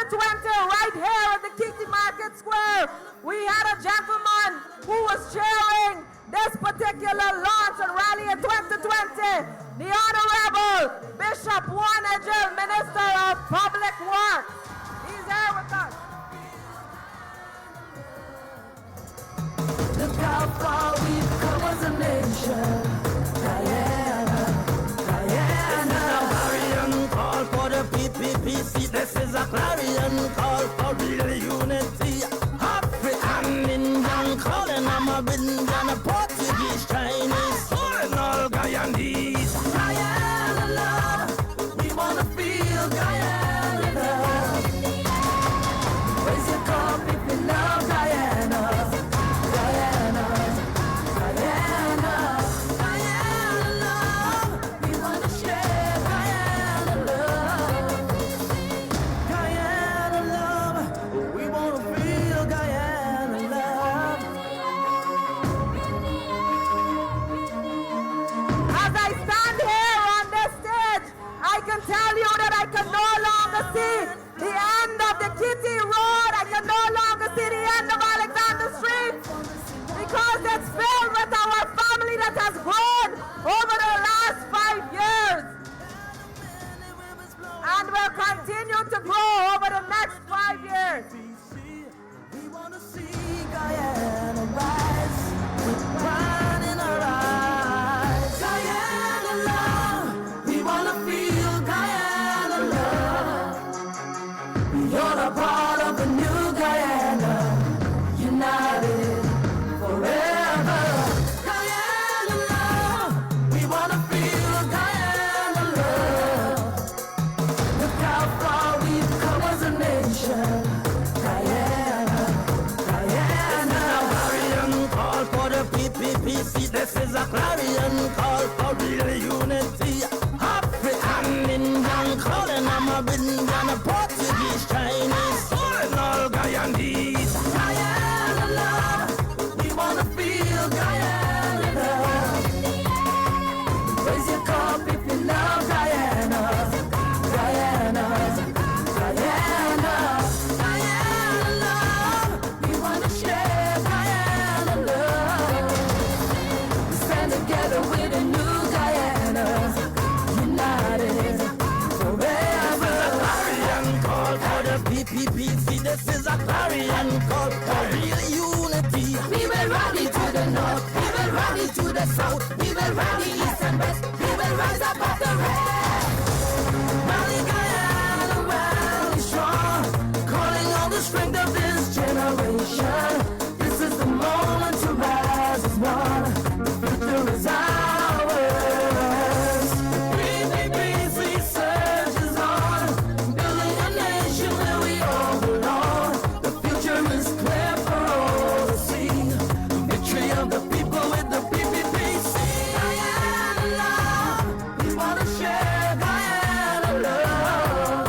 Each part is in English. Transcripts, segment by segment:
2020, right here at the Kitty Market Square, we had a gentleman who was chairing this particular launch and rally in 2020, the Honorable Bishop Warnagel, Minister of Public Works. He's here with us. Look how far we've come as a nation. Diana, Diana. Clarion call for the PPPC. This is a clarion call for real unity. African, Indian, calling I'm a Indian, a Portuguese, Chinese, all Guyanese. Guyana love, we wanna feel Guyana love. Raise your cup if you love Guyana. Guyana, Guyana, Guyana love, we wanna share Guyana love. Guyana love, we wanna feel Guyana love. As I stand here on this stage, I can tell you that I can no longer see the end of the Kitty Road. I can no longer see the end of Alexander Street because it's filled with our family that has grown over the last 5 years and will continue to grow over the next 5 years. We wanna see Guyana rise with pride in our eyes. Guyana love, we wanna feel Guyana love. You're a part of the new Guyana, united forever. Guyana love, we wanna feel Guyana love. Look how far we've come as a nation. Guyana, Guyana. Clarion call for the PPPC. This is a clarion call for real unity. African, Indian, calling I'm a Indian, a Portuguese, Chinese, all Guyanese. Guyana love, we wanna feel Guyana love. Raise your cup if you love Guyana. Guyana, Guyana, Guyana love, we wanna share Guyana love. We stand together with a new Guyana, united forever. Clarion call for the PPPC. This is a clarion call for real unity. We will rally to the north, we will rally to the south, we will rally east and west, we will rise above the rest. Rally Guyana, rally strong, calling on the strength of this generation. This is the moment to rise as one, the future is ours. PPPC surges on, building a nation where we all belong. The future is clear for all to see. Victory of the people with the PPPC. Guyana love, we wanna share Guyana love.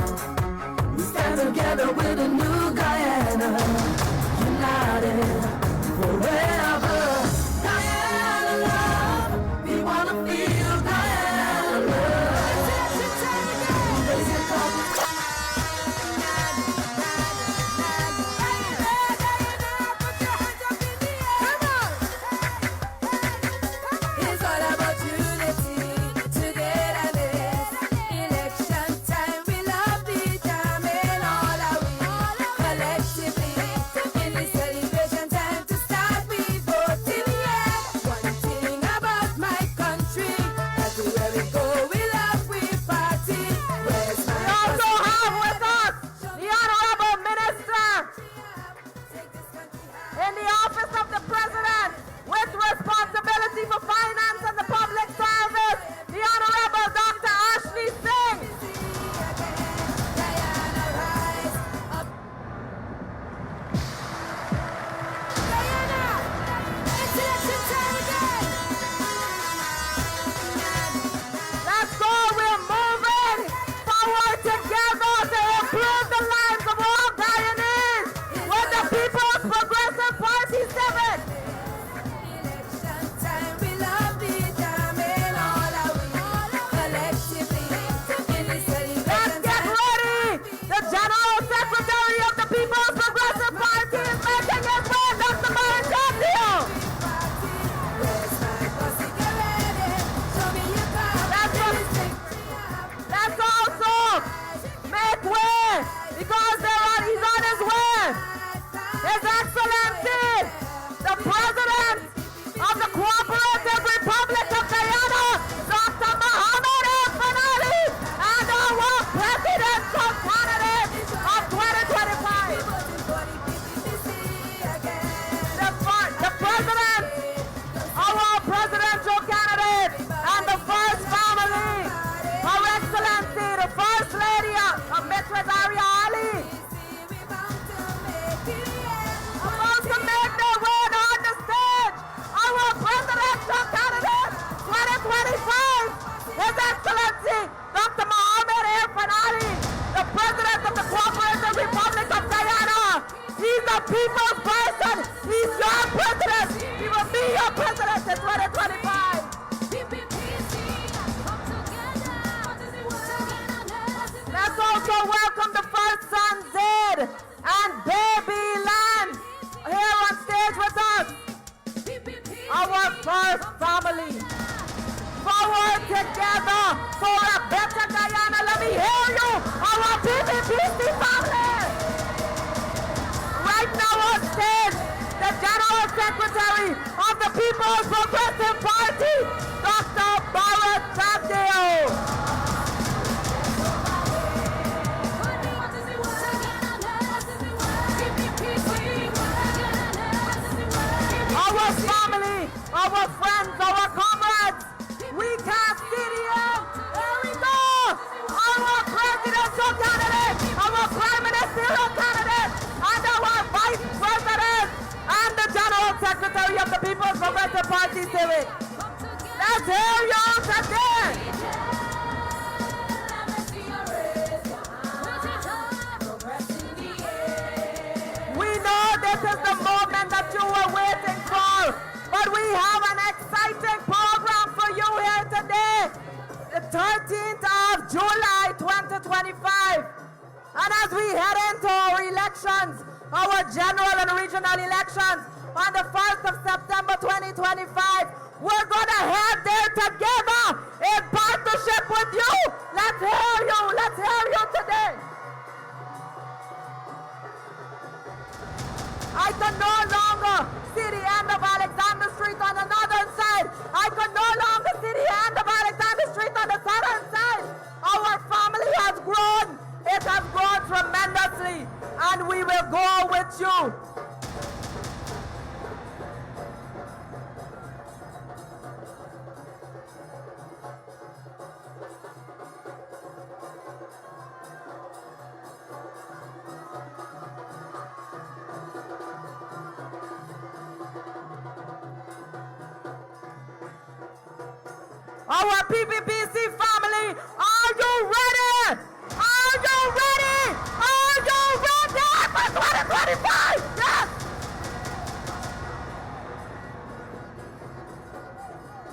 We stand together with a new Guyana, united forever. Guyana love, we wanna feel Guyana love. Raise your cup. It's all about unity, togetherness. Election time, we love the time and all our we. people's person. He's your president. He will be your president in 2025. Let's also welcome the first son, Zed, and Baby Land here on stage with us. Our first family. Forward together for a better Guyana. Let me hear you. Our PPPC family. Right now on stage, the General Secretary of the People's Progressive Party, Dr. Bharat Chandeo. Our family, our friends, our comrades, we can't sit here. Here we go. Our presidential candidate, our prime ministerial candidate, and our vice president, and the general secretary of the People's Progressive Party, Civic. Let's hear you today. We know this is the moment that you were waiting for, but we have an exciting program for you here today, the 13th of July 2025. And as we head into our elections, our general and regional elections on the 1st of September 2025, we're going to head there together in partnership with you. Let's hear you. Let's hear you today. I can no longer see the end of Alexander Street on the northern side. I can no longer see the end of Alexander Street on the southern side. Our family has grown. It has grown tremendously, and we will go with you. Our PPPC family, are you ready? Are you ready? Are you ready for 2025? Yes!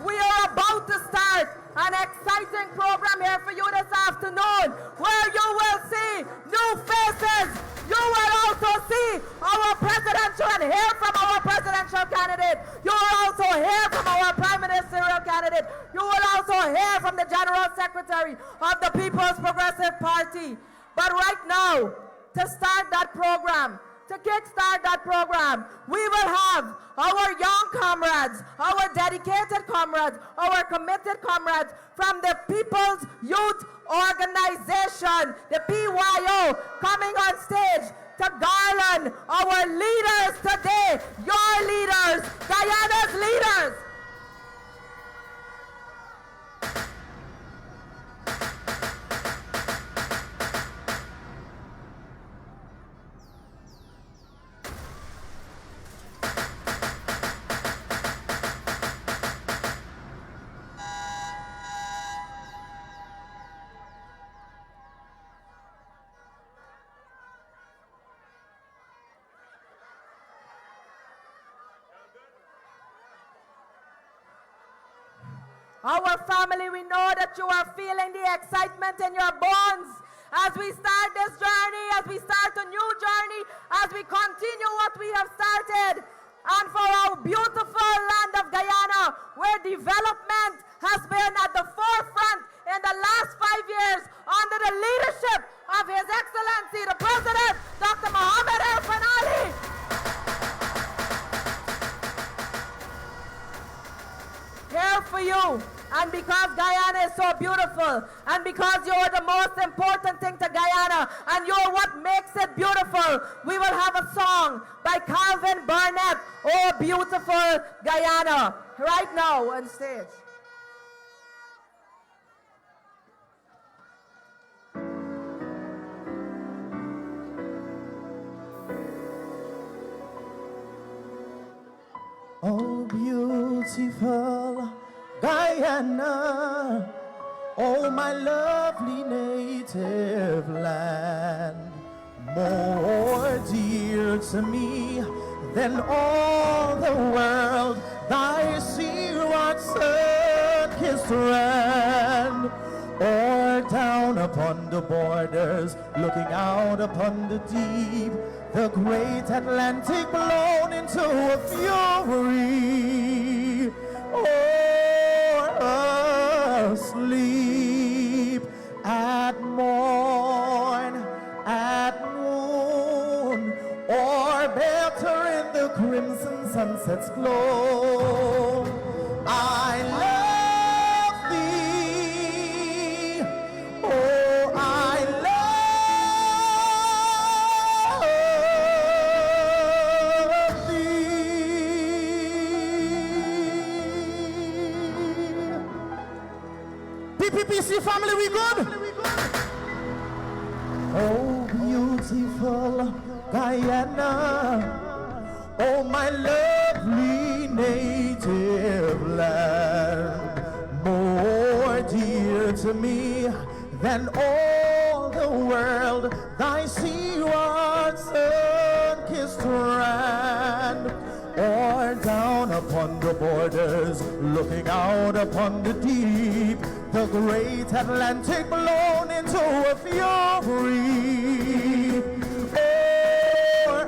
We are about to start an exciting program here for you this afternoon, where you will see new faces. You will also see our presidential and hear from our presidential candidate. You will also hear from our prime ministerial candidate. You will also hear from the general secretary of the People's Progressive Party. But right now, to start that program, to kickstart that program, we will have our young comrades, our dedicated comrades, our committed comrades from the People's Youth Organization, the PYO, coming on stage to garland our leaders today, your leaders, Guyana's leaders. Our family, we know that you are feeling the excitement in your bones as we start this journey, as we start a new journey, as we continue what we have started. And for our beautiful land of Guyana, where development has been at the forefront in the last 5 years under the leadership of His Excellency, the President, Dr. Mohamed El Fanali. Here for you. And because Guyana is so beautiful, and because you're the most important thing to Guyana, and you're what makes it beautiful, we will have a song by Calvin Burnett, Oh Beautiful Guyana, right now on stage. Oh, beautiful Guyana, oh, my lovely native land, more dear dear to me than all the world. Thy seaward sun-kissed land, or down upon the borders, looking out upon the deep, the great Atlantic blown into a fury, or asleep at morn, at noon, or better in the crimson sunset's glow. I love thee, oh, I love thee. PPPC family, we good? Oh, beautiful Guyana, oh, my lovely native land, more dear to me than all the world, thy seaward sun-kissed strand, or down upon the borders, looking out upon the deep, the great Atlantic blown into a fury, or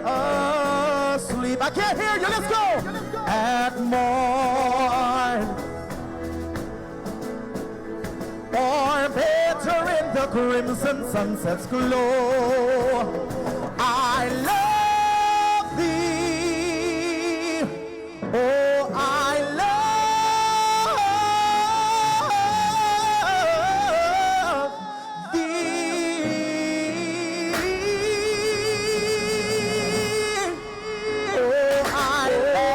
asleep. I can't hear you, let's go! At morn, or better in the crimson sunset's glow. I love thee, oh, I love thee, oh, I love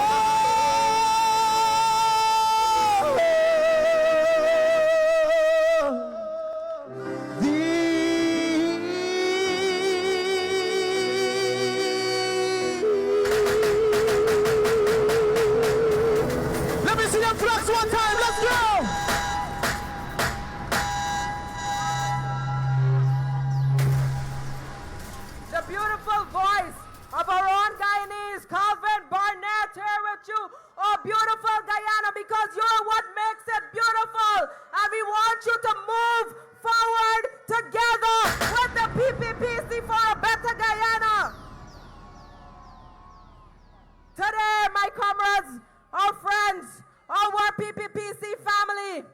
thee. Let me see them flags one time, let's go! The beautiful voice of our own Guyanese, Calvin Barnett, here with you. Oh, beautiful Guyana, because you're what makes it beautiful. And we want you to move forward together with the PPPC for a better Guyana. Today, my comrades, our friends, our PPPC family,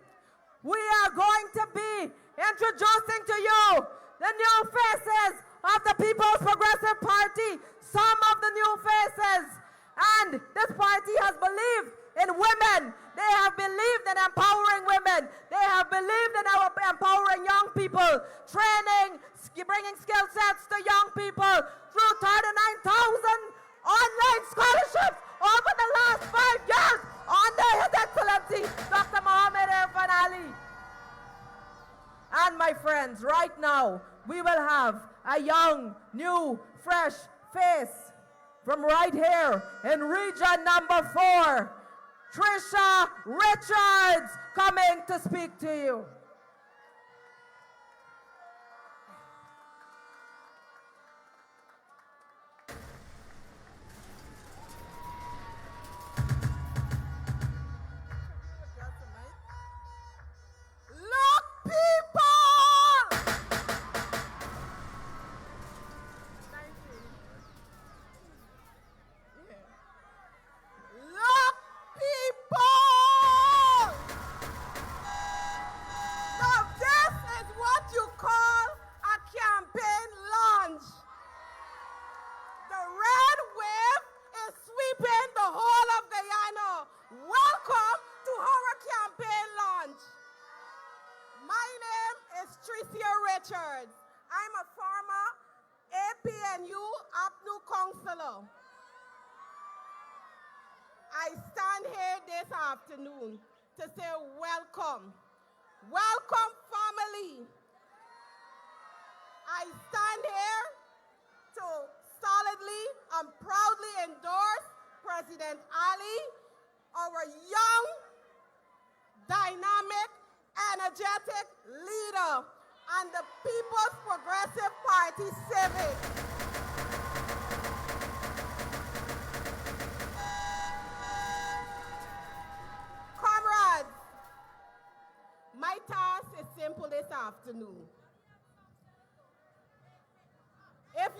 we are going to be introducing to you the new faces of the People's Progressive Party, some of the new faces. And this party has believed in women. They have believed in empowering women. They have believed in empowering young people, training, bringing skill sets to young people through 39,000 online scholarships over the last 5 years under His Excellency, Dr. Mohammed Irfan Ali. And my friends, right now, we will have a young, new, fresh face from right here in region number 4, Trisha Richards, coming to speak to you. Look, people! Look, people! Now this is what you call a campaign launch. The red wave is sweeping the whole of Guyana. Welcome to our campaign launch. My name is Tricia Richards. I'm a former APNU APNU counselor. I stand here this afternoon to say welcome. Welcome, family. I stand here to solidly and proudly endorse President Ali, our young, dynamic, energetic leader, and the People's Progressive Party, Civic.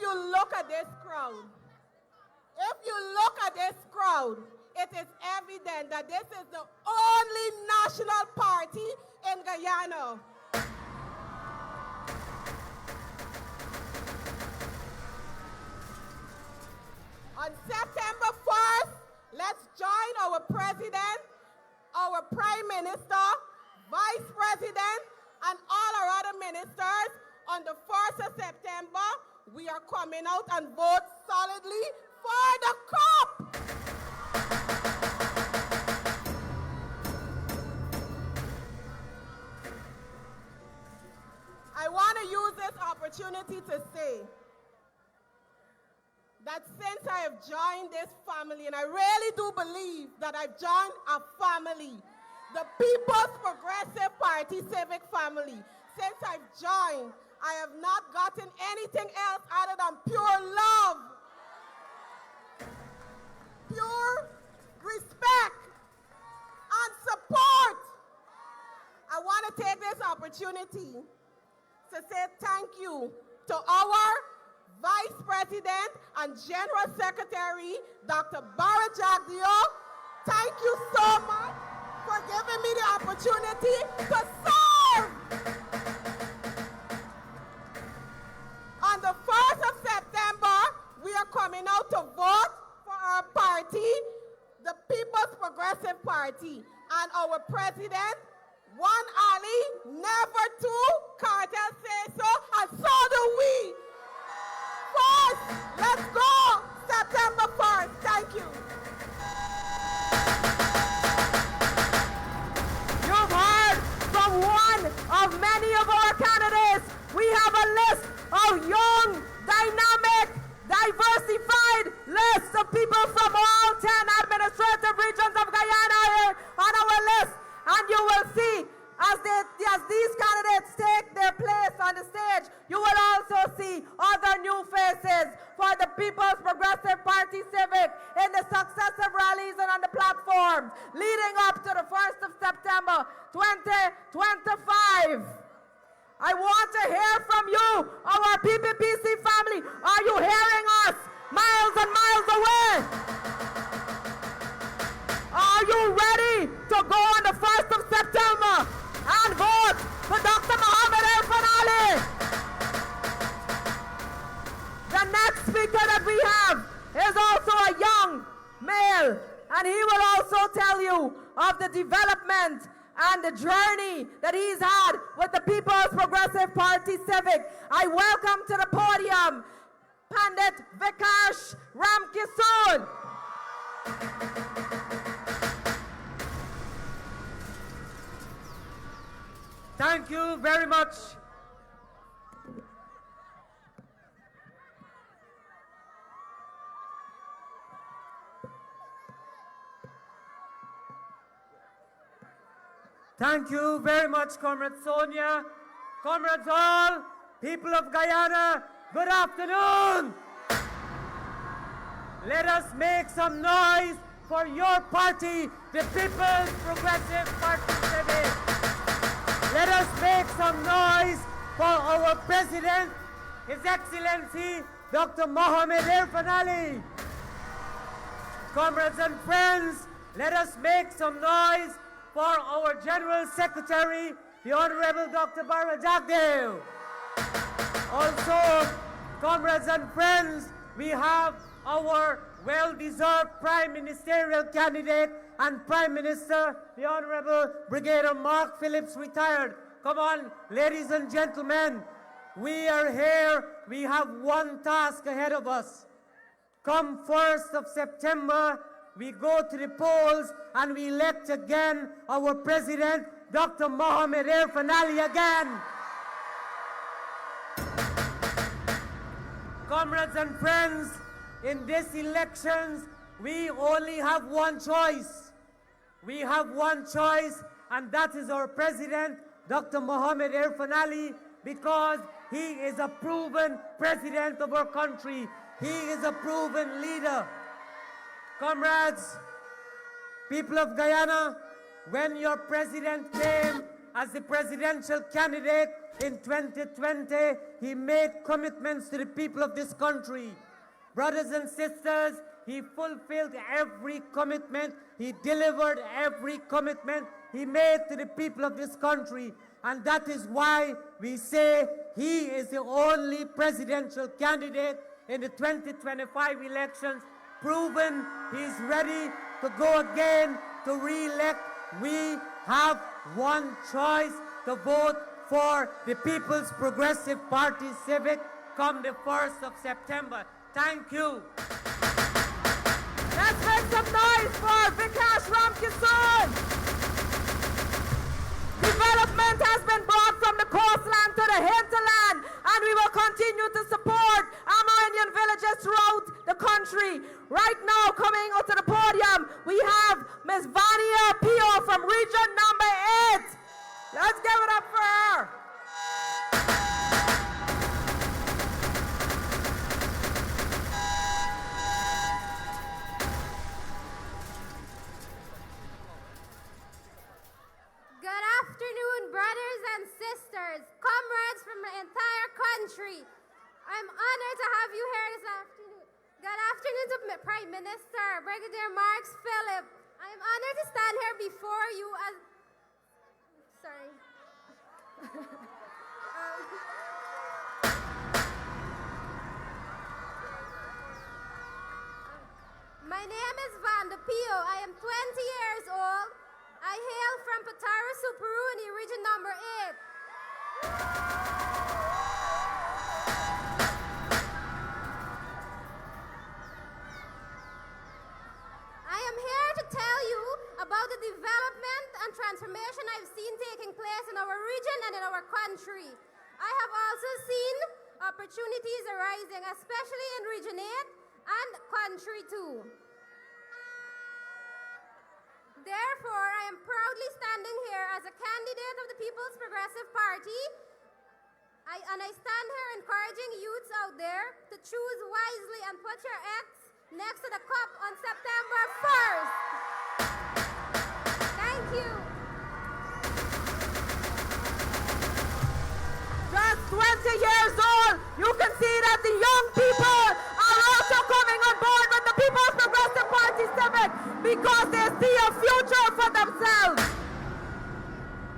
you look at this crowd, it is evident that this is the only national party in Guyana. On September 1st, let's join our president, our prime minister, vice president, and all our other ministers. On the 1st of September, we are coming out and vote solidly for the COP. I want to use this opportunity to say that since I have joined this family, and I really do believe that I've joined a family, the People's Progressive Party Civic family, since I've joined, I have not gotten anything else other than pure love, pure respect, and support. I want to take this opportunity to say thank you to our Vice President and General Secretary, Dr. Bara Jagdeo. Thank you so much for giving me the opportunity to serve. On the 1st of September, we are coming out to vote for our party, the People's Progressive Party, and our president, one Ali, never two, Cartel say so, and so do we. First, let's go, September 1st. Thank you. You've heard from one of many of our candidates. We have a list of young, dynamic, diversified list of people from all 10 administrative regions of Guyana here on our list. And you will see, as these candidates take their place on the stage, you will also see other new faces for the People's Progressive Party Civic in the successive rallies and on the platforms leading up to the 1st of September 2025. I want to hear from you, our PPPC family. Are you hearing us miles and miles away? Are you ready to go on the 1st of September and vote for Dr. Mohammed El Fanali? The next speaker that we have is also a young male, and he will also tell you of the development and the journey that he's had with the People's Progressive Party Civic. I welcome to the podium Pandit Vikash Ramkisoon. Thank you very much. Thank you very much, Comrade Sonia. Comrades all, people of Guyana, good afternoon. Let us make some noise for your party, the People's Progressive Party Civic. Let us make some noise for our President, His Excellency, Dr. Mohammed El Fanali. Comrades and friends, let us make some noise for our General Secretary, the Honorable Dr. Bara Jagdeo. Also, comrades and friends, we have our well-deserved Prime Ministerial candidate and Prime Minister, the Honorable Brigadier Mark Phillips, retired. Come on, ladies and gentlemen, we are here. We have one task ahead of us. Come 1st of September, we go to the polls and we elect again our President, Dr. Mohammed El Fanali again. Comrades and friends, in these elections, we only have one choice. We have one choice, and that is our President, Dr. Mohammed El Fanali, because he is a proven president of our country. He is a proven leader. Comrades, people of Guyana, when your president came as the presidential candidate in 2020, he made commitments to the people of this country. Brothers and sisters, he fulfilled every commitment. He delivered every commitment he made to the people of this country. And that is why we say he is the only presidential candidate in the 2025 elections, proven he's ready to go again to re-elect. We have one choice: to vote for the People's Progressive Party Civic come the 1st of September. Thank you. Let's make some noise for Vikash Ramkisoon. Development has been brought from the coastland to the hinterland, and we will continue to support Amerindian villages throughout the country. Right now, coming up to the podium, we have Ms. Vania Pio from Region Number 8. Let's give it up for her. Good afternoon, brothers and sisters, comrades from the entire country. I'm honored to have you here this afternoon. Good afternoon to Prime Minister Brigadier Mark Phillips. I am honored to stand here before you as... Sorry. My name is Vanda Pio. I am 20 years old. I hail from Patara, Superuni, Region Number 8. I am here to tell you about the development and transformation I've seen taking place in our region and in our country. I have also seen opportunities arising, especially in Region 8 and country too. Therefore, I am proudly standing here as a candidate of the People's Progressive Party, and I stand here encouraging youths out there to choose wisely and put your X next to the cup on September 1st. Thank you. Just 20 years old, you can see that the young people are also coming on board with the People's Progressive Party Civic because they see a future for themselves.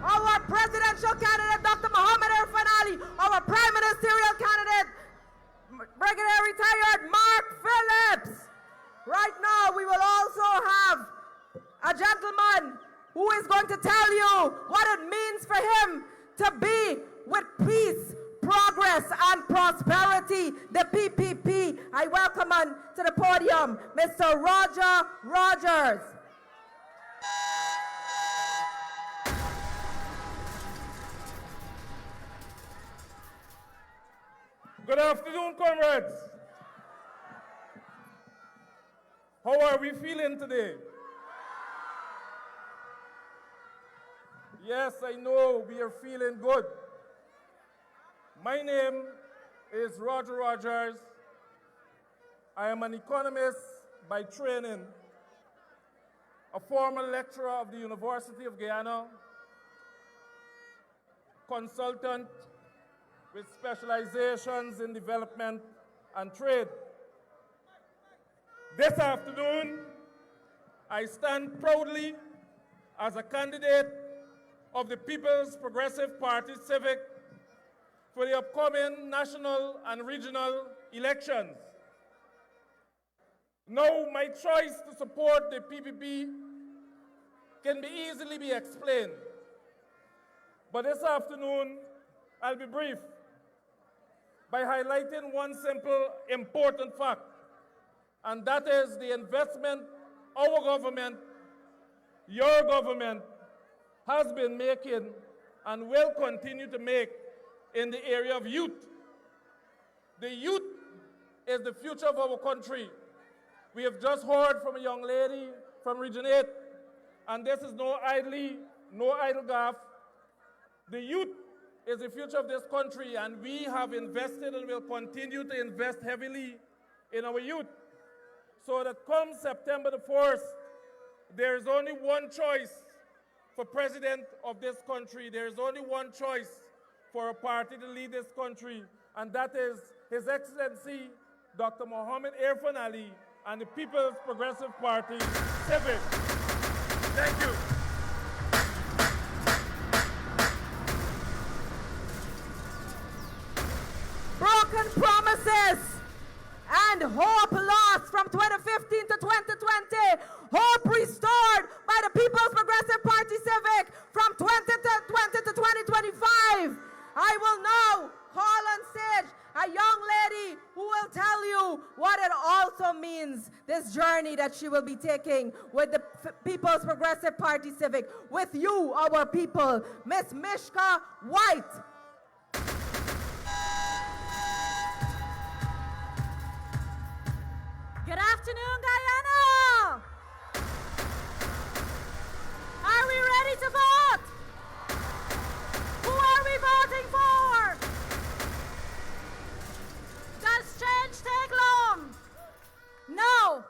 Our presidential candidate, Dr. Muhammad Irfan Ali, our prime ministerial candidate, Brigadier Retired Mark Phillips. Right now, we will also have a gentleman who is going to tell you what it means for him to be with peace, progress, and prosperity, the PPP. I welcome on to the podium, Mr. Roger Rogers. Good afternoon, comrades. How are we feeling today? Yes, I know we are feeling good. My name is Roger Rogers. I am an economist by training, a former lecturer of the University of Guyana, consultant with specializations in development and trade. This afternoon, I stand proudly as a candidate of the People's Progressive Party Civic for the upcoming national and regional elections. Now, my choice to support the PPP can easily be explained. But this afternoon, I'll be brief by highlighting one simple, important fact, and that is the investment our government, your government, has been making and will continue to make in the area of youth. The youth is the future of our country. We have just heard from a young lady from Region 8, and this is no idle gaff. The youth is the future of this country, and we have invested and will continue to invest heavily in our youth, so that come September the 1st, there is only one choice for president of this country, there is only one choice for a party to lead this country, and that is His Excellency Dr. Mohammed Irfan Ali and the People's Progressive Party, Civic. Thank you. Broken promises and hope lost from 2015 to 2020. Hope restored by the People's Progressive Party Civic from 2020 to 2025. I will now call on stage a young lady who will tell you what it also means, this journey that she will be taking with the People's Progressive Party Civic. With you, our people, Miss Mishka White. Good afternoon, Guyana! Are we ready to vote? Who are we voting for? Does change take long? No.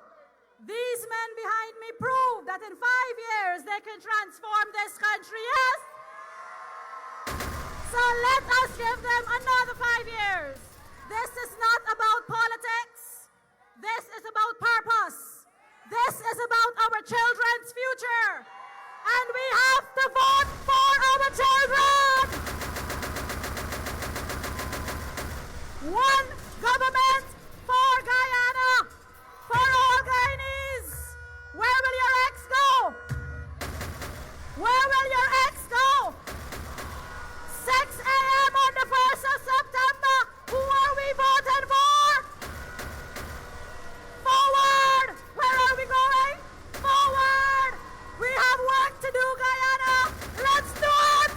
These men behind me prove that in 5 years they can transform this country, yes? So let us give them another 5 years. This is not about politics. This is about purpose. This is about our children's future. And we have to vote for our children. One government for Guyana, for all Guyanese. Where will your ex go? Where will your ex go? 6 a.m. on the 1st of September. Who are we voting for? Forward! Where are we going? Forward! We have work to do, Guyana. Let's do it!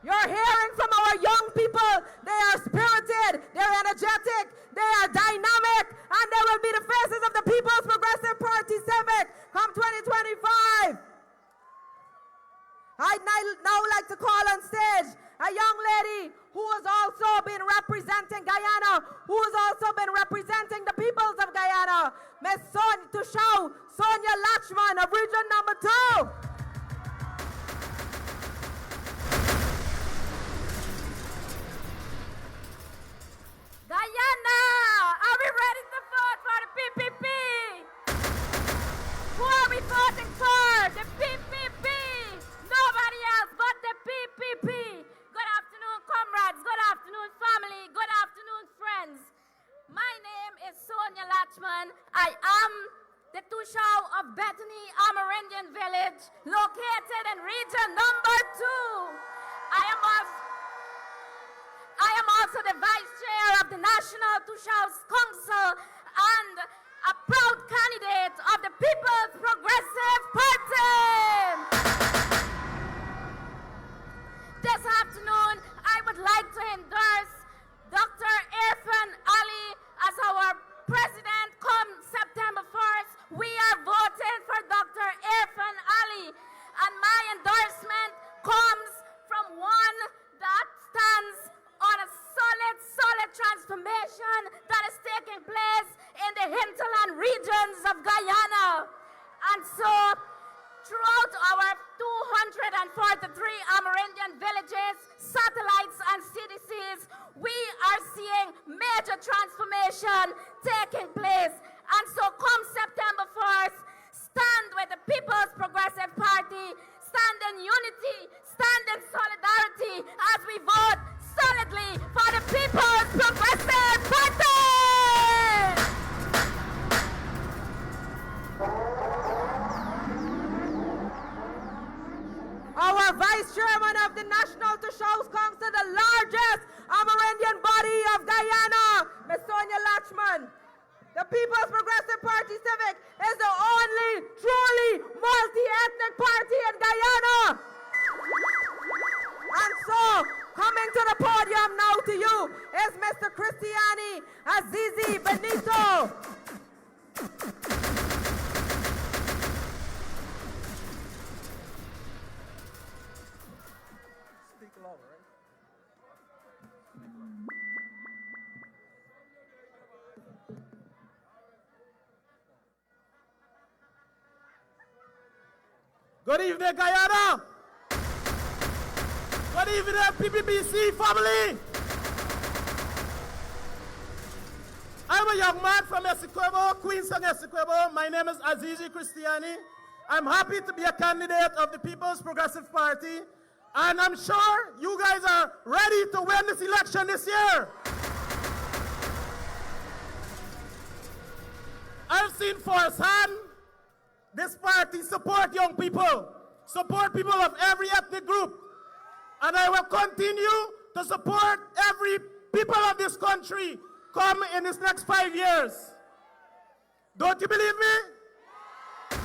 You're hearing from our young people. They are spirited, they're energetic, they are dynamic, and they will be the faces of the People's Progressive Party Civic come 2025. I'd now like to call on stage a young lady who has also been representing Guyana, who has also been representing the peoples of Guyana, Ms. Sonia Lachman of Region Number 2. Guyana, are we ready to vote for the PPP? Who are we voting for? The PPP. Nobody else but the PPP. Good afternoon, comrades. Good afternoon, family. Good afternoon, friends. My name is Sonia Lachman. I am the Tushao of Bethany Amerindian Village, located in Region Number 2. I am also the Vice Chair of the National Tushaus Council and a proud candidate of the People's Progressive Party. This afternoon, I would like to endorse Dr. Irfan Ali as our president come September 1st. We are voting for Dr. Irfan Ali, and my endorsement comes from one that stands on a solid transformation that is taking place in the hinterland regions of Guyana. And so, throughout our 243 Amerindian villages, satellites, and CDCs, we are seeing major transformation taking place. And so, come September 1st, stand with the People's Progressive Party, stand in unity, stand in solidarity as we vote solidly for the People's Progressive Party! Our Vice Chairman of the National Tushaus Council, the largest Amerindian body of Guyana, Ms. Sonia Lachman. The People's Progressive Party Civic is the only truly multi-ethnic party in Guyana. And so, coming to the podium now to you is Mr. Cristiani Azizi Benito. Good evening, Guyana. Good evening, PPBC family. I'm a young man from Essequibo, Queenston, Essequibo. My name is Azizi Christiani. I'm happy to be a candidate of the People's Progressive Party, and I'm sure you guys are ready to win this election this year. I've seen firsthand this party support young people, support people of every ethnic group, and I will continue to support every people of this country come in this next 5 years. Don't you believe me?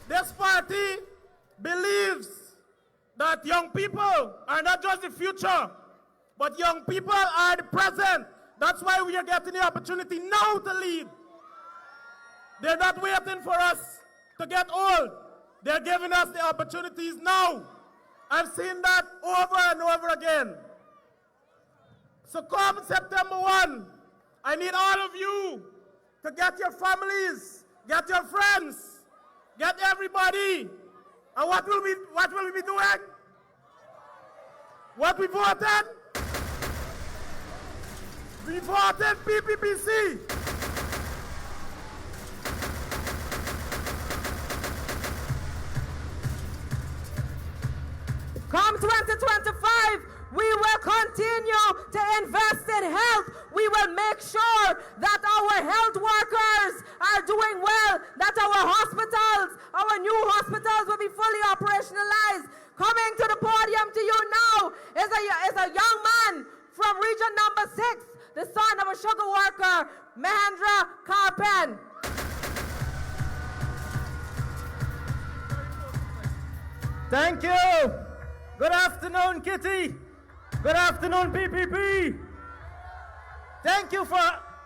This party believes that young people are not just the future, but young people are the present. That's why we are getting the opportunity now to lead. They're not waiting for us to get old. They're giving us the opportunities now. I've seen that over and over again. So come September 1, I need all of you to get your families, get your friends, get everybody. And what will we be doing? What we voted? We voted PPPC. Come 2025, we will continue to invest in health. We will make sure that our health workers are doing well, that our hospitals, our new hospitals will be fully operationalized. Coming to the podium to you now is a young man from region number 6, the son of a sugar worker, Mahendra Karpan. Thank you. Good afternoon, Kitty. Good afternoon, PPP. Thank you for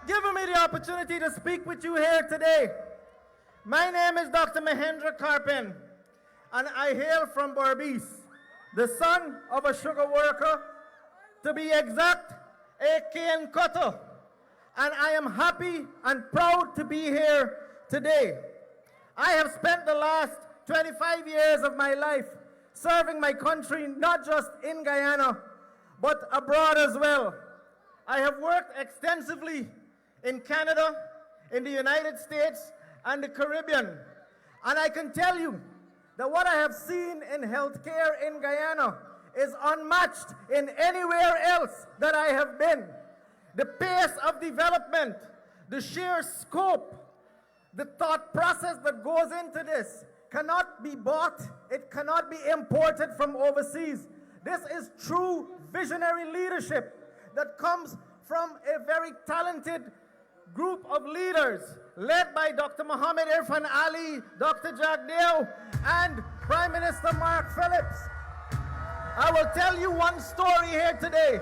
giving me the opportunity to speak with you here today. My name is Dr. Mahendra Karpan, and I hail from Berbice, the son of a sugar worker, to be exact, a cane cutter. And I am happy and proud to be here today. I have spent the last 25 years of my life serving my country, not just in Guyana, but abroad as well. I have worked extensively in Canada, in the United States, and the Caribbean. And I can tell you that what I have seen in healthcare in Guyana is unmatched in anywhere else that I have been. The pace of development, the sheer scope, the thought process that goes into this cannot be bought, it cannot be imported from overseas. This is true visionary leadership that comes from a very talented group of leaders led by Dr. Mohammed Irfan Ali, Dr. Jagdeo, and Prime Minister Mark Phillips. I will tell you one story here today.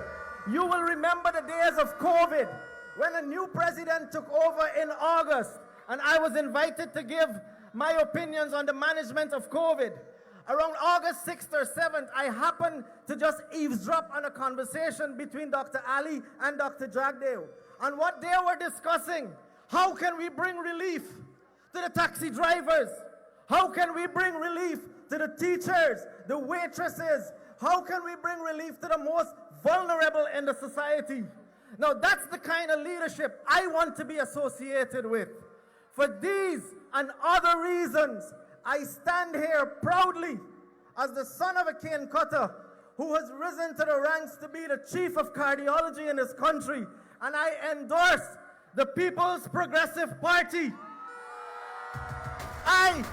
You will remember the days of COVID when a new president took over in August, and I was invited to give my opinions on the management of COVID. Around August 6th or 7th, I happened to just eavesdrop on a conversation between Dr. Ali and Dr. Jagdeo. And what they were discussing, how can we bring relief to the taxi drivers? How can we bring relief to the teachers, the waitresses? How can we bring relief to the most vulnerable in the society? Now that's the kind of leadership I want to be associated with. For these and other reasons, I stand here proudly as the son of a cane cutter who has risen to the ranks to be the chief of cardiology in this country, and I endorse the People's Progressive Party. I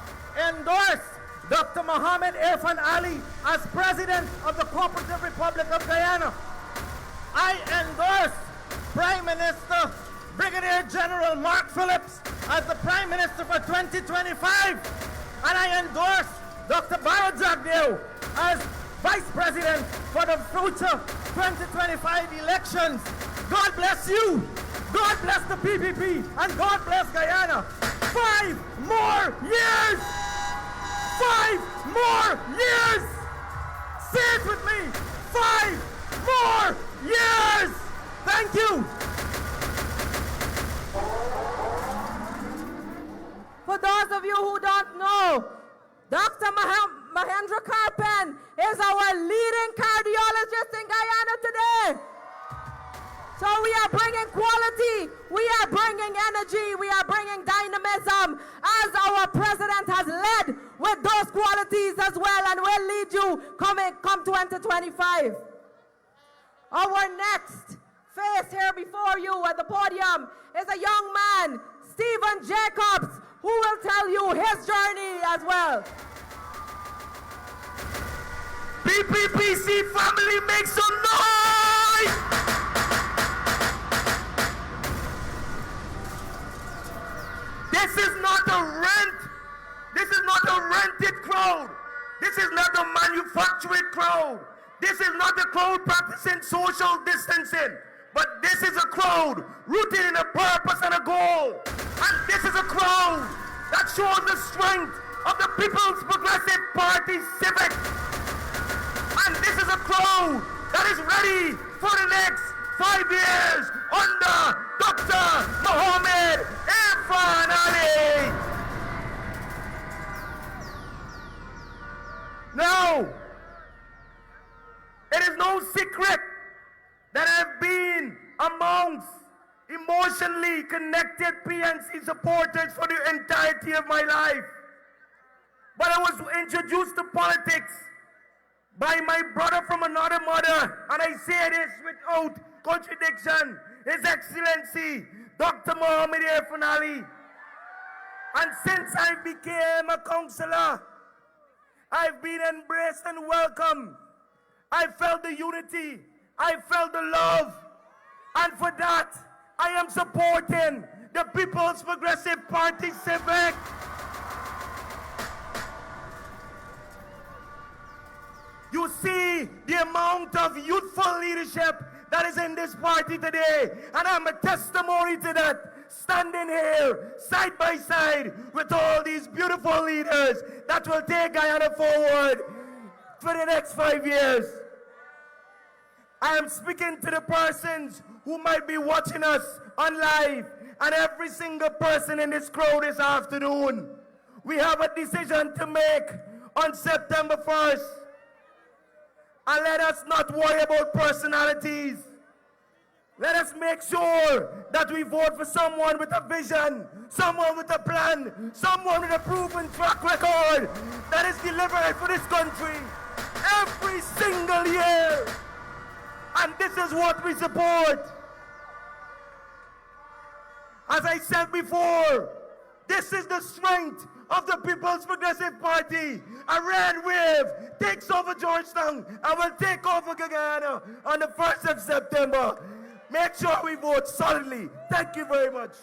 endorse Dr. Mohammed Irfan Ali as President of the Cooperative Republic of Guyana. I endorse Prime Minister Brigadier General Mark Phillips as the Prime Minister for 2025. And I endorse Dr. Bharat Jagdeo as Vice President for the future 2025 elections. God bless you, God bless the PPP, and God bless Guyana. 5 more years! 5 more years! Say it with me! 5 more years! Thank you! For those of you who Dr. Mahendra Karpan is our leading cardiologist in Guyana today. So we are bringing quality, we are bringing energy, we are bringing dynamism as our president has led with those qualities as well, and will lead you come 2025. Our next face here before you at the podium is a young man, Stephen Jacobs, who will tell you his journey as well. PPPC family, make some noise! This is not a rent. This is not a rented crowd. This is not a manufactured crowd. This is not a crowd practicing social distancing. But this is a crowd rooted in a purpose and a goal. And this is a crowd that shows the strength of the People's Progressive Party Civic. And this is a crowd that is ready for the next 5 years under Dr. Mohammed Irfan Ali. Now, it is no secret that I've been amongst emotionally connected PNC supporters for the entirety of my life. But I was introduced to politics by my brother from another mother, and I say this without contradiction, His Excellency Dr. Mohammed Irfan Ali. And since I became a councillor, I've been embraced and welcomed. I felt the unity, I felt the love, and for that, I am supporting the People's Progressive Party Civic. You see the amount of youthful leadership that is in this party today, and I'm a testimony to that, standing here side by side with all these beautiful leaders that will take Guyana forward for the next 5 years. I am speaking to the persons who might be watching us on live, and every single person in this crowd this afternoon. We have a decision to make on September 1st. And let us not worry about personalities. Let us make sure that we vote for someone with a vision, someone with a plan, someone with a proven track record that is delivering for this country every single year. And this is what we support. As I said before, this is the strength of the People's Progressive Party. A red wave takes over Georgetown and will take over Guyana on the 1st of September. Make sure we vote solidly. Thank you very much.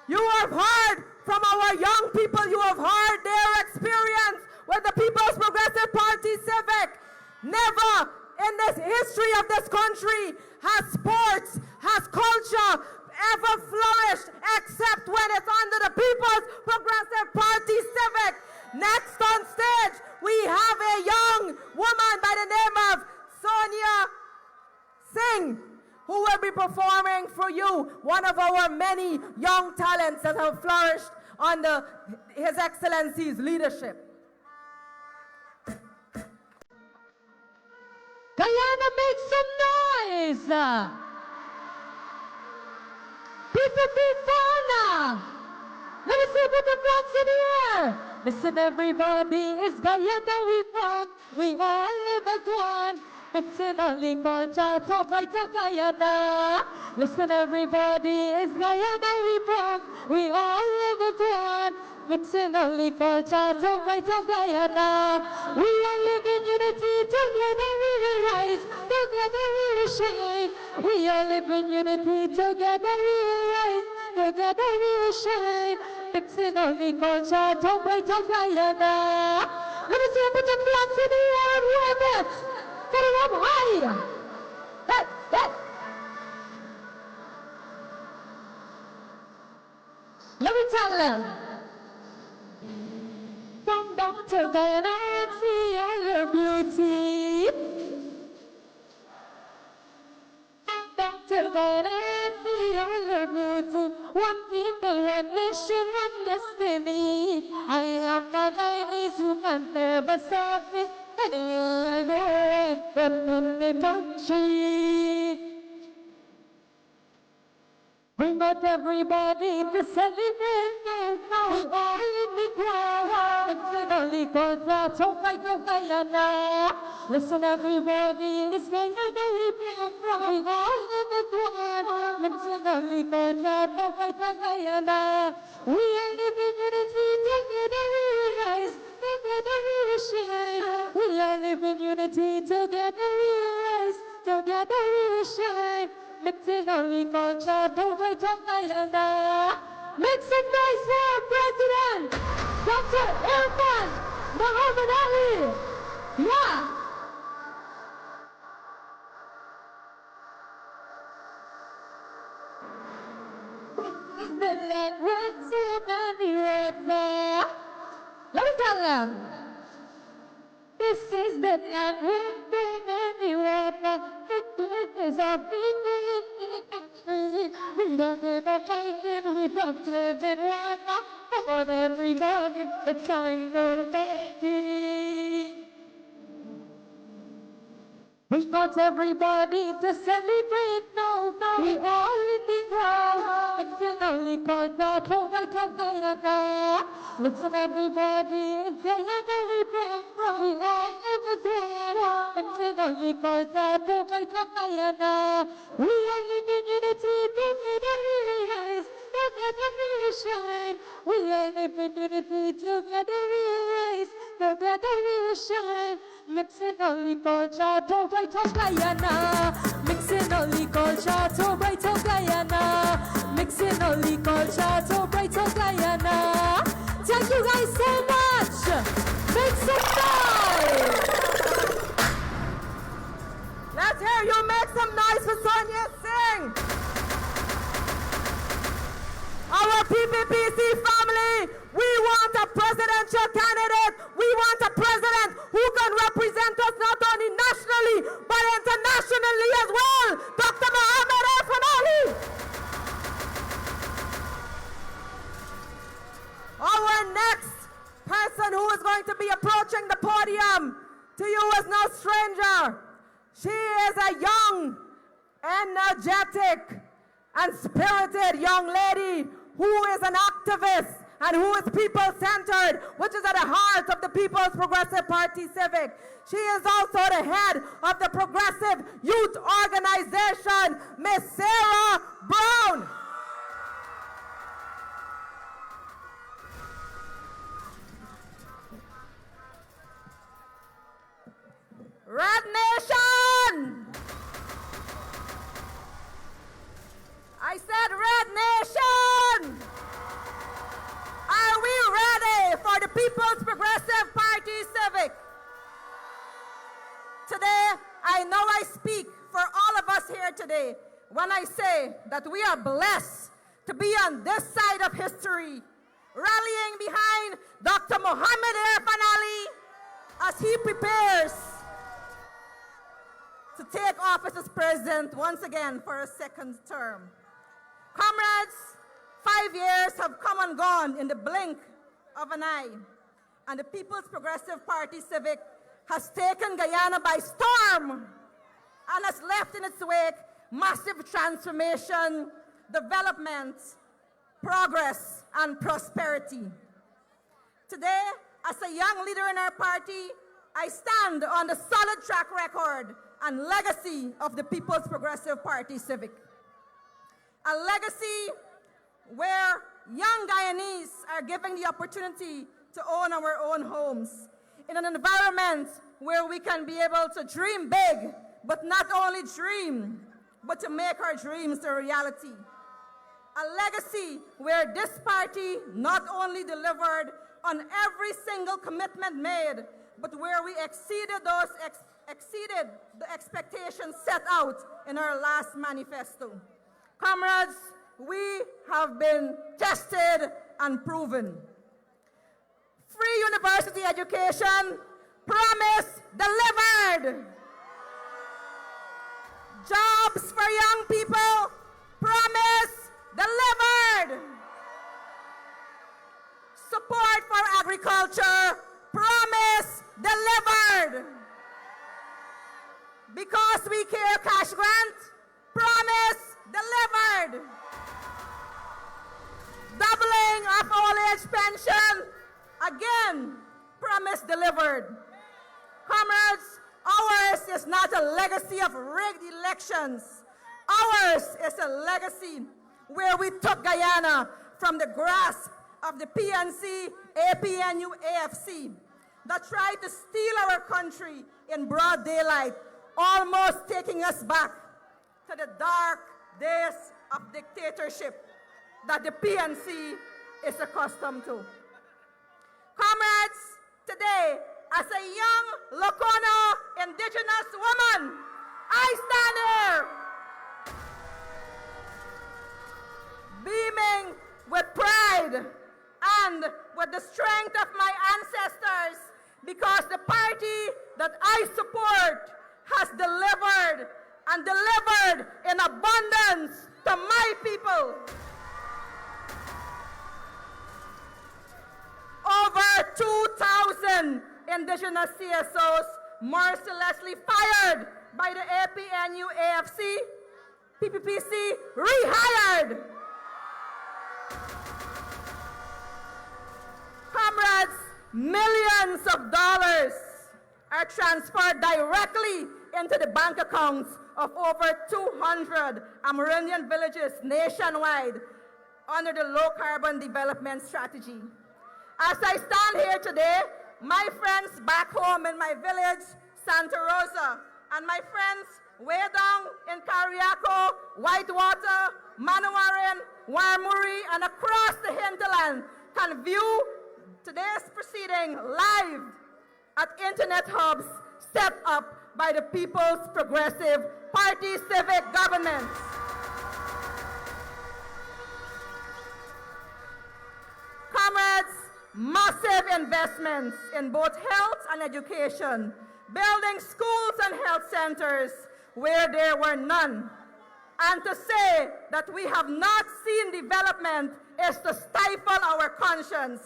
You have heard from our young people, you have heard their experience with the People's Progressive Party Civic. Never in this history of this country has sports, has culture ever flourished except when it's under the People's Progressive Party Civic. Next on stage, we have a young woman by the name of Sonia Singh, who will be performing for you, one of our many young talents that have flourished under His Excellency's leadership. Guyana, make some noise! People be fun! Let me see put the flags in the air! Listen everybody, it's Guyana we want. We all live as one. It's in a limbo, child, talk right to Guyana. Listen everybody, it's Guyana we want. We all live as one. It's in a limbo, child, talk right to Guyana. We all live in unity, together we will rise. Together we will shine. We all live in unity, together we will rise. Together we will shine. It's in a limbo, child, talk right to Guyana. Let me see, put your flags in the air and wave it. Get it up high! That. Let me tell them. Come down to Guyana and see all your beauty. Come down to Guyana and see all are beautiful. One people, one nation, one destiny. I am not Chinese who can never stop me. I know I'm the country. Bring out everybody to celebrate now. All in the crowd. It's the only concert. So fight. Listen, everybody, it's going to be big. All in the crowd. It's the only concert. So fight. We are living in unity. Together we rise. Together we shine. We are living unity. Together we rise. Together we shine. Mixing only culture, don't wait on Guyana. Make some noise for President Dr. Irfan Muhammad Ali. Yeah. The land runs so many right now. Let me tell them. This is the land runs many right now. It is a we don't give a fighting, we don't live in one. More than we love, the time of the we want everybody to celebrate now. We all in the crowd. It's the only concert for my Guyana. Listen, everybody, it's the only program. We all in the crowd. It's the only concert for my Guyana. We are living unity, together we rise, together we shine. We are living unity, together we rise, together we shine. Mixing only culture to bright of Guyana. Mixing only culture to bright of Guyana. Mixing only culture to bright of Guyana. Thank you guys so much. Make some noise. Let's hear you make some noise for Sonia Singh. Our PPPC family, we want a presidential candidate. We want a president who can represent us not only nationally, but internationally as well. Dr. Muhammad Ali. Our next person who is going to be approaching the podium to you is no stranger. She is a young, energetic, and spirited young lady who is an activist and who is people-centered, which is at the heart of the People's Progressive Party Civic. She is also the head of the Progressive Youth Organization, Miss Sarah Brown. Red Nation! I said Red Nation! Are we ready for the People's Progressive Party Civic? Today, I know I speak for all of us here today when I say that we are blessed to be on this side of history, rallying behind Dr. Muhammad Ali as he prepares to take office as president once again for a second term. Comrades, 5 years have come and gone in the blink of an eye, and the People's Progressive Party Civic has taken Guyana by storm and has left in its wake massive transformation, development, progress, and prosperity. Today, as a young leader in our party, I stand on the solid track record and legacy of the People's Progressive Party Civic. A legacy where young Guyanese are given the opportunity to own our own homes in an environment where we can be able to dream big, but not only dream, but to make our dreams a reality. A legacy where this party not only delivered on every single commitment made, but where we exceeded the expectations set out in our last manifesto. Comrades, we have been tested and proven. Free university education, promise delivered. Jobs for young people, promise delivered. Support for agriculture, promise, delivered. Because we care cash grant, promise, delivered. Doubling of old age pension, again, promise delivered. Comrades, ours is not a legacy of rigged elections. Ours is a legacy where we took Guyana from the grasp of the PNC, APNU, AFC that tried to steal our country in broad daylight, almost taking us back to the dark days of dictatorship that the PNC is accustomed to. Comrades, today, as a young Lokono indigenous woman, I stand here beaming with pride and with the strength of my ancestors, because the party that I support has delivered and delivered in abundance to my people. Over 2,000 indigenous CSOs mercilessly fired by the APNU AFC, PPPC rehired. Comrades, millions of dollars are transferred directly into the bank accounts of over 200 Amerindian villages nationwide under the low carbon development strategy. As I stand here today, my friends back home in my village, Santa Rosa, and my friends way down in Cariaco, Whitewater, Manowarin, Warmuri, and across the hinterland can view today's proceeding live at internet hubs set up by the People's Progressive Party Civic government. Comrades, massive investments in both health and education, building schools and health centers where there were none. And to say that we have not seen development is to stifle our conscience.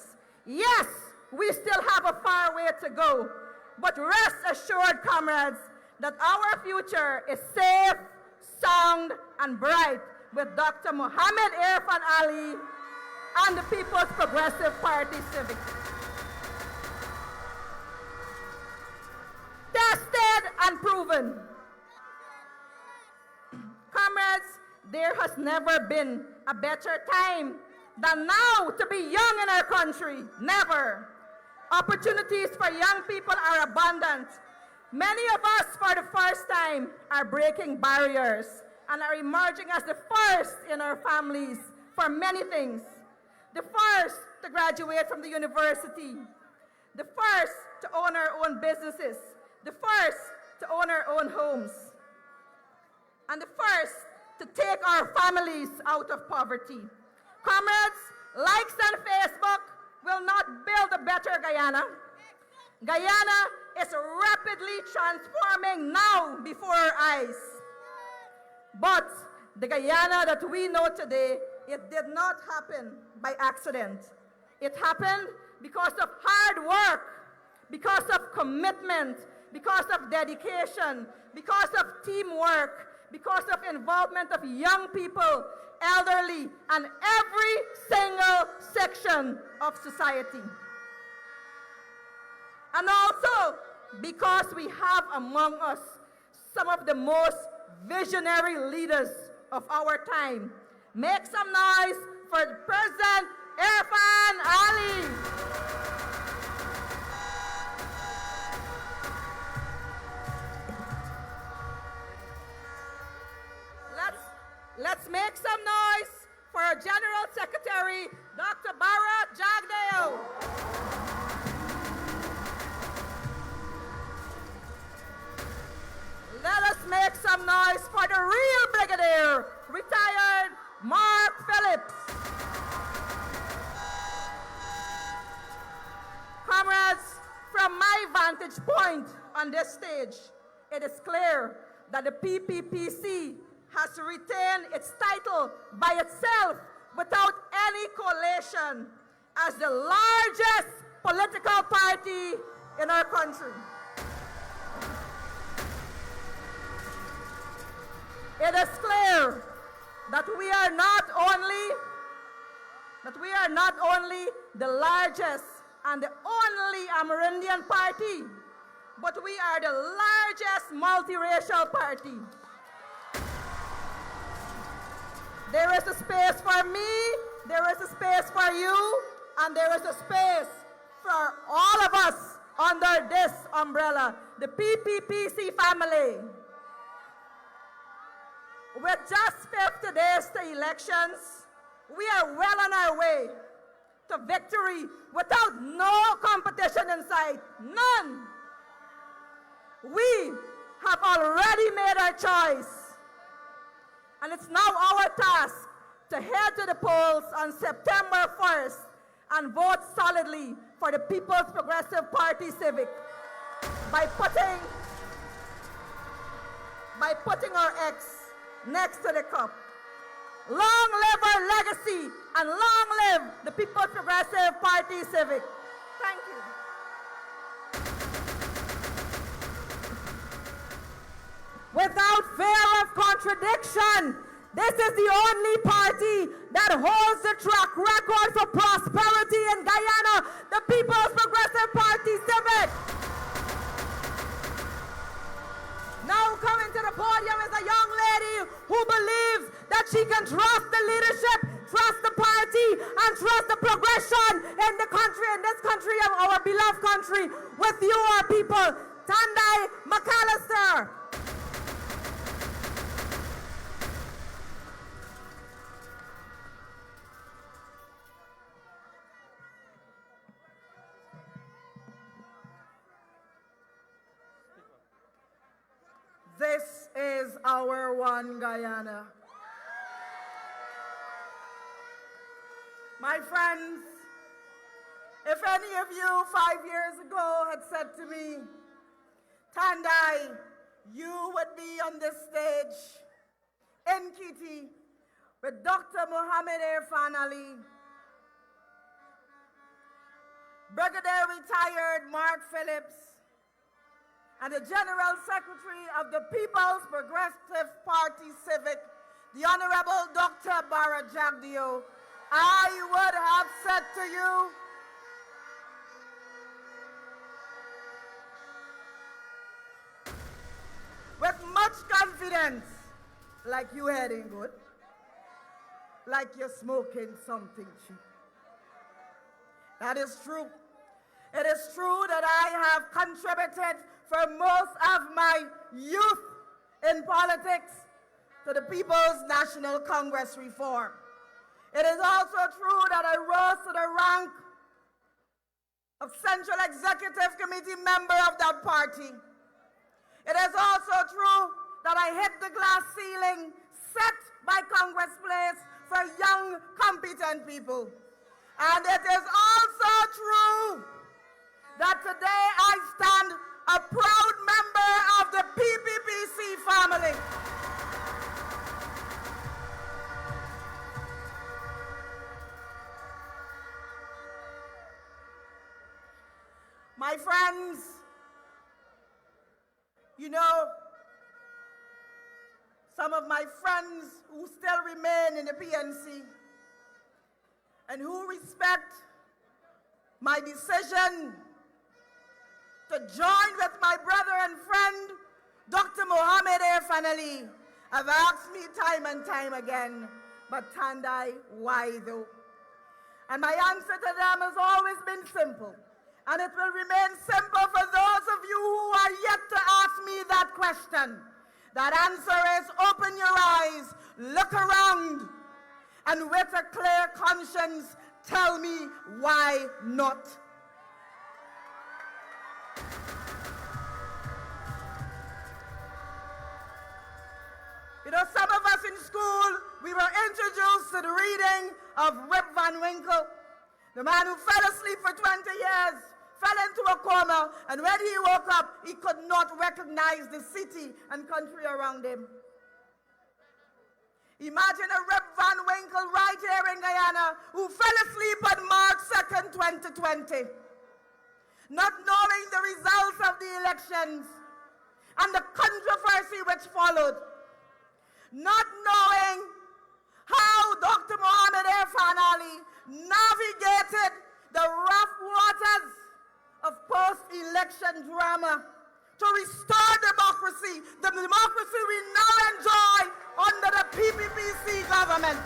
Yes, we still have a far way to go, but rest assured, comrades, that our future is safe, sound, and bright with Dr. Muhammad Irfan Ali and the People's Progressive Party Civic. Tested and proven. Comrades, there has never been a better time than now to be young in our country. Never. Opportunities for young people are abundant. Many of us, for the first time, are breaking barriers and are emerging as the first in our families for many things. The first to graduate from the university. The first to own our own businesses. The first to own our own homes. And the first to take our families out of poverty. Comrades, likes on Facebook will not build a better Guyana. Guyana is rapidly transforming now before our eyes. But the Guyana that we know today, it did not happen by accident. It happened because of hard work, because of commitment, because of dedication, because of teamwork, because of involvement of young people, elderly, and every single section of society. And also because we have among us some of the most visionary leaders of our time. Make some noise for President Irfan Ali. Let's make some noise for our General Secretary, Dr. Bharat Jagdeo. Let us make some noise for the real brigadier, retired Mark Phillips. Comrades, from my vantage point on this stage, it is clear that the PPPC has retained its title by itself without any coalition as the largest political party in our country. It is clear that we are not only the largest and the only Amerindian party, but we are the largest multiracial party. There is a space for me, there is a space for you, and there is a space for all of us under this umbrella, the PPPC family. With just 50 days to elections, we are well on our way to victory without no competition in sight, none. We have already made our choice, and it's now our task to head to the polls on September 1st and vote solidly for the People's Progressive Party Civic by putting our X next to the cup. Long live our legacy and long live the People's Progressive Party Civic. Thank you. Without fear of contradiction, this is the only party that holds the track record for prosperity in Guyana, the People's Progressive Party Civic. Now coming to the podium is a young lady who believes that she can trust the leadership, trust the party, and trust the progression in the country, in this country, our beloved country, with you, our people. Tandai McAllister. This is our one Guyana. My friends, if any of you 5 years ago had said to me, Tandai, you would be on this stage in Kitty with Dr. Mohammed Irfan Ali, Brigadier retired Mark Phillips, and the General Secretary of the People's Progressive Party Civic, the Honorable Dr. Bara Jagdeo, I would have said to you, with much confidence, like you heading good, like you're smoking something cheap. That is true. It is true that I have contributed for most of my youth in politics to the People's National Congress reform. It is also true that I rose to the rank of Central Executive Committee member of that party. It is also true that I hit the glass ceiling set by Congress Place for young, competent people. And it is also true that today I stand a proud member of the PPPC family. My friends, you know, some of my friends who still remain in the PNC and who respect my decision to join with my brother and friend, Dr. Mohammed Irfan Ali, have asked me time and time again, but Tandai, why though? And my answer to them has always been simple. And it will remain simple for those of you who are yet to ask me that question. That answer is open your eyes, look around, and with a clear conscience, tell me why not. You know, some of us in school, we were introduced to the reading of Rip Van Winkle, the man who fell asleep for 20 years, fell into a coma, and when he woke up, he could not recognize the city and country around him. Imagine a Rep Van Winkle right here in Guyana who fell asleep on March 2nd, 2020, not knowing the results of the elections and the controversy which followed, not knowing how Dr. Mohammed Irfan Ali navigated the rough waters of post-election drama to restore democracy, the democracy we now enjoy under the PPPC government.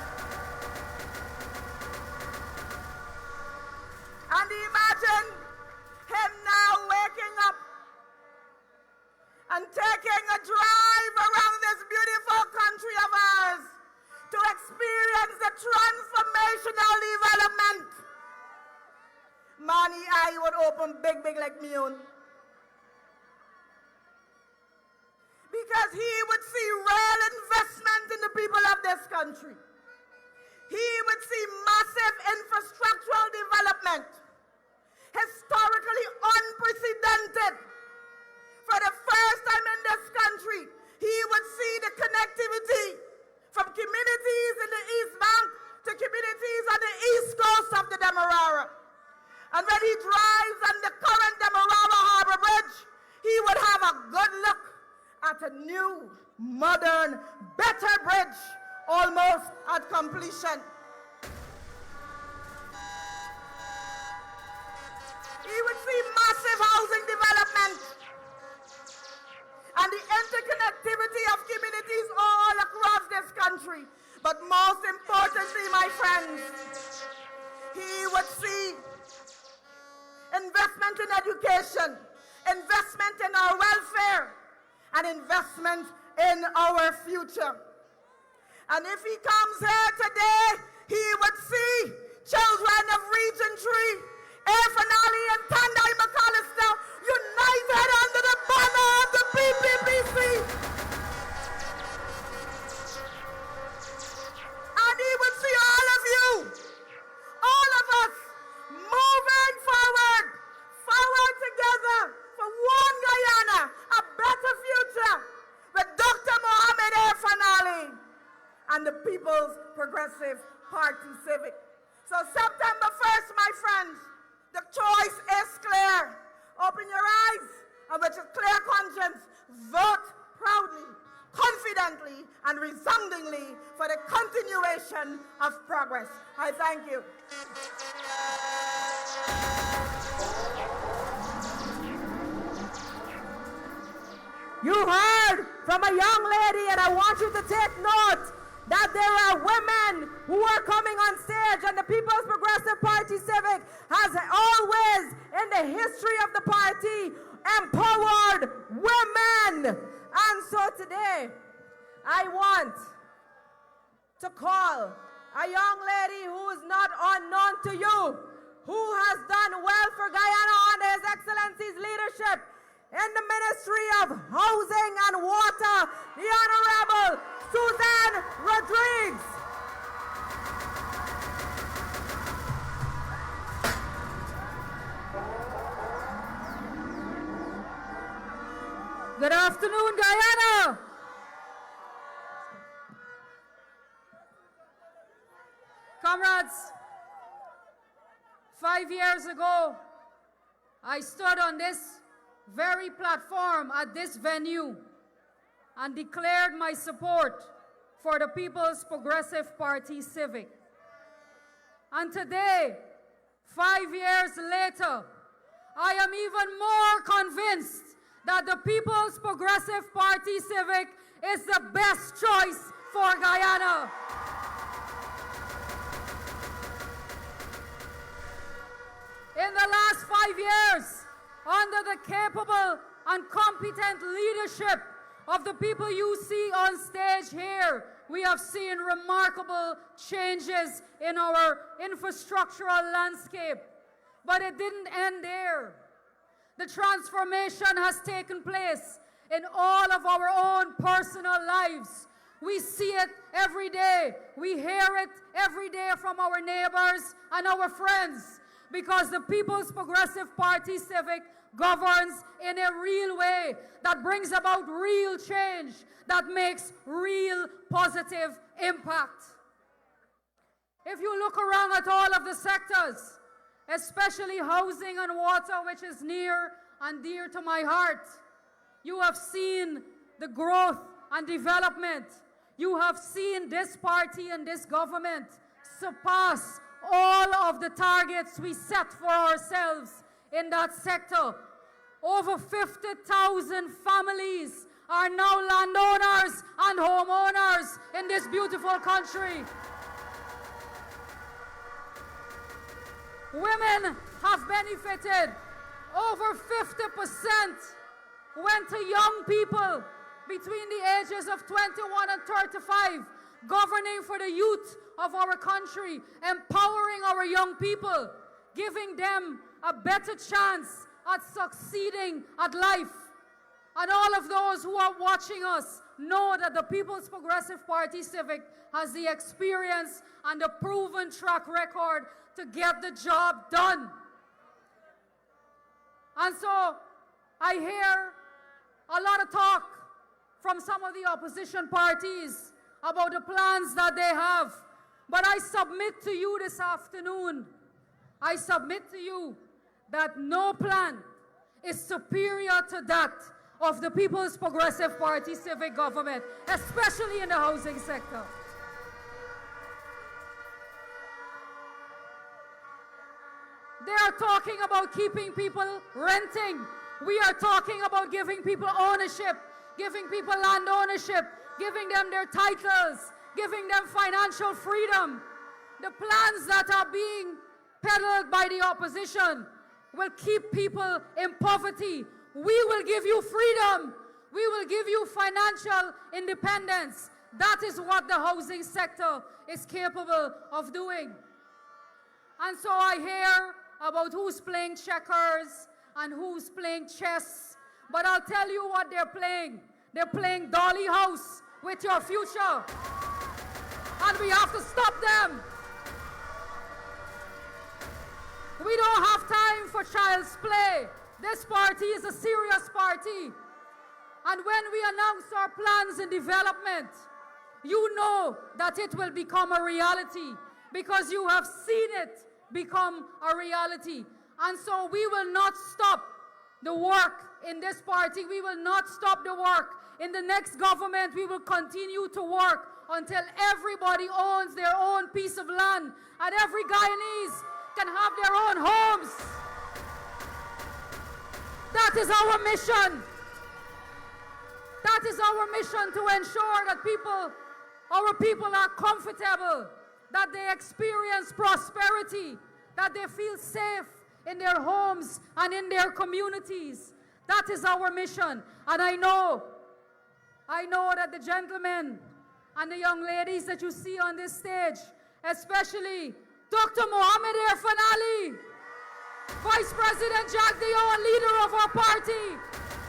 And imagine him now waking up and taking a drive around this beautiful country of ours to experience the transformational development. Money eye would open big, big like me own. Because he would see real investment in the people of this country. He would see massive infrastructural development, historically unprecedented. For the first time in this country, he would see the connectivity from communities in the East Bank to communities on the east coast of the Demerara. And when he drives on the current Demerara Harbor Bridge, he would have a good look at a new, modern, better bridge almost at completion. He would see massive housing development and the interconnectivity of communities all across this country. But most importantly, my friends, he would see investment in education, investment in our welfare, and investment in our future. And if he comes here today, he would see children of Region 3, Irfan Ali and Tandai McAllister, united under the banner of the PPPC. And he would see all of you, all of us, moving forward together for one Guyana, a better future with Dr. Mohammed Irfan Ali and the People's Progressive Party Civic. So September 1st, my friends, the choice is clear. Open your eyes and with a clear conscience, vote proudly, confidently, and resoundingly for the continuation of progress. I thank you. You heard from a young lady, and I want you to take note that there are women who are coming on stage, and the People's Progressive Party Civic has always, in the history of the party, empowered women. And so today, I want to call a young lady who is not unknown to you, who has done well for Guyana under His Excellency's leadership in the Ministry of Housing and Water, the Honorable Suzanne Rodriguez. Good afternoon, Guyana. Comrades, 5 years ago, I stood on this very platform at this venue and declared my support for the People's Progressive Party Civic. And today, 5 years later, I am even more convinced that the People's Progressive Party Civic is the best choice for Guyana. In the last 5 years, under the capable and competent leadership of the people you see on stage here, we have seen remarkable changes in our infrastructural landscape. But it didn't end there. The transformation has taken place in all of our own personal lives. We see it every day. We hear it every day from our neighbors and our friends, because the People's Progressive Party Civic governs in a real way, that brings about real change, that makes real positive impact. If you look around at all of the sectors, especially housing and water, which is near and dear to my heart, you have seen the growth and development. You have seen this party and this government surpass all of the targets we set for ourselves in that sector. Over 50,000 families are now landowners and homeowners in this beautiful country. Women have benefited. Over 50% went to young people between the ages of 21 and 35, governing for the youth of our country, empowering our young people, giving them a better chance at succeeding at life. And all of those who are watching us know that the People's Progressive Party Civic has the experience and the proven track record to get the job done. And so I hear a lot of talk from some of the opposition parties about the plans that they have. But I submit to you this afternoon, I submit to you that no plan is superior to that of the People's Progressive Party Civic government, especially in the housing sector. They are talking about keeping people renting. We are talking about giving people ownership, giving people land ownership, giving them their titles, giving them financial freedom. The plans that are being peddled by the opposition will keep people in poverty. We will give you freedom. We will give you financial independence. That is what the housing sector is capable of doing. And so I hear about who's playing checkers and who's playing chess. But I'll tell you what they're playing. They're playing Dolly House with your future. And we have to stop them. We don't have time for child's play. This party is a serious party. And when we announce our plans in development, you know that it will become a reality because you have seen it become a reality. And so we will not stop the work in this party. We will not stop the work. In the next government, we will continue to work until everybody owns their own piece of land and every Guyanese can have their own homes. That is our mission. That is our mission, to ensure that our people are comfortable, that they experience prosperity, that they feel safe in their homes and in their communities. That is our mission. And I know that the gentlemen and the young ladies that you see on this stage, especially Dr. Mohamed Irfan Ali, Vice President Jack Dion, leader of our party,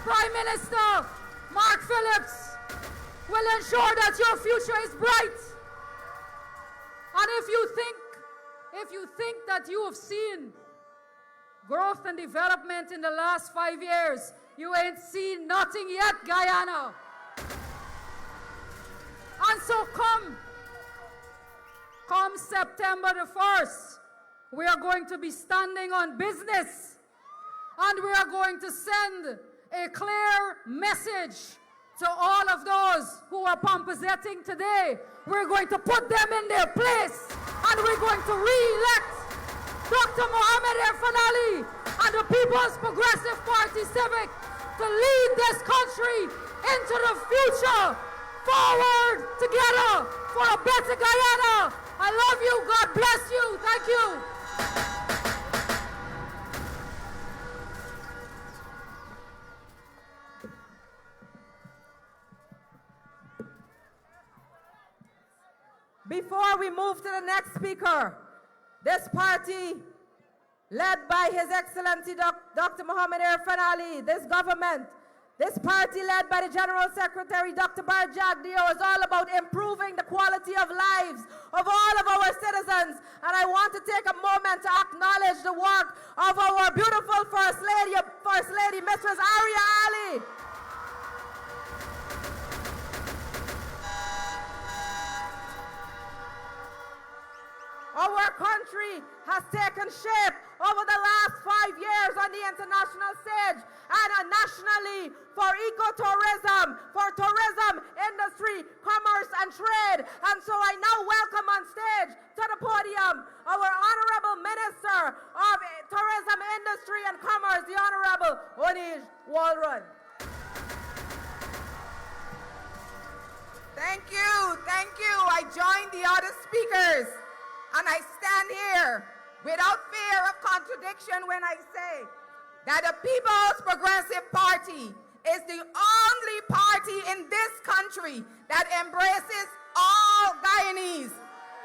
Prime Minister Mark Phillips, will ensure that your future is bright. And if you think that you have seen growth and development in the last 5 years, you ain't seen nothing yet, Guyana. And so come September the 1st, we are going to be standing on business, and we are going to send a clear message to all of those who are pomposetting today. We're going to put them in their place, and we're going to re-elect Dr. Mohamed Irfan Ali and the People's Progressive Party Civic to lead this country into the future. Forward together for a better Guyana. I love you. God bless you. Thank you. Before we move to the next speaker, this party, led by His Excellency Dr. Mohamed Irfan Ali, this government This party led by the General Secretary, Dr. Barjagdio, is all about improving the quality of lives of all of our citizens. And I want to take a moment to acknowledge the work of our beautiful First Lady, Mistress Aria Ali. Our country has taken shape over the last 5 years on the international stage and nationally for ecotourism, for tourism, industry, commerce, and trade. And so I now welcome on stage to the podium our Honorable Minister of Tourism, Industry, and Commerce, the Honorable Onij Walrun. Thank you, thank you. I join the other speakers. And I stand here without fear of contradiction when I say that the People's Progressive Party is the only party in this country that embraces all Guyanese.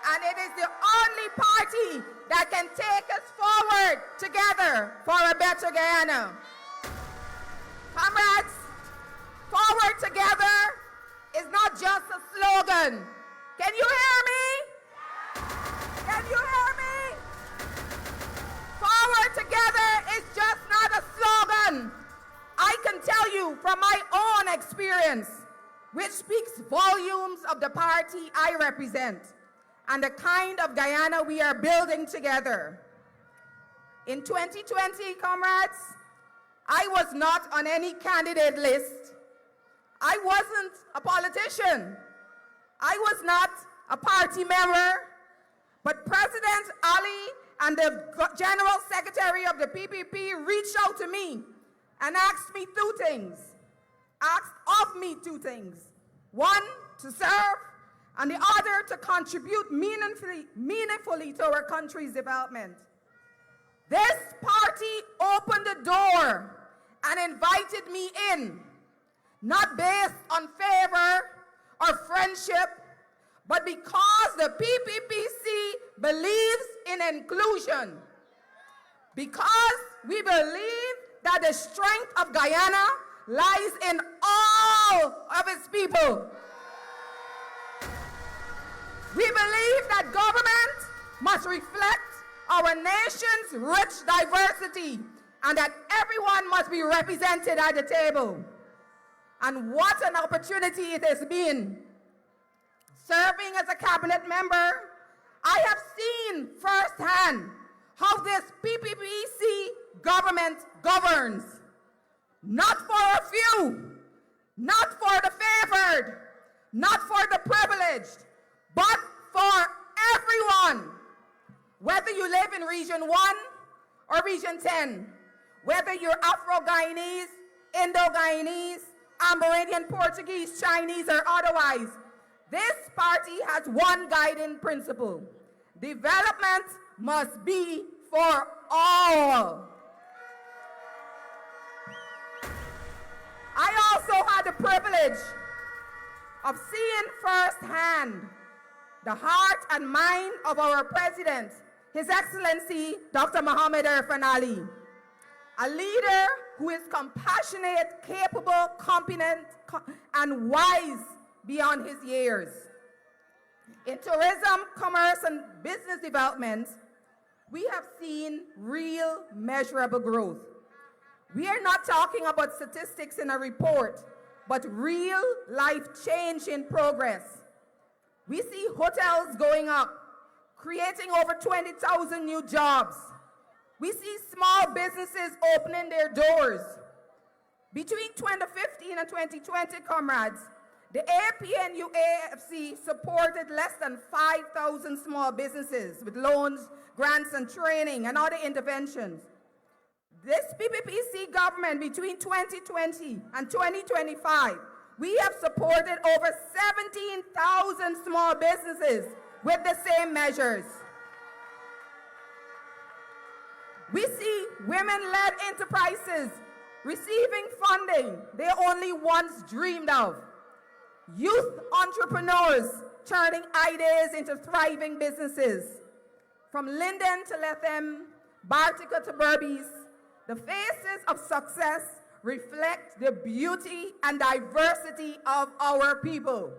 And it is the only party that can take us forward together for a better Guyana. Comrades, forward together is not just a slogan. Can you hear me? Can you hear me? Forward together is just not a slogan. I can tell you from my own experience, which speaks volumes of the party I represent and the kind of Guyana we are building together. In 2020, comrades, I was not on any candidate list. I wasn't a politician. I was not a party member. But President Ali and the General Secretary of the PPP reached out to me and asked me two things. One, to serve, and the other, to contribute meaningfully to our country's development. This party opened the door and invited me in, not based on favor or friendship, but because the PPPC believes in inclusion. Because we believe that the strength of Guyana lies in all of its people. We believe that government must reflect our nation's rich diversity and that everyone must be represented at the table. And what an opportunity it has been. Serving as a cabinet member, I have seen firsthand how this PPPC government governs. Not for a few, not for the favored, not for the privileged, but for everyone. Whether you live in Region 1 or Region 10, whether you're Afro-Guyanese, Indo-Guyanese, Amerindian, Portuguese, Chinese, or otherwise, this party has one guiding principle. Development must be for all. I also had the privilege of seeing firsthand the heart and mind of our president, His Excellency Dr. Mohammed Irfan Ali, a leader who is compassionate, capable, competent, and wise beyond his years. In tourism, commerce, and business development, we have seen real measurable growth. We are not talking about statistics in a report, but real life change in progress. We see hotels going up, creating over 20,000 new jobs. We see small businesses opening their doors. Between 2015 and 2020, comrades, the APNUAFC supported less than 5,000 small businesses with loans, grants, and training and other interventions. This PPPC government between 2020 and 2025, we have supported over 17,000 small businesses with the same measures. We see women-led enterprises receiving funding they only once dreamed of. Youth entrepreneurs turning ideas into thriving businesses. From Linden to Lethem, Bartica to Berbice, the faces of success reflect the beauty and diversity of our people.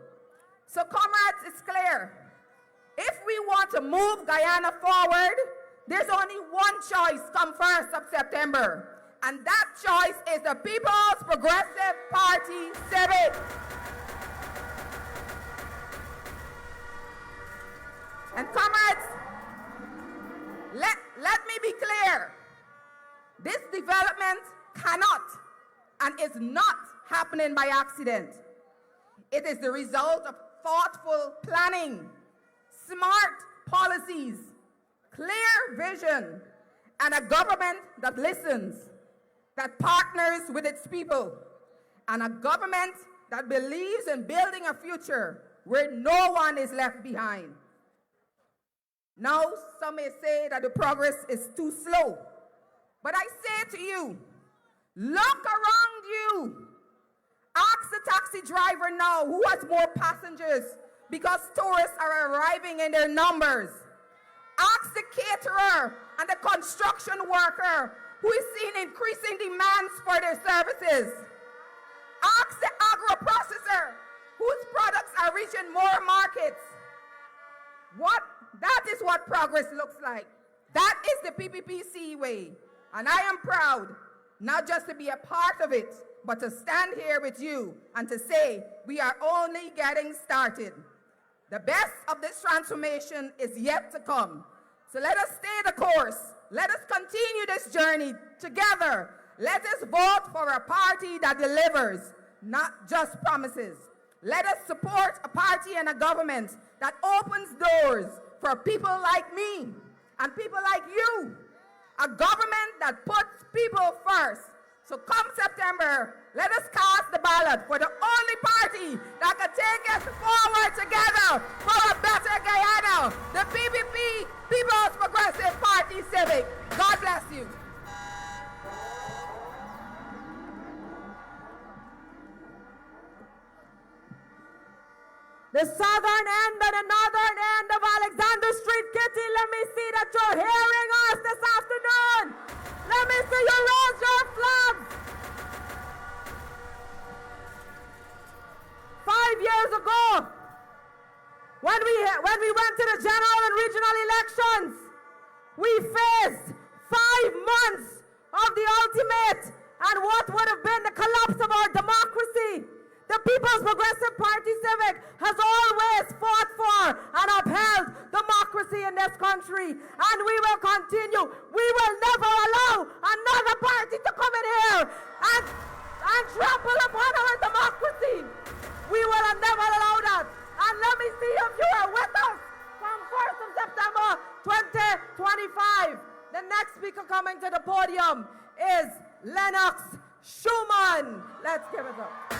So comrades, it's clear. If we want to move Guyana forward, there's only one choice come 1st of September. And that choice is the People's Progressive Party, Civic. And comrades, let me be clear. This development cannot and is not happening by accident. It is the result of thoughtful planning, smart policies, clear vision, and a government that listens, that partners with its people, and a government that believes in building a future where no one is left behind. Now, some may say that the progress is too slow, but I say to you, look around you. Ask the taxi driver now who has more passengers because tourists are arriving in their numbers. Ask the caterer and the construction worker who is seeing increasing demands for their services. Ask the agro-processor whose products are reaching more markets. That is what progress looks like. That is the PPPC way. And I am proud not just to be a part of it, but to stand here with you and to say we are only getting started. The best of this transformation is yet to come. So let us stay the course. Let us continue this journey together. Let us vote for a party that delivers, not just promises. Let us support a party and a government that opens doors for people like me and people like you. A government that puts people first. So come September, let us cast the ballot for the only party that can take us forward together for a better Guyana, the PPP, People's Progressive Party Civic. God bless you. The southern end and the northern end of Alexander Street, Kitty, let me see that you're hearing us this afternoon. Let me see you raise your flags. 5 years ago, when we went to the general and regional elections, we faced 5 months of the ultimate and what would have been the collapse of our democracy. The People's Progressive Party Civic has always fought for and upheld democracy in this country, and we will continue. We will never allow another party to come in here and trample upon our democracy. We will never allow that. And let me see if you are with us from 1st of September 2025. The next speaker coming to the podium is Lennox Schumann. Let's give it up.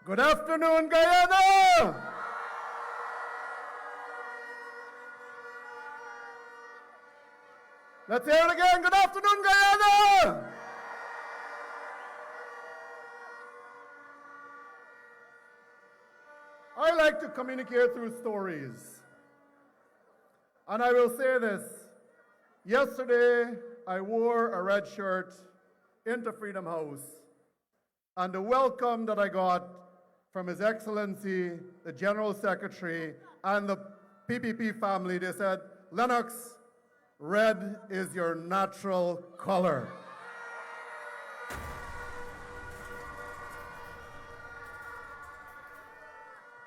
Good afternoon, Guyana! Let's hear it again. Good afternoon, Guyana! I like to communicate through stories. And I will say this. Yesterday, I wore a red shirt into Freedom House. And the welcome that I got from His Excellency, the General Secretary, and the PPP family, they said, Lennox, red is your natural color.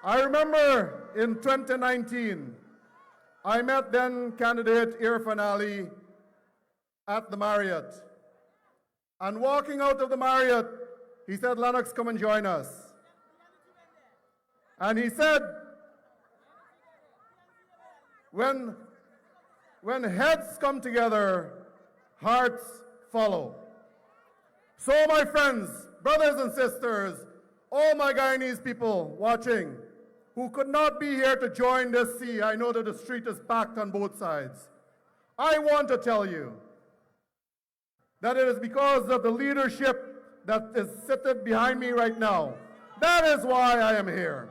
I remember in 2019, I met then candidate Irfan Ali at the Marriott. And walking out of the Marriott, he said, Lennox, come and join us. And he said, when heads come together, hearts follow. So my friends, brothers and sisters, all my Guyanese people watching, who could not be here to join this sea, I know that the street is packed on both sides. I want to tell you that it is because of the leadership that is sitting behind me right now. That is why I am here.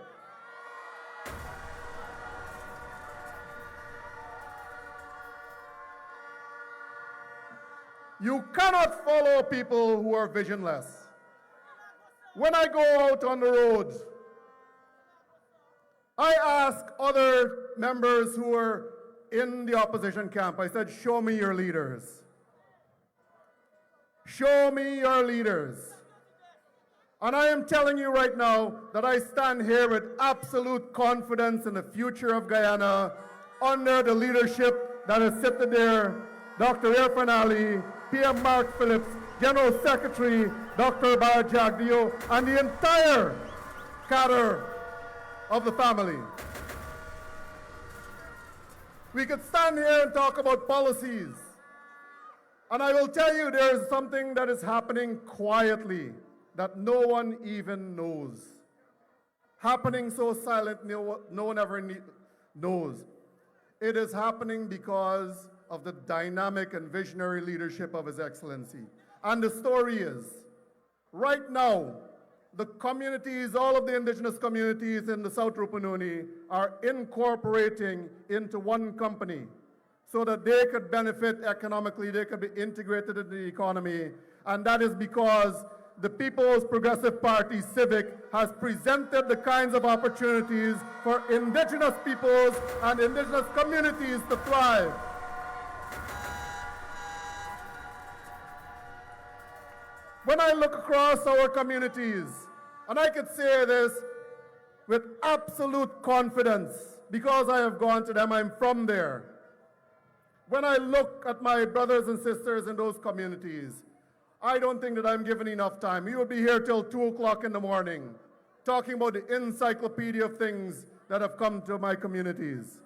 You cannot follow people who are visionless. When I go out on the roads, I ask other members who are in the opposition camp, I said, show me your leaders. Show me your leaders. And I am telling you right now that I stand here with absolute confidence in the future of Guyana under the leadership that is sitting there, Dr. Irfan Ali, PM Mark Phillips, General Secretary Dr. Jagdeo, and the entire cadre of the family. We could stand here and talk about policies, and I will tell you there is something that is happening quietly that no one even knows. Happening so silent, no one ever knows. It is happening because of the dynamic and visionary leadership of His Excellency. And the story is, right now, the communities, all of the indigenous communities in the South Rupununi are incorporating into one company so that they could benefit economically, they could be integrated into the economy. And that is because the People's Progressive Party, Civic, has presented the kinds of opportunities for indigenous peoples and indigenous communities to thrive. When I look across our communities, and I could say this with absolute confidence because I have gone to them, I'm from there. When I look at my brothers and sisters in those communities, I don't think that I'm given enough time. We will be here till 2 o'clock in the morning talking about the encyclopedia of things that have come to my communities.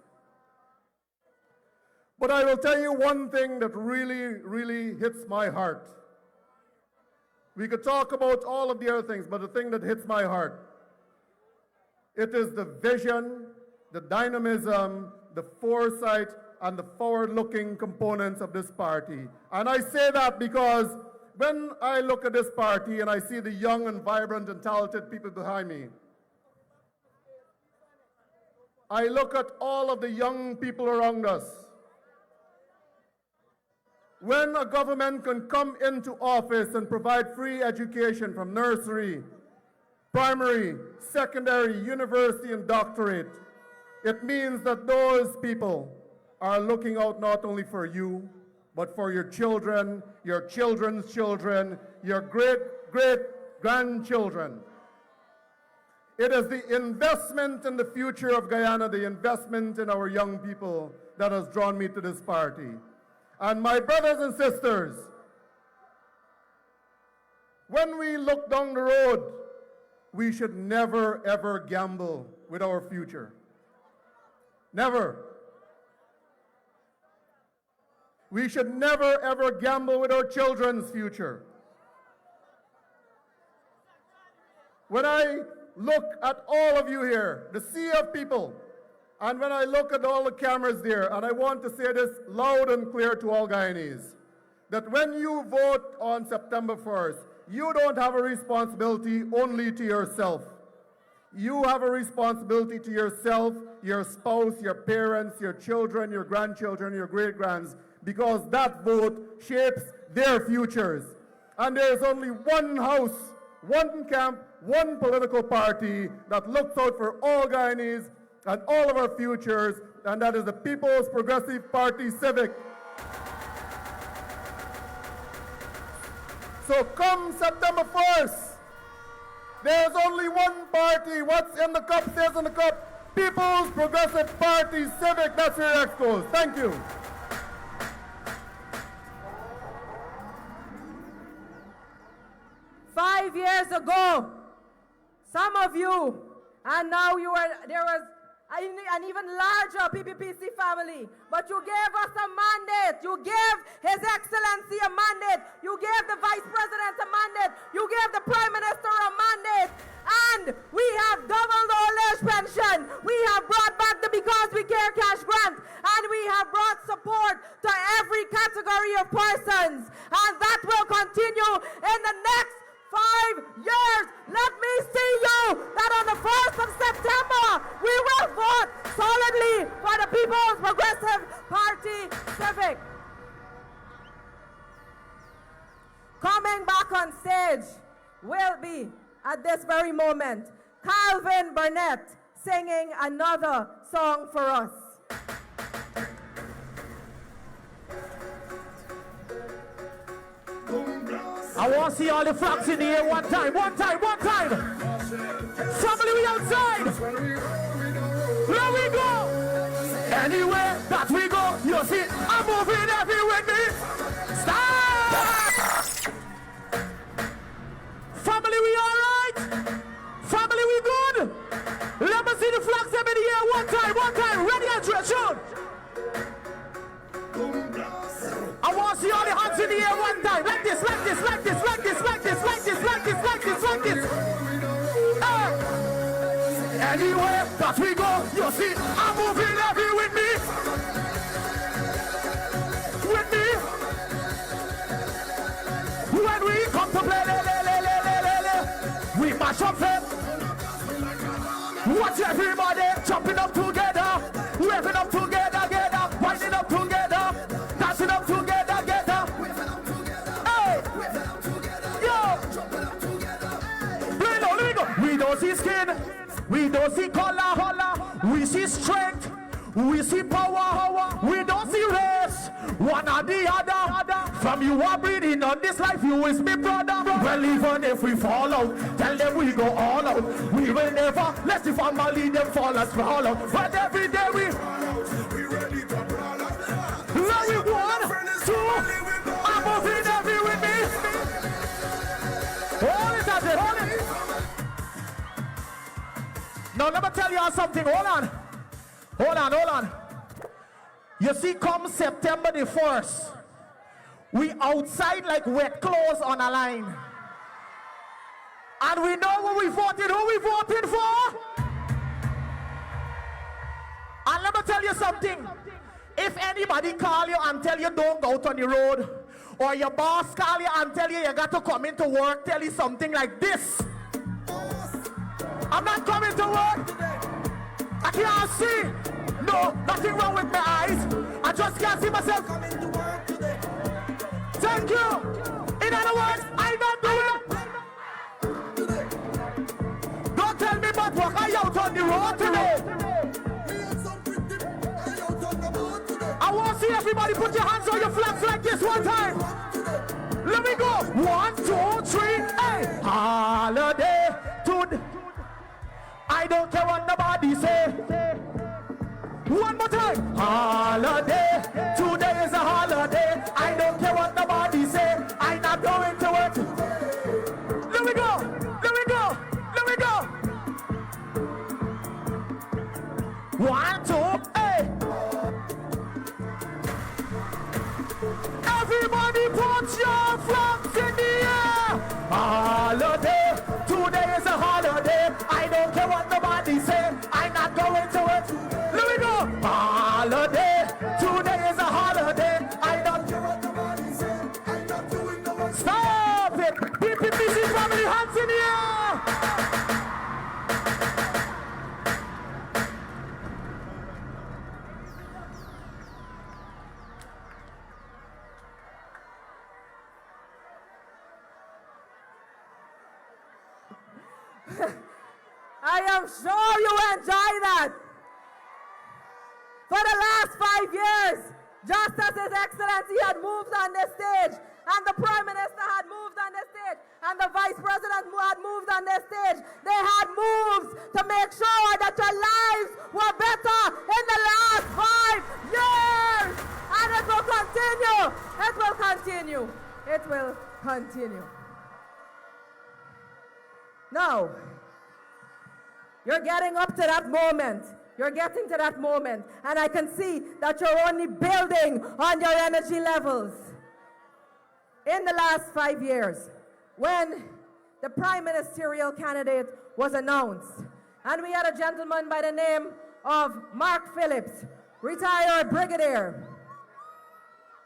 But I will tell you one thing that really, really hits my heart. We could talk about all of the other things, but the thing that hits my heart, it is the vision, the dynamism, the foresight, and the forward-looking components of this party. And I say that because when I look at this party and I see the young and vibrant and talented people behind me, I look at all of the young people around us. When a government can come into office and provide free education from nursery, primary, secondary, university, and doctorate, it means that those people are looking out not only for you, but for your children, your children's children, your great-great-grandchildren. It is the investment in the future of Guyana, the investment in our young people that has drawn me to this party. And my brothers and sisters, when we look down the road, we should never, ever gamble with our future. Never. We should never, ever gamble with our children's future. When I look at all of you here, the sea of people, and when I look at all the cameras there, and I want to say this loud and clear to all Guyanese, that when you vote on September 1st, you don't have a responsibility only to yourself. You have a responsibility to yourself, your spouse, your parents, your children, your grandchildren, your great-grands, because that vote shapes their futures. And there's only one house, one camp, one political party that looks out for all Guyanese and all of our futures, and that is the People's Progressive Party, Civic. So come September 1st, there's only one party. What's in the cup stays in the cup. People's Progressive Party, Civic. That's where it goes. Thank you. Five years ago, some of you, and now there was an even larger PPPC family. But you gave us a mandate. You gave His Excellency a mandate. You gave the Vice President a mandate. You gave the Prime Minister a mandate. And we have doubled the old age pension. We have brought back the Because We Care cash grant. And we have brought support to every category of persons. And that will continue in the next 5 years. Let me see you that on the 1st of September, we will vote solidly for the People's Progressive Party Civic. Coming back on stage will be, at this very moment, Calvin Burnett singing another song for us. I want to see all the flags in the air one time, one time, one time. Family, we outside. Here we go. Anywhere that we go, you see, I'm moving everywhere with me. Stop. Family, we all right? Family, we good? Let me see the flags in the air one time, one time. Ready and shoot. I want to see all the hands in the air one time. Like this, like this, like this, like this, like this, like this, like this, like this, like this. Anywhere that we go, you see, I'm moving every with me. With me. When we come to play, we mash up them. Watch everybody jumping up together, waving up together, together, winding up together. Dancing up together, together. Hey, yo. Let me go. We don't see skin, we don't see color, we see strength, we see power, we don't see race, one or the other. From you are breathing on this life, you is me brother. Well, even if we fall out, tell them we go all out. We will never let the family them fall as fall out. But every day we ready to brawl out. Love you, 1, 2, I'm moving every with me. Hold it, that's it, hold it. Now let me tell you something, hold on. You see, come September the 1st, we outside like wet clothes on a line. And we know who we voted for. And let me tell you something. If anybody call you and tell you don't go out on the road, or your boss call you and tell you you got to come into work, tell you something like this. I'm not coming to work. I can't see. No, nothing wrong with my eyes. I just can't see myself coming to work today. Thank you. In other words, I'm not doing it. Don't tell me about work. I out on the road today. I want to see everybody put your hands on your flags like this one time. Let me go. 1, 2, 3, hey. Holiday to I don't care what nobody say. One more time. Holiday. Today is a holiday. I don't care what nobody say. I'm not going to work. Let me go. Let me go. Let me go. 1, 2, hey. Everybody put your flags in the air. Holiday. Today is a holiday. I don't care what nobody say. I'm not going to work. Let me go. Holiday. Today is a holiday. I don't care what nobody say. I'm not doing the work. Stop it. PPPC family, hands in the air. I am sure you enjoy that. For the last 5 years, just as His Excellency had moved on the stage, and the Prime Minister had moved on the stage, and the Vice President had moved on the stage, they had moves to make sure that your lives were better in the last 5 years. And it will continue. It will continue. It will continue. Now, you're getting up to that moment You're getting to that moment, and I can see that you're only building on your energy levels. In the last 5 years, when the prime ministerial candidate was announced, and we had a gentleman by the name of Mark Phillips, retired brigadier.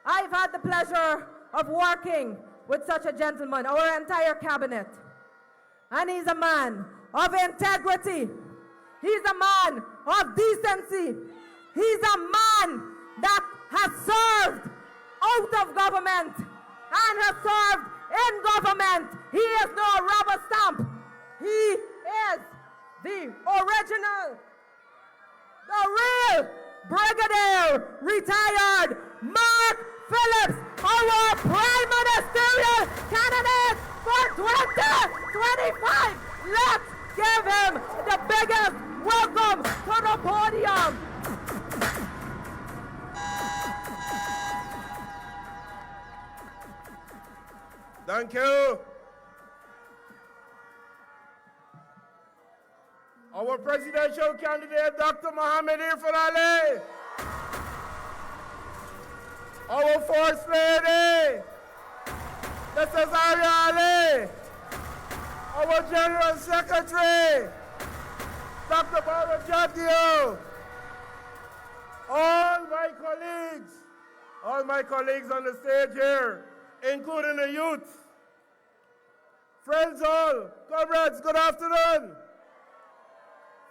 I've had the pleasure of working with such a gentleman, our entire cabinet. And he's a man of integrity. He's a man of decency. He's a man that has served out of government and has served in government. He is no rubber stamp. He is the original, the real brigadier, retired Mark Phillips, our prime ministerial candidate for 2025. Let's give him the biggest welcome to the podium. Thank you. Our presidential candidate, Dr. Mohammed Irfan Ali. Our First Lady, Mrs. Arya Ali. Our General Secretary, Dr. Barbara Jagdeo. All my colleagues on the stage here, including the youth. Friends all, comrades, good afternoon.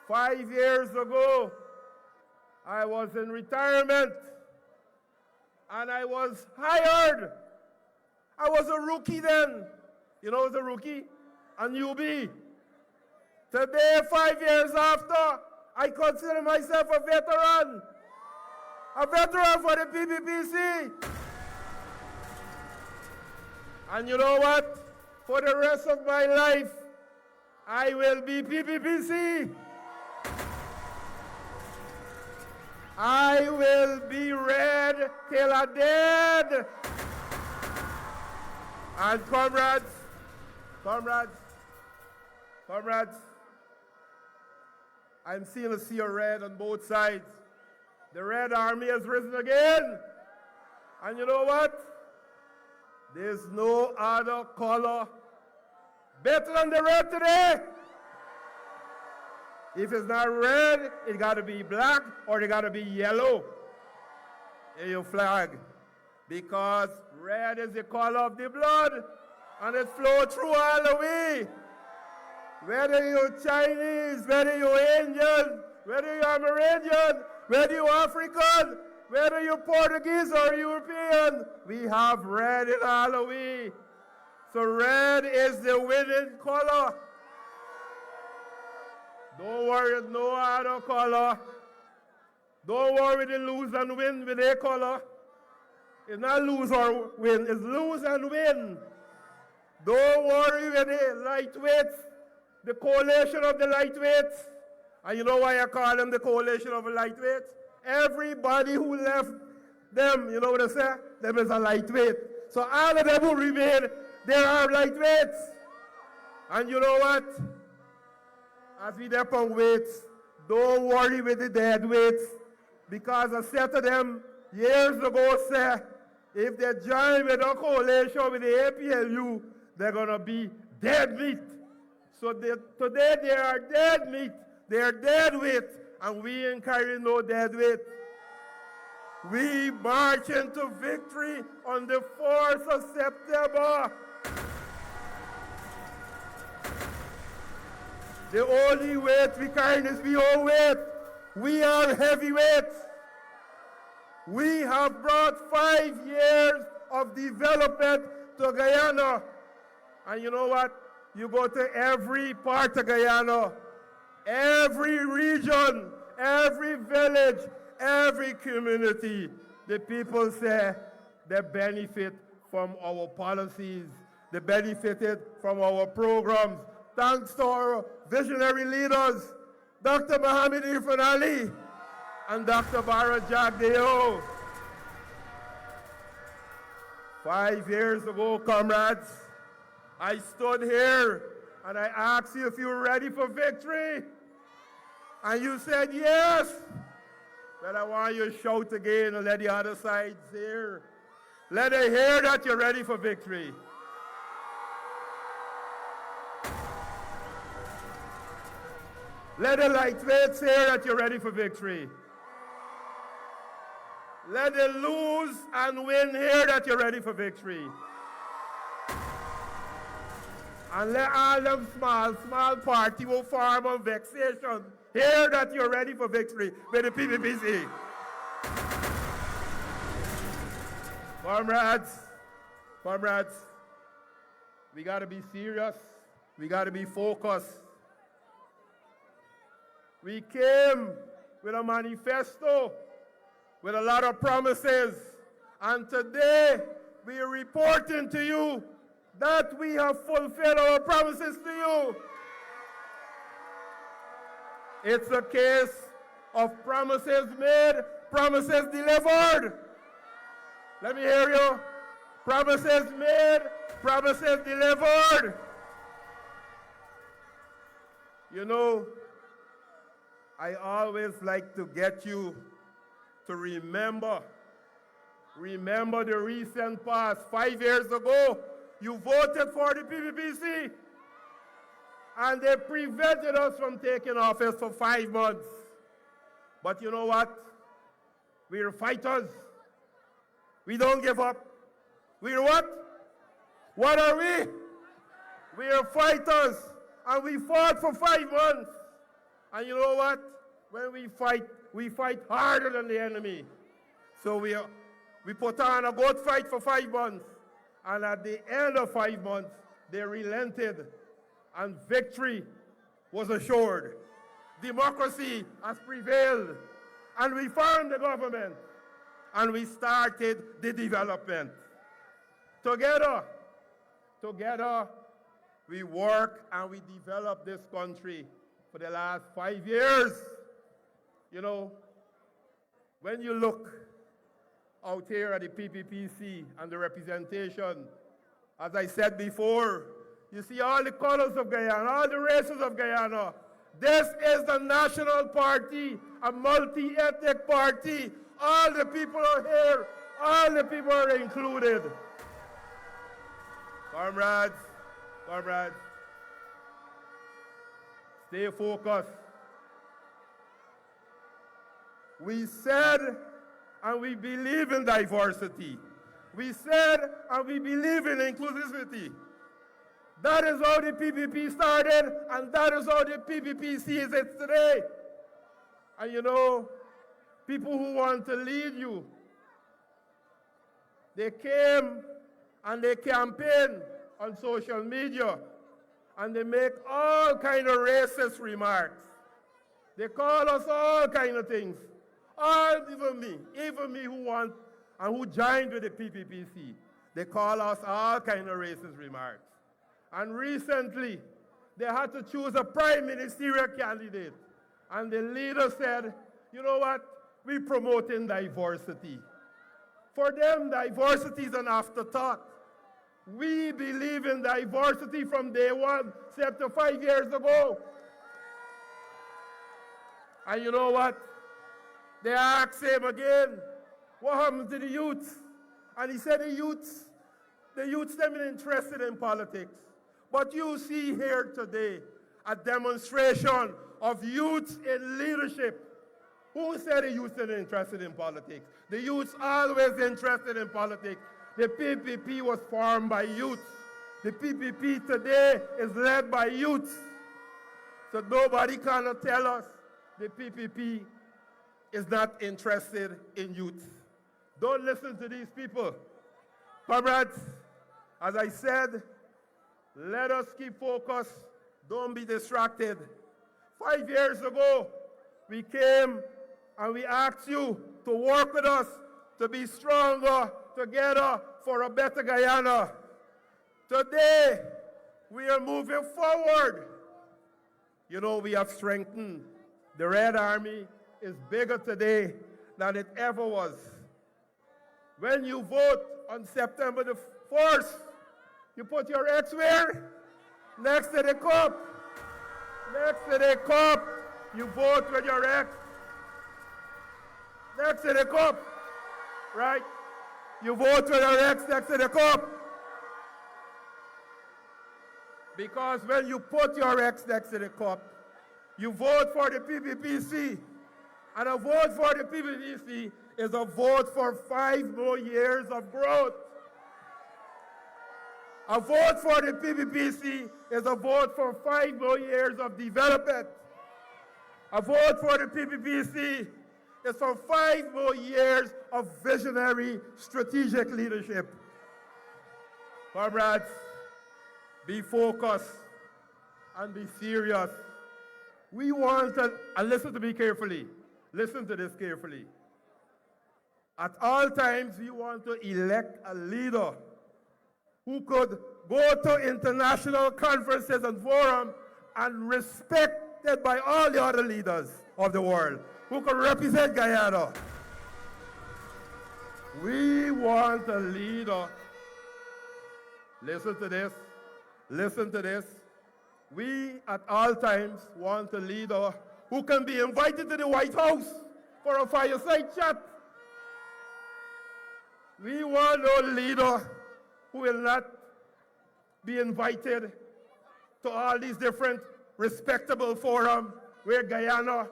5 years ago, I was in retirement and I was hired. I was a rookie then. You know, I was a rookie, a newbie. Today, 5 years after, I consider myself a veteran for the PPPC. And you know what? For the rest of my life, I will be PPPC. I will be red till I'm dead. And comrades, I'm seeing a sea of red on both sides. The Red Army has risen again. And you know what? There's no other color better than the red today. If it's not red, it got to be black or it got to be yellow in your flag. Because red is the color of the blood and it flows through all the way. Whether you're Chinese, whether you're Indian, whether you're Amerindian, whether you're African, whether you're Portuguese or European, we have red in all the way. So red is the winning color. Don't worry, no other color. Don't worry, they lose and win with their color. It's not lose or win, it's lose and win. Don't worry with the lightweights, the coalition of the lightweights. And you know why I call them the coalition of the lightweights? Everybody who left them, you know what I say? Them is a lightweight. So all of them who remain, they are lightweights. And you know what? As we dip on weights, don't worry with the dead weights. Because I said to them years ago, say, if they join with a coalition with the APLU, they're going to be dead meat. So today they are dead meat. They are dead weight. And we ain't carrying no dead weight. We march into victory on the 4th of September. The only weight we carry is we own weight. We are heavyweights. We have brought 5 years of development to Guyana. And you know what? You go to every part of Guyana, every region, every village, every community, the people say they benefit from our policies. They benefited from our programs. Thanks to our visionary leaders, Dr. Mohammed Irfan Ali and Dr. Barbara Jagdeo. 5 years ago, comrades, I stood here and I asked you if you were ready for victory. and you said yes, then I want you to shout again and let the other sides hear. Let them hear that you're ready for victory. Let the lightweights hear that you're ready for victory. Let the lose and win hear that you're ready for victory. And let all them small party who form on vexation hear that you're ready for victory with the PPPC. Comrades, we got to be serious. We got to be focused. We came with a manifesto with a lot of promises. And today, we are reporting to you that we have fulfilled our promises to you. It's a case of promises made, promises delivered. Let me hear you. Promises made, promises delivered. You know, I always like to get you to remember the recent past. 5 years ago, you voted for the PPPC, and they prevented us from taking office for 5 months. But you know what? We're fighters. We don't give up. We're what? What are we? We are fighters, and we fought for 5 months. And you know what? When we fight harder than the enemy. So we put on a good fight for 5 months. And at the end of 5 months, they relented, and victory was assured. Democracy has prevailed, and we formed the government, and we started the development. Together, we work and we develop this country for the last 5 years. You know, when you look out here at the PPPC and the representation, as I said before, you see all the colors of Guyana, all the races of Guyana. This is the national party, a multi-ethnic party. All the people are here. All the people are included. Comrades, stay focused. We said and we believe in diversity. We said and we believe in inclusivity. That is how the PPP started, and that is how the PPP sees it today. And you know, people who want to lead you, they came and they campaign on social media, and they make all kind of racist remarks. They call us all kind of things. Even me who want and who joined with the PPPC, they call us all kind of racist remarks. And recently, they had to choose a prime ministerial candidate. And the leader said, you know what? We're promoting diversity. For them, diversity is an afterthought. We believe in diversity from day one, except 5 years ago. And you know what? They asked him again, what happened to the youth? And he said the youths, them interested in politics. But you see here today a demonstration of youth in leadership. Who said the youth are interested in politics? The youth's always interested in politics. The PPP was formed by youth. The PPP today is led by youth. So nobody cannot tell us the PPP is not interested in youth. Don't listen to these people. Comrades, as I said, let us keep focused. Don't be distracted. 5 years ago, we came and we asked you to work with us to be stronger together for a better Guyana. Today, we are moving forward. You know, we have strengthened. The Red Army is bigger today than it ever was. When you vote on September the 1st, you put your X where? Next to the cup. Next to the cup. You vote with your ex next to the cup, right? You vote with your ex next to the cup. Because when you put your ex next to the cup, you vote for the PPPC. And a vote for the PPPC is a vote for 5 more years of growth. A vote for the PPPC is a vote for 5 more years of development. A vote for the PPPC is for 5 more years of visionary strategic leadership. Comrades, be focused and be serious. We want to, and listen to me carefully, listen to this carefully. At all times, we want to elect a leader who could go to international conferences and forums and respected by all the other leaders of the world, who could represent Guyana. We want a leader. Listen to this. Listen to this. We, at all times, want a leader who can be invited to the White House for a fireside chat. We want a leader who will not be invited to all these different respectable forums where Guyana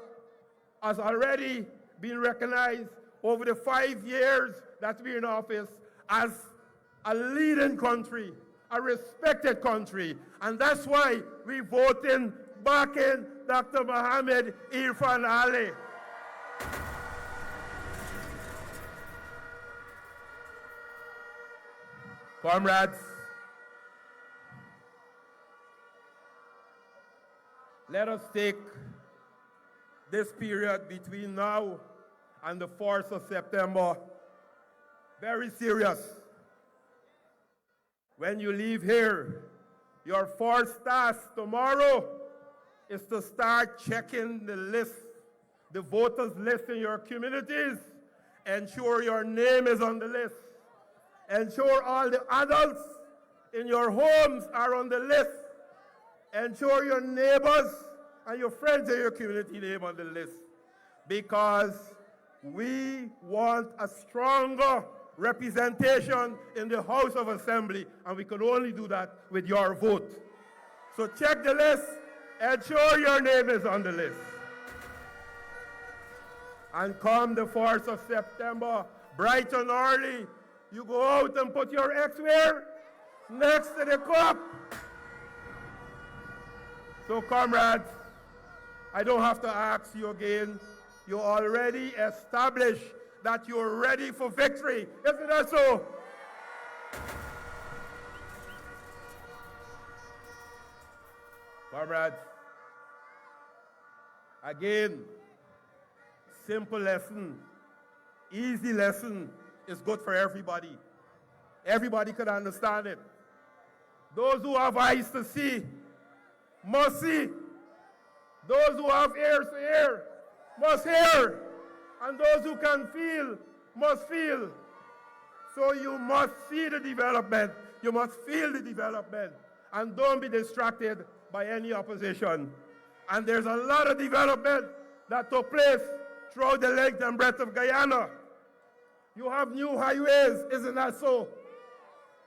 has already been recognized over the 5 years that we're in office as a leading country, a respected country. And that's why we voting back in Dr. Mohammed Irfan Ali. Comrades, let us take this period between now and the 4th of September very serious. When you leave here, your first task tomorrow is to start checking the list, the voters list in your communities. Ensure your name is on the list. Ensure all the adults in your homes are on the list. Ensure your neighbors and your friends in your community name on the list. Because we want a stronger representation in the House of Assembly, and we can only do that with your vote. So check the list, ensure your name is on the list. And come the 4th of September, bright and early, you go out and put your ex where? Next to the cup. So comrades, I don't have to ask you again. You already established that you're ready for victory. Isn't that so? Comrades, again, simple lesson, easy lesson is good for everybody. Everybody can understand it. Those who have eyes to see must see. Those who have ears to hear must hear. And those who can feel must feel. So you must see the development. You must feel the development. And don't be distracted by any opposition. And there's a lot of development that took place throughout the length and breadth of Guyana. You have new highways, isn't that so?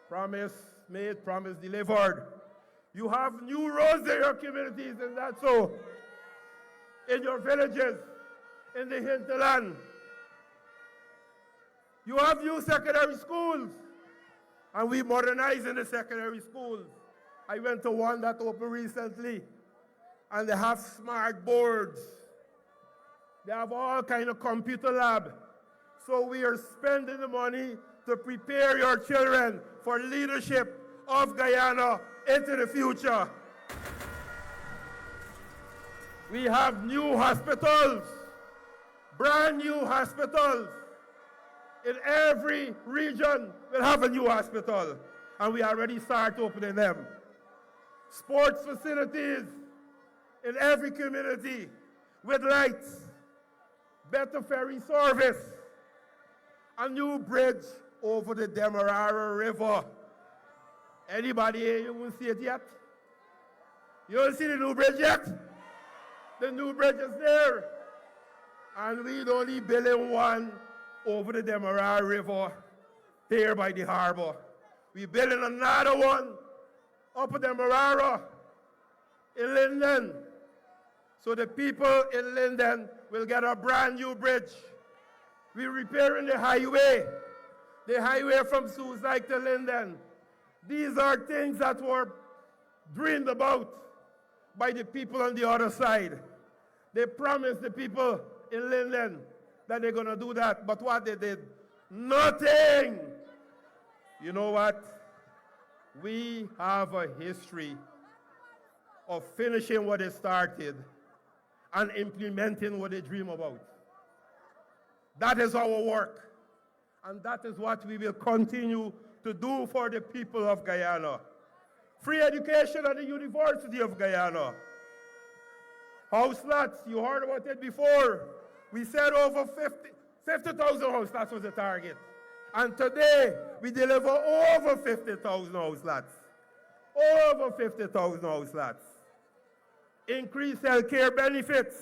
Promise made, promise delivered. You have new roads in your communities, isn't that so? In your villages, in the hinterland. You have new secondary schools, and we modernizing the secondary schools. I went to one that opened recently, and they have smart boards. They have all kind of computer lab. So we are spending the money to prepare your children for leadership of Guyana into the future. We have new hospitals, brand new hospitals. In every region, we'll have a new hospital, and we already start opening them. Sports facilities in every community with lights, better ferry service, a new bridge over the Demerara River. Anybody here, you won't see it yet? You don't see the new bridge yet? The new bridge is there. And we're only building one over the Demerara River here by the harbor. We're building another one up at Demerara in Linden. So the people in Linden will get a brand new bridge. We're repairing the highway from Suicide to Linden. These are things that were dreamed about by the people on the other side. They promised the people in Linden that they're going to do that, but what they did? Nothing! You know what? We have a history of finishing what they started and implementing what they dream about. That is our work, and that is what we will continue to do for the people of Guyana. Free education at the University of Guyana. House lots, you heard about it before. We said over 50,000 house lots was the target. And today, we deliver over 50,000 house lots. Over 50,000 house lots. Increased health care benefits.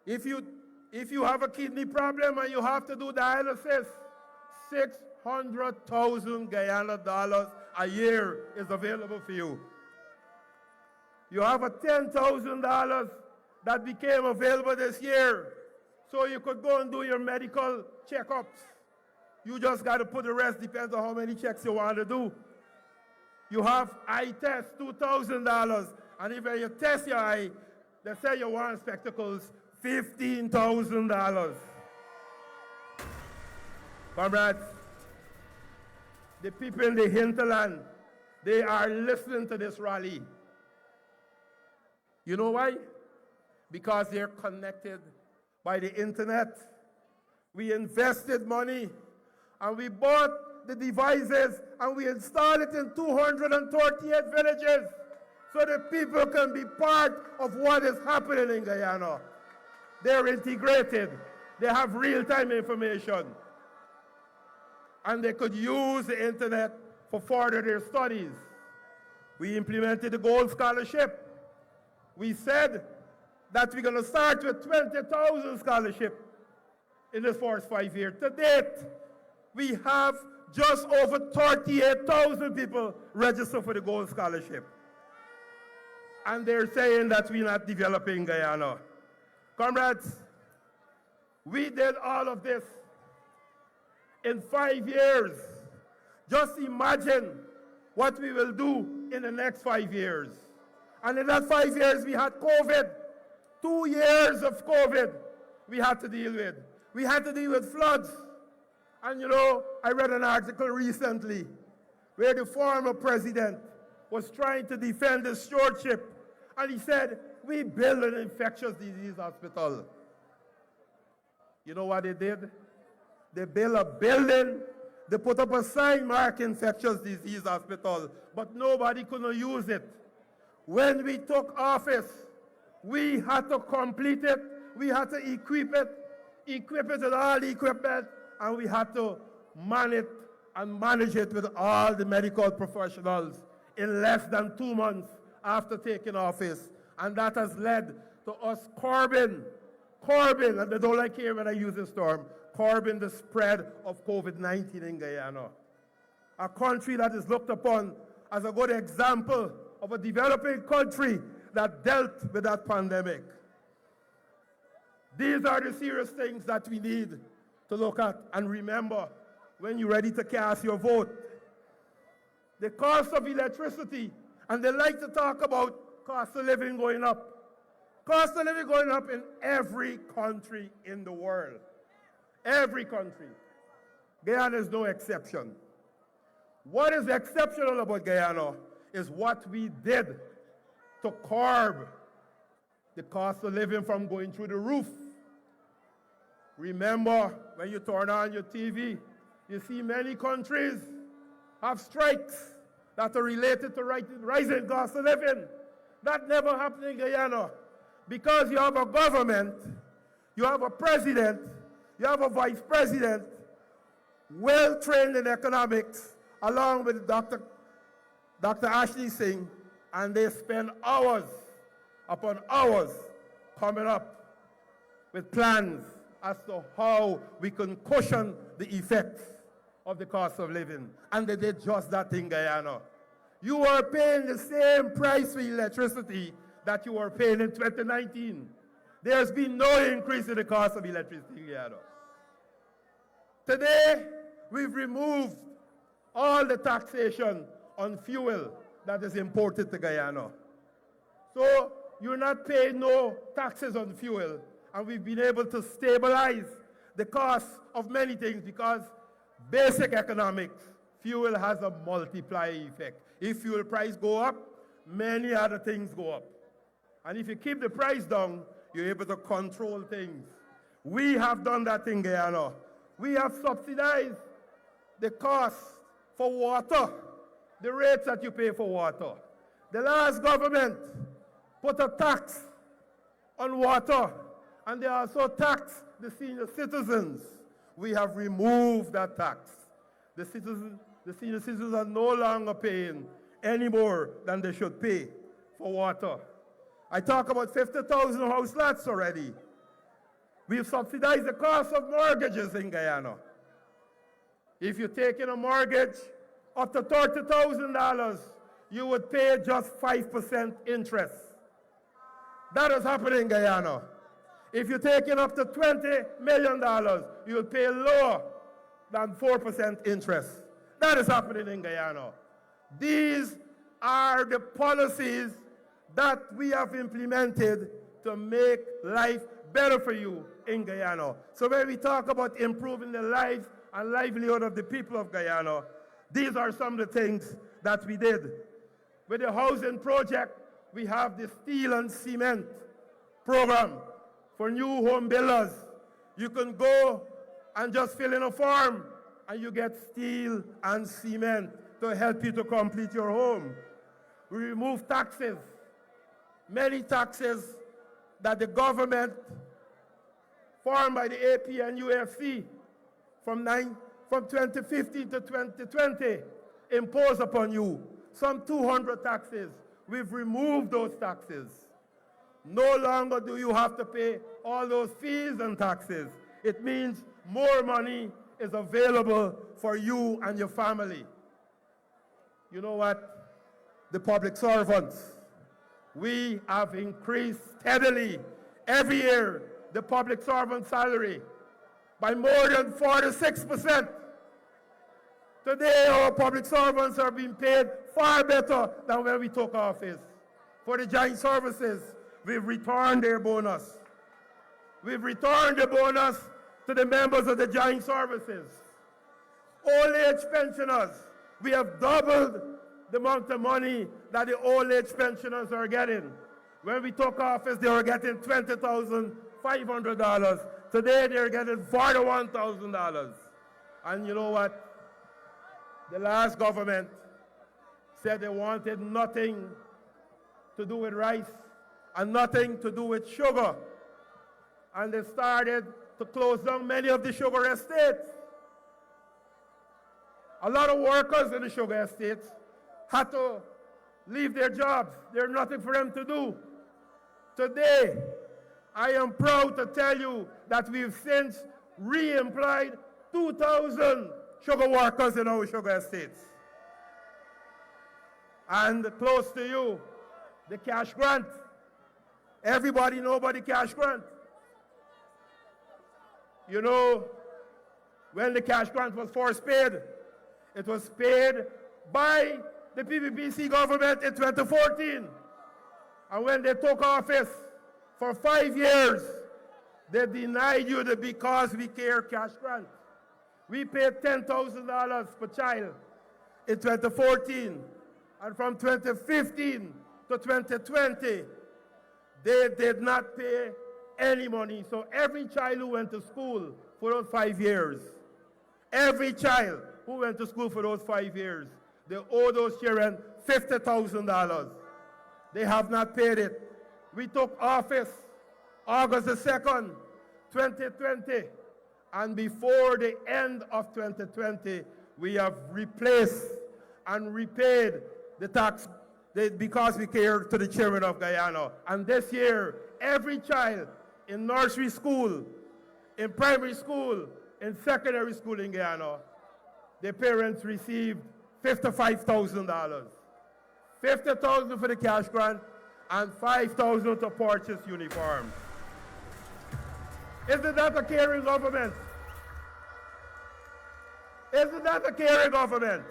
If you have a kidney problem and you have to do dialysis, 600,000 Guyana dollars a year is available for you. You have a $10,000 that became available this year, so you could go and do your medical checkups. You just got to put the rest, depends on how many checks you want to do. You have eye test, $2,000, and if you test your eye, they say you want spectacles, $15,000. Comrades, the people in the hinterland, they are listening to this rally. You know why? Because they're connected by the internet. We invested money and we bought the devices and we installed it in 238 villages so that people can be part of what is happening in Guyana. They're integrated. They have real-time information. And they could use the internet for further their studies. We implemented the Gold Scholarship. We said that we're going to start with 20,000 scholarship in the first 5 years. To date, we have just over 38,000 people registered for the Gold Scholarship. And they're saying that we're not developing Guyana. Comrades, we did all of this in 5 years. Just imagine what we will do in the next 5 years. And in that 5 years, we had COVID. 2 years of COVID we had to deal with. We had to deal with floods. And you know, I read an article recently where the former president was trying to defend his stewardship. And he said, we built an infectious disease hospital. You know what they did? They built a building, they put up a sign mark infectious disease hospital, but nobody could use it. When we took office, we had to complete it, we had to equip it with all the equipment, and we had to man it and manage it with all the medical professionals in less than 2 months after taking office. And that has led to us curbing, and they don't like hearing when I use this term, curbing the spread of COVID-19 in Guyana. A country that is looked upon as a good example of a developing country that dealt with that pandemic. These are the serious things that we need to look at and remember when you're ready to cast your vote. The cost of electricity, and they like to talk about cost of living going up. Cost of living going up in every country in the world. Every country. Guyana is no exception. What is exceptional about Guyana is what we did to curb the cost of living from going through the roof. Remember, when you turn on your TV, you see many countries have strikes that are related to rising cost of living. That never happened in Guyana because you have a government, you have a president, you have a vice president, well-trained in economics, along with Dr. Ashley Singh, and they spend hours upon hours coming up with plans as to how we can cushion the effects of the cost of living. And they did just that in Guyana. You are paying the same price for electricity that you were paying in 2019. There's been no increase in the cost of electricity in Guyana. Today, we've removed all the taxation on fuel that is imported to Guyana. So you're not paying no taxes on fuel, and we've been able to stabilize the cost of many things because basic economics, fuel has a multiplier effect. If fuel price go up, many other things go up. And if you keep the price down, you're able to control things. We have done that in Guyana. We have subsidized the cost for water, the rates that you pay for water. The last government put a tax on water, and they also taxed the senior citizens. We have removed that tax. The senior citizens are no longer paying any more than they should pay for water. I talk about 50,000 house lots already. We've subsidized the cost of mortgages in Guyana. If you take in a mortgage up to $30,000, you would pay just 5% interest. That is happening in Guyana. If you take in up to $20 million, you will pay lower than 4% interest. That is happening in Guyana. These are the policies that we have implemented to make life better for you in Guyana. So when we talk about improving the lives and livelihood of the people of Guyana, these are some of the things that we did. With the housing project, we have the steel and cement program for new home builders. You can go and just fill in a form and you get steel and cement to help you to complete your home. We remove taxes, many taxes that the government formed by the AP and UFC from 2015 to 2020 imposed upon you. Some 200 taxes. We've removed those taxes. No longer do you have to pay all those fees and taxes. It means more money is available for you and your family. You know what? The public servants, we have increased steadily every year the public servant salary by more than 46%. Today, our public servants are being paid far better than when we took office. For the joint services, we've returned their bonus. We've returned the bonus to the members of the joint services. Old age pensioners, we have doubled the amount of money that the old age pensioners are getting. When we took office, they were getting $20,500. Today, they're getting $41,000. And you know what? The last government said they wanted nothing to do with rice and nothing to do with sugar. And they started to close down many of the sugar estates. A lot of workers in the sugar estates had to leave their jobs. There's nothing for them to do. Today, I am proud to tell you that we've since re-employed 2,000 sugar workers in our sugar estates. And close to you, the cash grant. Everybody know about the cash grant. You know, when the cash grant was first paid, it was paid by the PPPC government in 2014. And when they took office for 5 years, they denied you the Because We Care cash grant. We paid $10,000 per child in 2014. And from 2015 to 2020, they did not pay any money. So every child who went to school for those 5 years, every child who went to school for those 5 years, they owe those children $50,000. They have not paid it. We took office August the 2nd, 2020. And before the end of 2020, we have replaced and repaid the tax Because We Care to the children of Guyana. And this year, every child in nursery school, in primary school, in secondary school in Guyana, their parents received $55,000. $50,000 for the cash grant and $5,000 to purchase uniforms. Isn't that a caring government? Isn't that a caring government?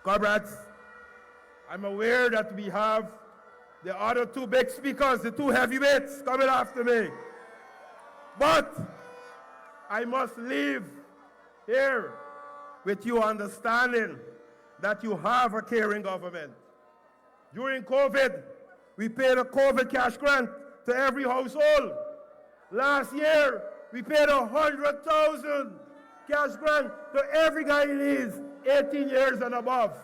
Comrades, I'm aware that we have the other two big speakers, the two heavyweights coming after me. But I must leave here with you understanding that you have a caring government. During COVID, we paid a COVID cash grant to every household. Last year, we paid 100,000 cash grant to every Guyanese 18 years and above.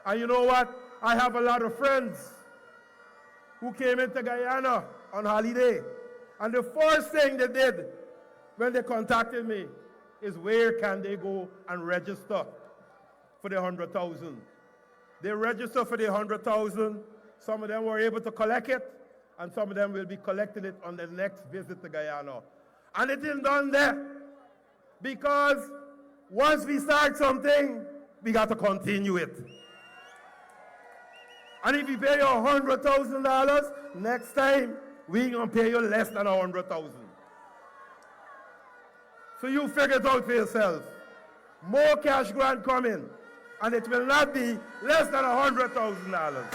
And you know what? I have a lot of friends who came into Guyana on holiday. And the first thing they did when they contacted me is where can they go and register for the 100,000. They register for the 100,000. Some of them were able to collect it, and some of them will be collecting it on their next visit to Guyana. And it isn't done there, because once we start something, we got to continue it. And if you pay you $100,000, next time, we're going to pay you less than 100,000. So you figure it out for yourself. More cash grant coming, and it will not be less than $100,000.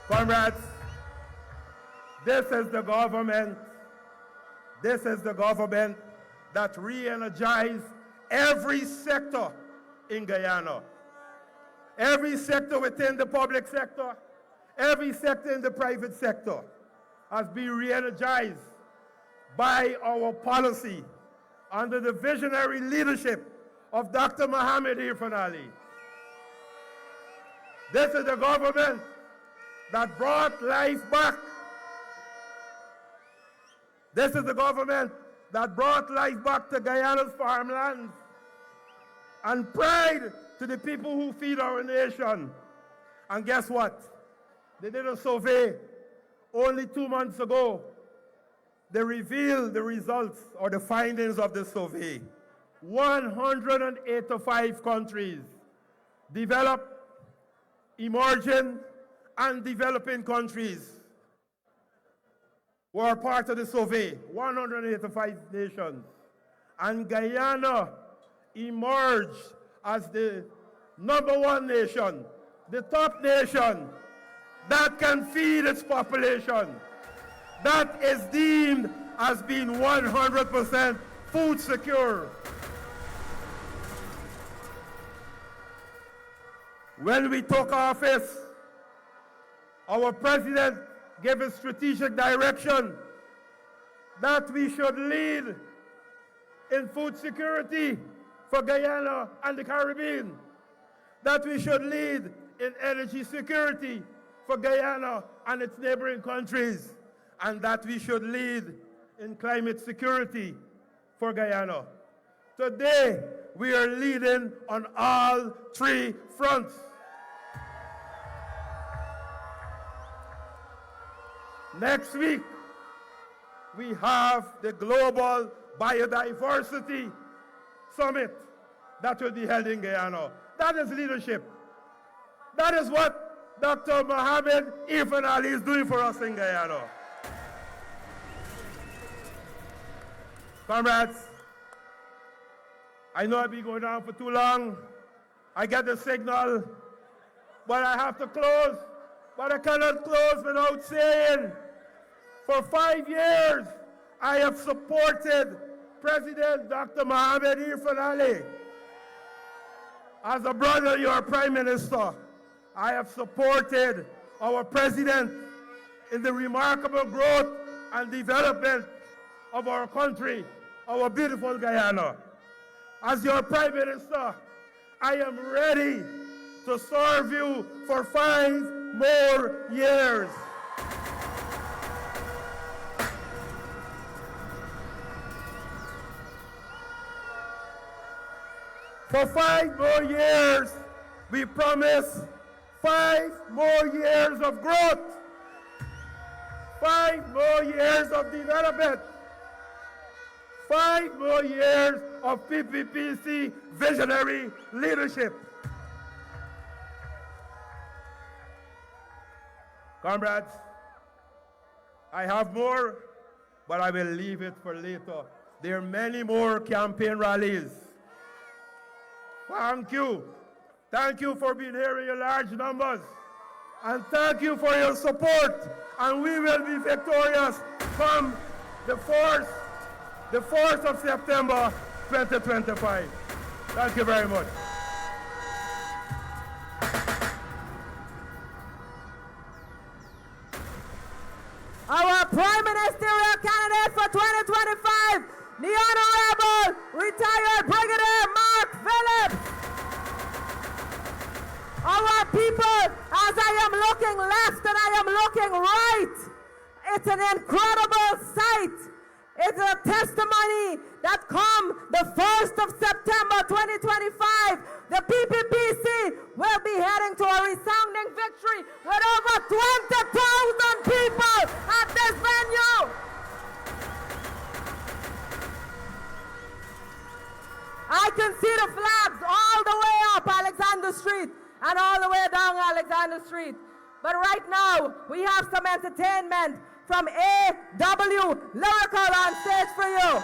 Comrades, this is the government that re-energized every sector in Guyana. Every sector within the public sector, every sector in the private sector has been re-energized by our policy under the visionary leadership of Dr. Mohamed Irfan Ali. This is the government that brought life back. This is the government that brought life back to Guyana's farmlands and pride to the people who feed our nation. And guess what? They did a survey only 2 months ago. They revealed the results or the findings of the survey. 185 countries, developed, emerging, and developing countries were part of the survey, 185 nations. And Guyana emerged as the #1 nation, the top nation that can feed its population, that is deemed as being 100% food secure. When we took office, our president gave a strategic direction that we should lead in food security for Guyana and the Caribbean, that we should lead in energy security for Guyana and its neighboring countries, and that we should lead in climate security for Guyana. Today, we are leading on all three fronts. Next week, we have the Global Biodiversity Summit that will be held in Guyana. That is leadership. That is what Dr. Mohamed Irfan Ali is doing for us in Guyana. Comrades, I know I've been going on for too long. I get the signal, but I have to close. But I cannot close without saying, for 5 years, I have supported President Dr. Mohamed Irfan Ali. As a brother, your Prime Minister, I have supported our President in the remarkable growth and development of our country, our beautiful Guyana. As your Prime Minister, I am ready to serve you for 5 more years. For 5 more years, we promise 5 more years of growth, 5 more years of development, 5 more years of PPPC visionary leadership. Comrades, I have more, but I will leave it for later. There are many more campaign rallies. Thank you. Thank you for being here in your large numbers. And thank you for your support. And we will be victorious come the 4th of September, 2025. Thank you very much. Our Prime Ministerial candidate for 2025, the Honorable Retired Brigadier Mark Phillips. Our people, as I am looking left and I am looking right, it's an incredible sight. It's a testimony that come the 1st of September 2025, the PPPC will be heading to a resounding victory with over 20,000 people at this venue. I can see the flags all the way up Alexander Street and all the way down Alexander Street. But right now, we have some entertainment from A.W. Lyrical on stage for you.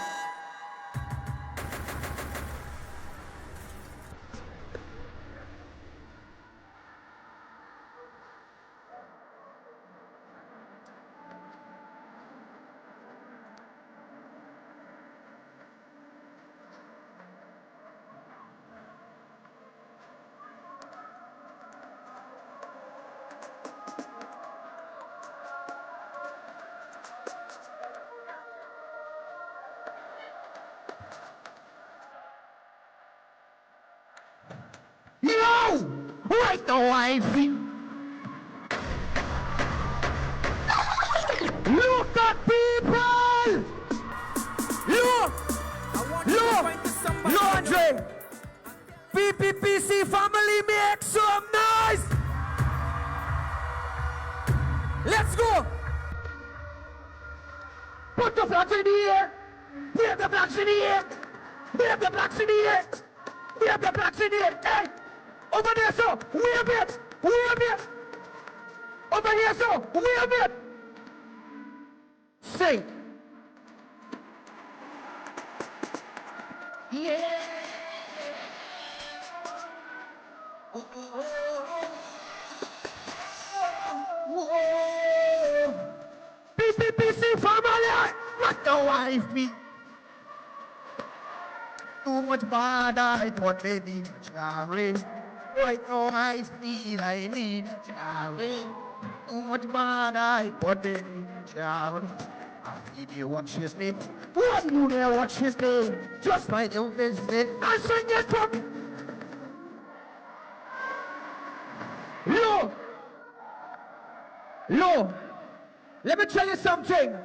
Yo! Right now, I feel. Look at people! Look, Andre! PPPC family, make some noise! Let's go! Put the flags in the air! Wave the flags in the air! Wave the flags in the air! Wave the flags in the air! Hey! Over there, so wave it! Wave it! Over here, so wave it! Sing! Yeah! PPPC family! What the wife be? Too much bad, I thought they need Charlie. Right now I need Charlie. Too much bad, I thought they need Charlie. Did you watch his name? What you there watch his name? Just like you visit. I sing it from. Lo, let me tell you something.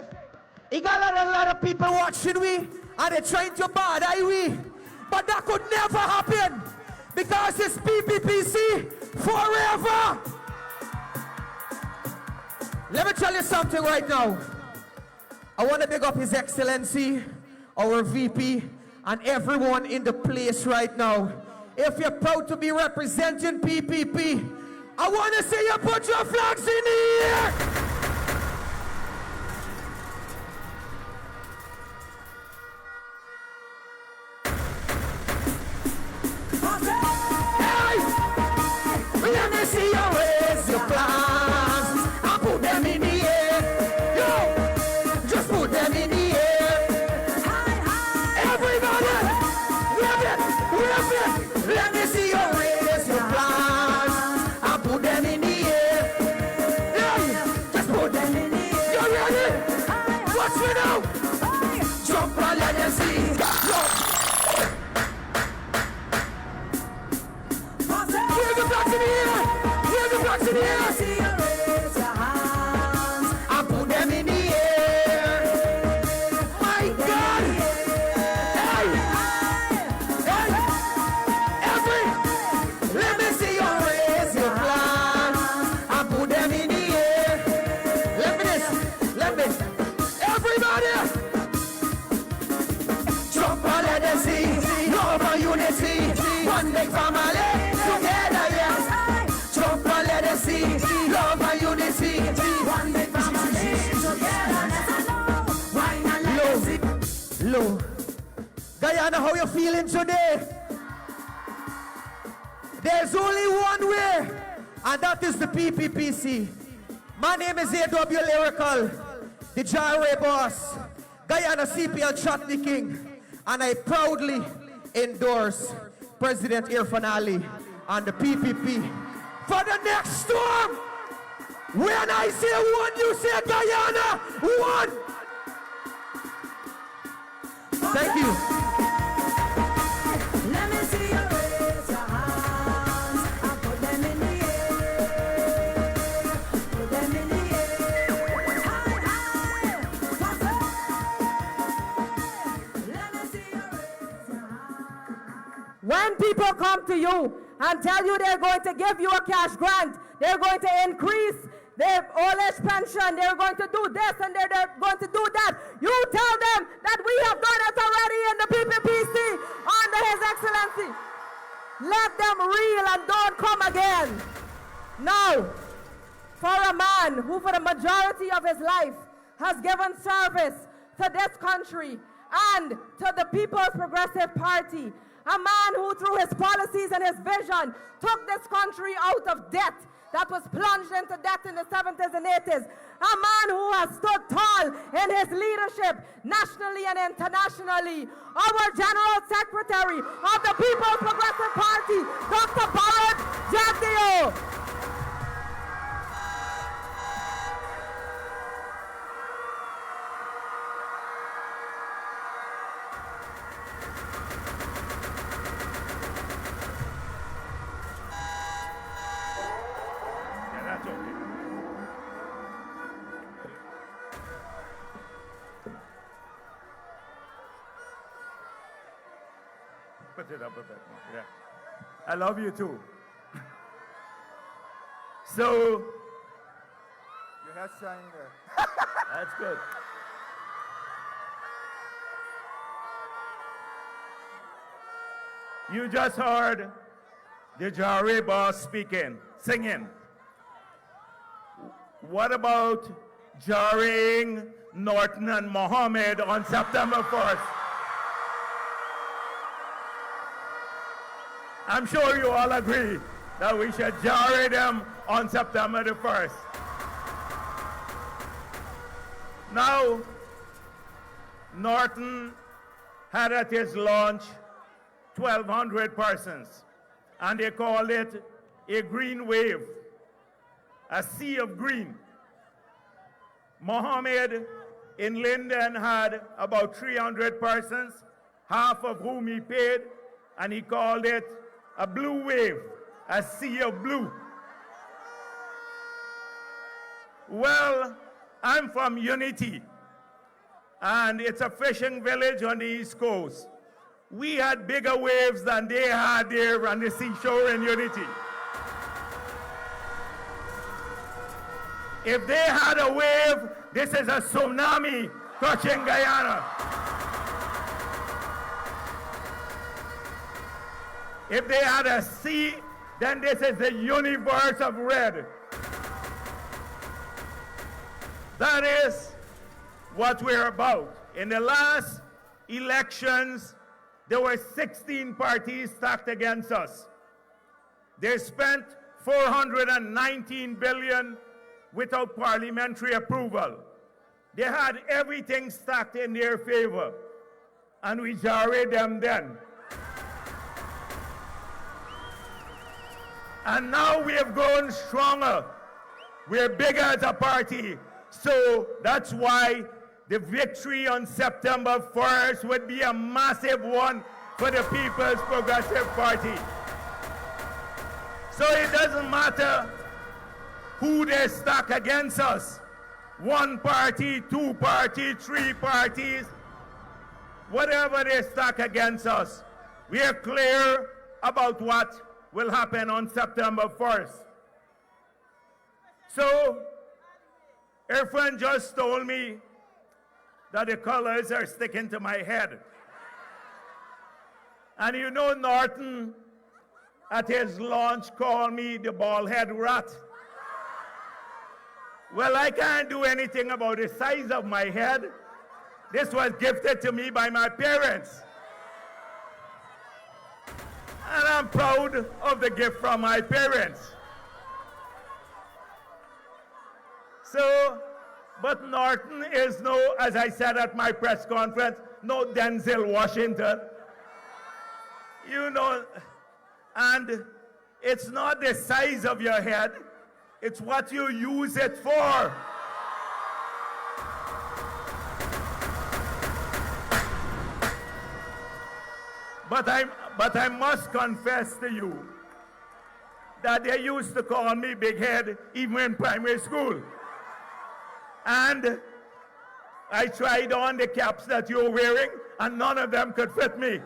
You got a lot of people watching we, and they're trying to bad we. But that could never happen, because it's PPPC forever. Let me tell you something right now. I want to big up His Excellency, our VP, and everyone in the place right now. If you're proud to be representing PPP, I want to see you put your flags in the air. Let me see you raise your flags and put them in the air. Yo, just put them in the air. Everybody, wave it. Let me see you raise your flags and put them in the air. Yeah. Guyana, how you feeling today? There's only one way, and that is the PPPC. My name is A.W. Lyrical, the Gyre boss, Guyana CPL Chutney King, and I proudly endorse President Irfan Ali and the PPP for the next storm. When I say one, you say Guyana, one. Thank you. Let me see you raise your hands and put them in the air. Put them in the air. High, high. Pass it. Let me see you raise your hands. When people come to you and tell you they're going to give you a cash grant, they're going to increase their old age pension, they're going to do this and they're going to do that, you tell them that we have done it already in the PPPC under His Excellency. Let them reel and don't come again. Now, for a man who for the majority of his life has given service to this country and to the People's Progressive Party, a man who through his policies and his vision took this country out of debt that was plunged into debt in the 70s and 80s. A man who has stood tall in his leadership nationally and internationally. Our General Secretary of the People's Progressive Party, Dr. Bharat Jagdeo. Put it up a bit more. Yeah. I love you too. So, Your hair's shining there. that's good. You just heard the Jari boss singing. What about jarring Norton and Mohammed on September 1st? I'm sure you all agree that we should jar them on September the 1st. Now, Norton had at his launch 1,200 persons, and they called it a green wave, a sea of green. Mohammed in Linden had about 300 persons, half of whom he paid, and he called it a blue wave, a sea of blue. Well, I'm from Unity, and it's a fishing village on the East Coast. We had bigger waves than they had there on the seashore in Unity. If they had a wave, this is a tsunami touching Guyana. If they had a sea, then this is the universe of red. That is what we're about. In the last elections, there were 16 parties stacked against us. They spent $419 billion without parliamentary approval. They had everything stacked in their favor, and we jarred them then. And now we have grown stronger. We're bigger as a party. So that's why the victory on September 1st would be a massive one for the People's Progressive Party. So it doesn't matter who they stack against us. One party, two parties, three parties, whatever they stack against us, we are clear about what will happen on September 1st. So, Irfan just told me that the colors are sticking to my head. And you know Norton, at his launch, called me the bald head rat. Well, I can't do anything about the size of my head. This was gifted to me by my parents. And I'm proud of the gift from my parents. So, but Norton is no, as I said at my press conference, no Denzel Washington. You know, and it's not the size of your head, it's what you use it for. But I must confess to you that they used to call me big head even in primary school. And I tried on the caps that you're wearing, and none of them could fit me.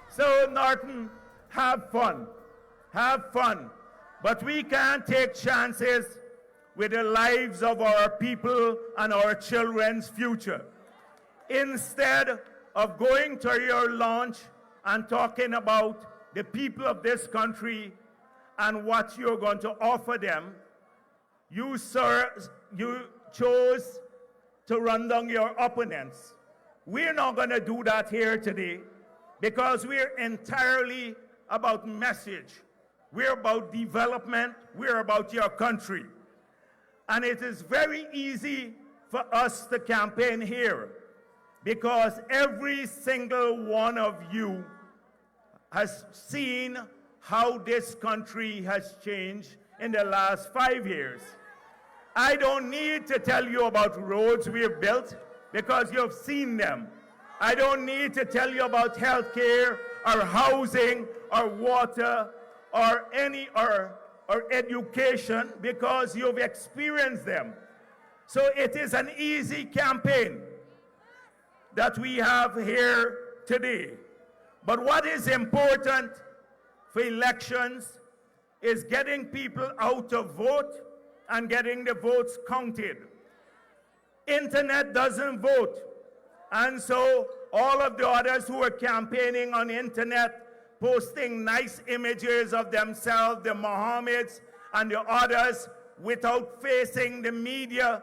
So, Norton, have fun. Have fun. But we can't take chances with the lives of our people and our children's future. Instead of going to your launch and talking about the people of this country and what you're going to offer them, you, sir, you chose to run down your opponents. We're not going to do that here today because we're entirely about message. We're about development. We're about your country. And it is very easy for us to campaign here because every single one of you has seen how this country has changed in the last 5 years. I don't need to tell you about roads we've built because you've seen them. I don't need to tell you about healthcare or housing or water or education because you've experienced them. So it is an easy campaign that we have here today. But what is important for elections is getting people out to vote and getting the votes counted. Internet doesn't vote. And so all of the others who are campaigning on internet, posting nice images of themselves, the Mohammeds and the others, without facing the media,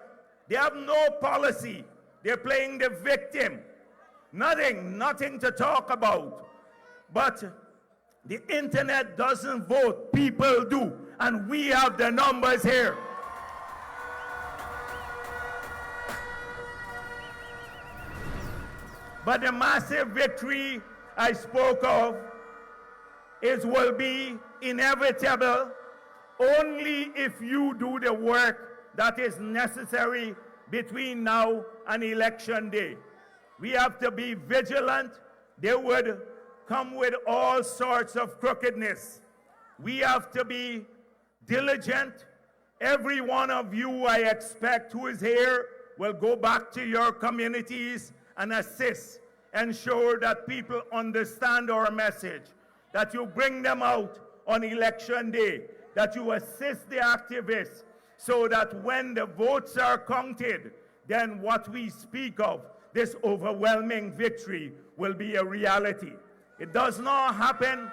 they have no policy. They're playing the victim. Nothing to talk about. But the internet doesn't vote, people do. And we have the numbers here. But the massive victory I spoke of will be inevitable only if you do the work that is necessary between now and election day. We have to be vigilant. They would come with all sorts of crookedness. We have to be diligent. Every one of you, I expect, who is here will go back to your communities and assist, ensure that people understand our message, that you bring them out on election day, that you assist the activists so that when the votes are counted, then what we speak of, this overwhelming victory, will be a reality. It does not happen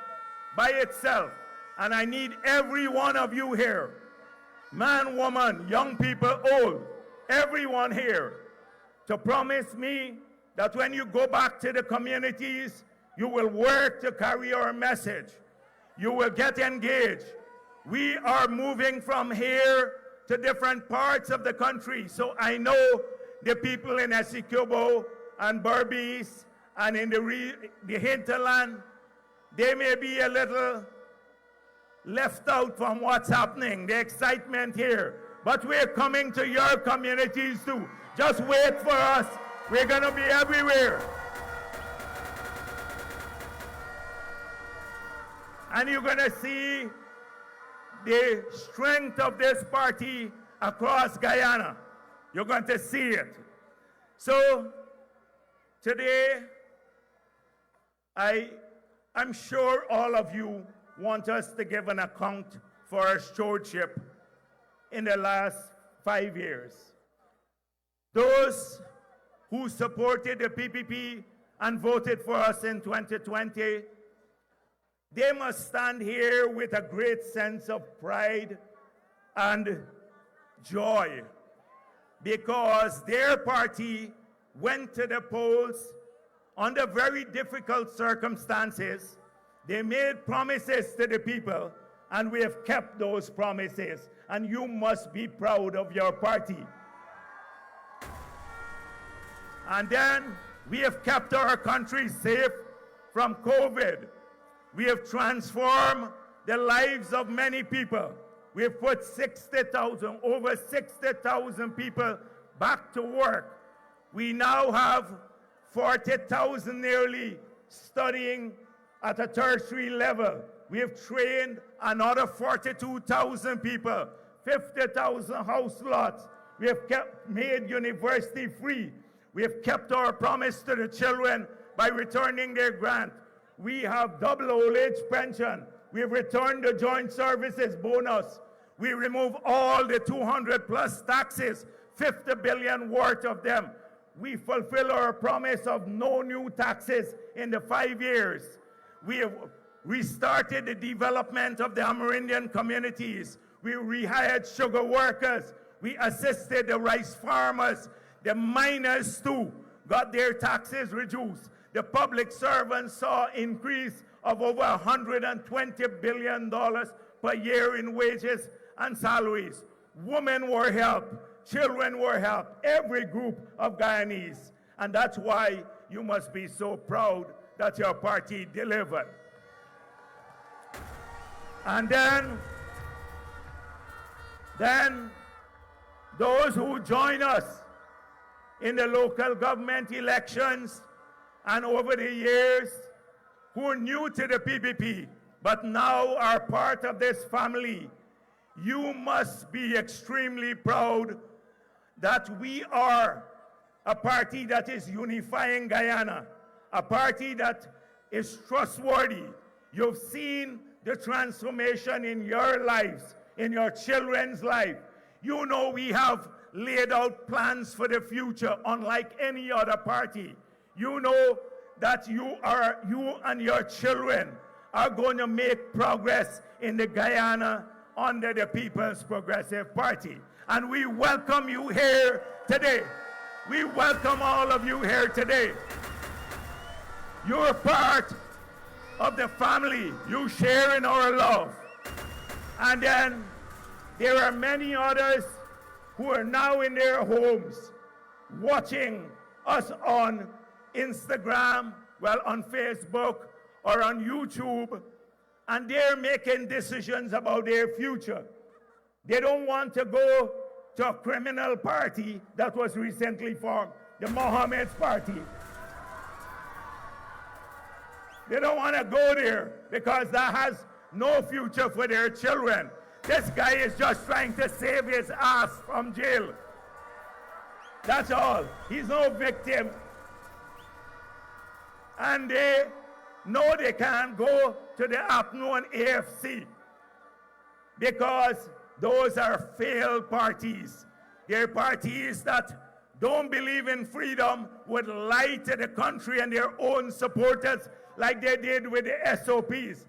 by itself, and I need every one of you here, man, woman, young people, old, everyone here, to promise me that when you go back to the communities, you will work to carry our message. You will get engaged. We are moving from here to different parts of the country. So I know the people in Essequibo and Berbice and in the hinterland, they may be a little left out from what's happening, the excitement here. But we're coming to your communities too. Just wait for us. We're going to be everywhere. And you're going to see the strength of this party across Guyana. You're going to see it. So today, I'm sure all of you want us to give an account for our stewardship in the last 5 years. Those who supported the PPP and voted for us in 2020, they must stand here with a great sense of pride and joy because their party went to the polls under very difficult circumstances, they made promises to the people, and we have kept those promises. And you must be proud of your party. And then we have kept our country safe from COVID. We have transformed the lives of many people. We have put over 60,000 people back to work. We now have 40,000 nearly studying at a tertiary level. We have trained another 42,000 people, 50,000 house lots. We have made university free. We have kept our promise to the children by returning their grant. We have double old age pension. We have returned the joint services bonus. We remove all the 200 plus taxes, 50 billion worth of them. We fulfill our promise of no new taxes in the 5 years. We have restarted the development of the Amerindian communities. We rehired sugar workers. We assisted the rice farmers. The miners too got their taxes reduced. The public servants saw increase of over $120 billion per year in wages and salaries. Women were helped. Children were helped. Every group of Guyanese. And that's why you must be so proud that your party delivered. And then those who join us in the local government elections and over the years, who are new to the PPP, but now are part of this family, you must be extremely proud that we are a party that is unifying Guyana, a party that is trustworthy. You've seen the transformation in your lives, in your children's life. You know we have laid out plans for the future unlike any other party. You know that you and your children are going to make progress in the Guyana under the People's Progressive Party. And we welcome you here today. We welcome all of you here today. You're part of the family. You share in our love. And then there are many others who are now in their homes watching us on Instagram, on Facebook, or on YouTube, and they're making decisions about their future. They don't want to go to a criminal party that was recently formed, the Mohammed's Party. They don't want to go there because that has no future for their children. This guy is just trying to save his ass from jail. That's all. He's no victim. And they know they can't go to the afternoon AFC because those are failed parties. They're parties that don't believe in freedom, would lie to the country and their own supporters like they did with the SOPs.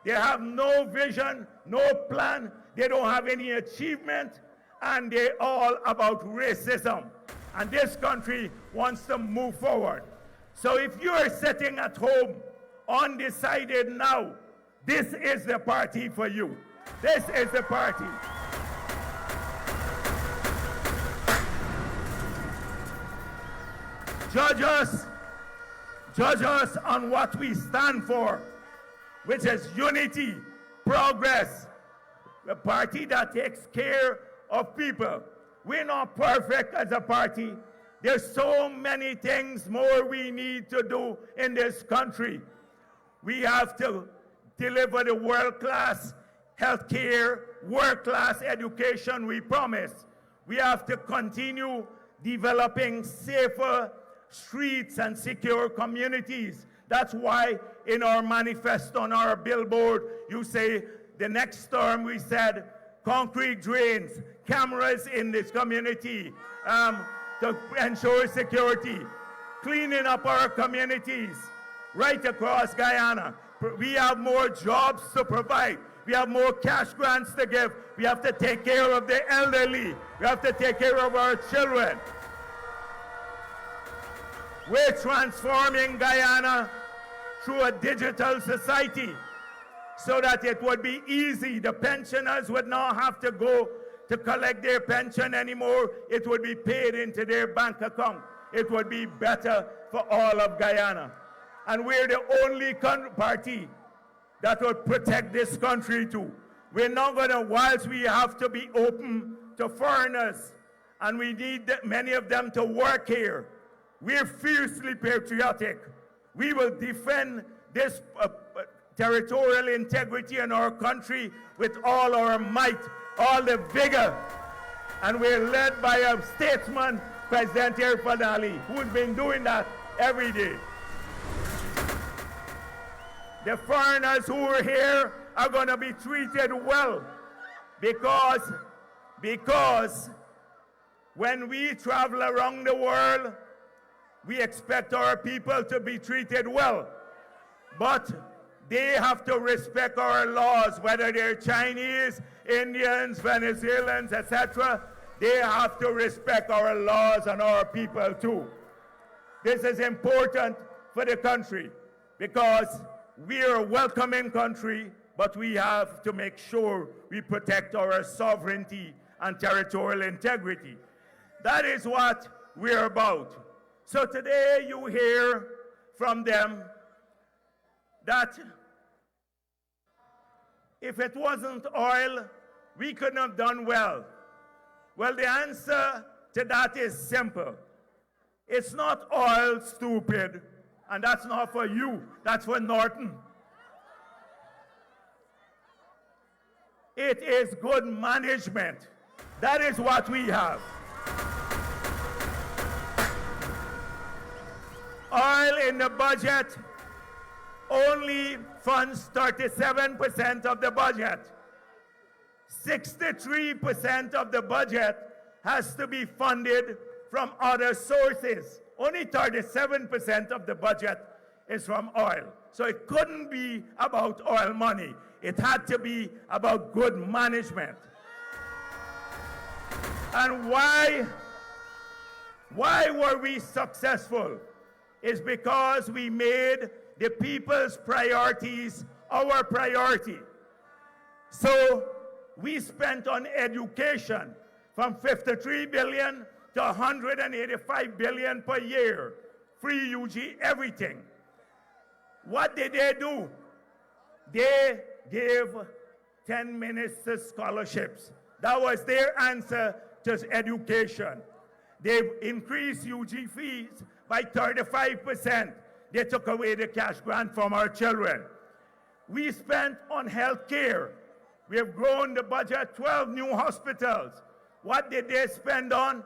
They have no vision, no plan, they don't have any achievement, and they're all about racism. And this country wants to move forward. So if you are sitting at home undecided now, this is the party for you. This is the party. Judge us on what we stand for, which is unity, progress, a party that takes care of people. We're not perfect as a party. There's so many things more we need to do in this country. We have to deliver the world-class health care, world-class education we promised. We have to continue developing safer streets and secure communities. That's why in our manifesto, on our billboard, you say the next term we said concrete drains, cameras in this community to ensure security, cleaning up our communities right across Guyana. We have more jobs to provide. We have more cash grants to give. We have to take care of the elderly. We have to take care of our children. We're transforming Guyana through a digital society so that it would be easy. The pensioners would not have to go to collect their pension anymore. It would be paid into their bank account. It would be better for all of Guyana. And we're the only party that would protect this country too. We're not going to, whilst we have to be open to foreigners, and we need many of them to work here, we're fiercely patriotic. We will defend this territorial integrity in our country with all our might, all the vigor. And we're led by a statesman, President Irfan Ali, who's been doing that every day. The foreigners who are here are going to be treated well because when we travel around the world, we expect our people to be treated well. But they have to respect our laws, whether they're Chinese, Indians, Venezuelans, etc. They have to respect our laws and our people too. This is important for the country because we are a welcoming country, but we have to make sure we protect our sovereignty and territorial integrity. That is what we're about. So today you hear from them that if it wasn't oil, we couldn't have done well. Well, the answer to that is simple. It's not oil, stupid, and that's not for you, that's for Norton. It is good management. That is what we have. Oil in the budget only funds 37% of the budget. 63% of the budget has to be funded from other sources. Only 37% of the budget is from oil. So it couldn't be about oil money. It had to be about good management. And why were we successful? It's because we made the people's priorities our priority. So we spent on education from 53 billion to 185 billion per year. Free UG, everything. What did they do? They gave 10 ministers scholarships. That was their answer to education. They increased UG fees by 35%. They took away the cash grant from our children. We spent on health care. We have grown the budget, 12 new hospitals. What did they spend on?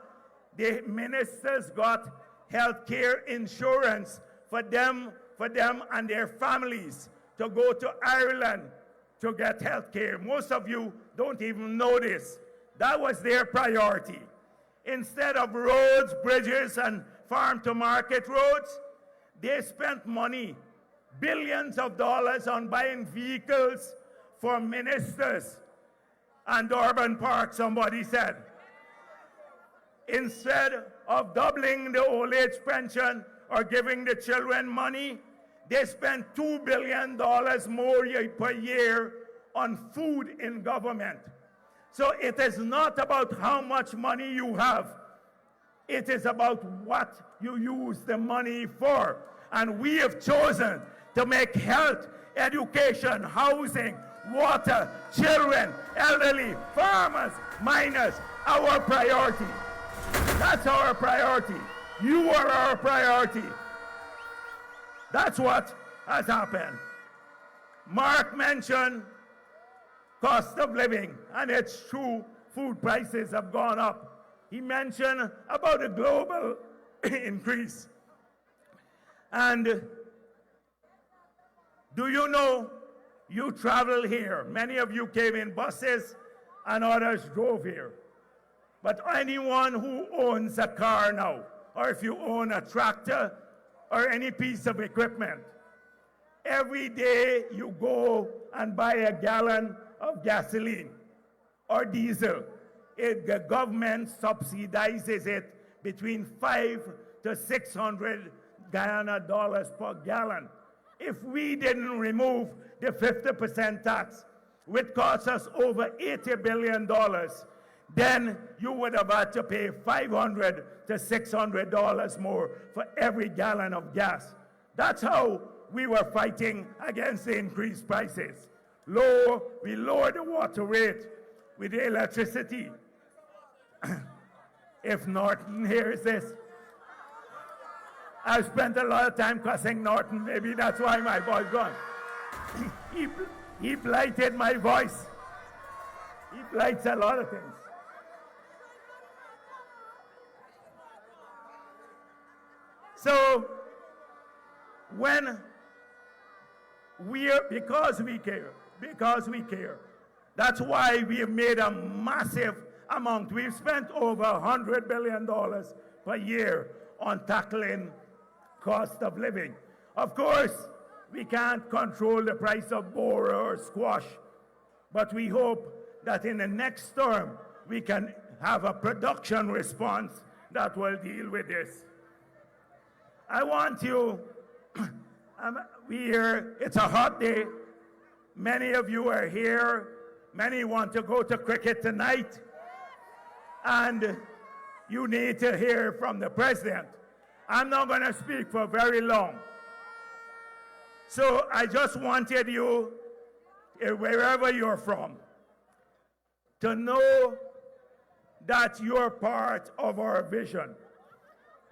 The ministers got health care insurance for them and their families to go to Ireland to get health care. Most of you don't even know this. That was their priority. Instead of roads, bridges, and farm-to-market roads, they spent money, billions of dollars, on buying vehicles for ministers and urban parks, somebody said. Instead of doubling the old age pension or giving the children money, they spent $2 billion more per year on food in government. So it is not about how much money you have. It is about what you use the money for. And we have chosen to make health, education, housing, water, children, elderly, farmers, miners, our priority. That's our priority. You are our priority. That's what has happened. Mark mentioned cost of living, and it's true, food prices have gone up. He mentioned about a global increase. And do you know, you travel here. Many of you came in buses and others drove here. But anyone who owns a car now, or if you own a tractor or any piece of equipment, every day you go and buy a gallon of gasoline or diesel. The government subsidizes it between $500 to $600 Guyana dollars per gallon. If we didn't remove the 50% tax, which costs us over $80 billion, then you would have had to pay $500 to $600 more for every gallon of gas. That's how we were fighting against the increased prices. We lowered the water rate with the electricity. If Norton hears this, I've spent a lot of time cussing Norton. Maybe that's why my voice gone. He blighted my voice. He blights a lot of things. So, because we care, that's why we have made a massive amount. We've spent over $100 billion per year on tackling cost of living. Of course, we can't control the price of bora or squash, but we hope that in the next term, we can have a production response that will deal with this. I want you, it's a hot day. Many of you are here. Many want to go to cricket tonight. And you need to hear from the president. I'm not going to speak for very long. So I just wanted you, wherever you're from, to know that you're part of our vision.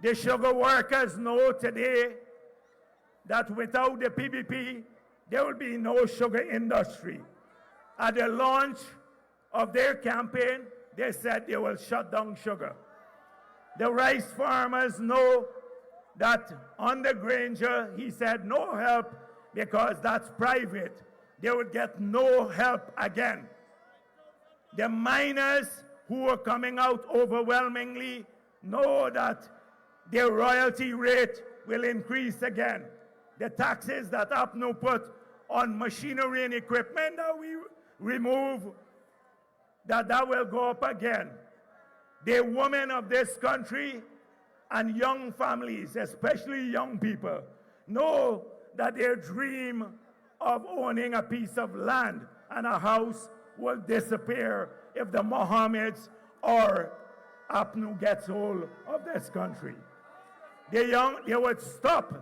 The sugar workers know today that without the PPP, there will be no sugar industry. At the launch of their campaign, they said they will shut down sugar. The rice farmers know that under Granger, he said no help because that's private. They would get no help again. The miners who are coming out overwhelmingly know that their royalty rate will increase again. The taxes that APNU put on machinery and equipment that we remove, that will go up again. The women of this country and young families, especially young people, know that their dream of owning a piece of land and a house will disappear if the Mohammeds or APNU gets hold of this country. They would stop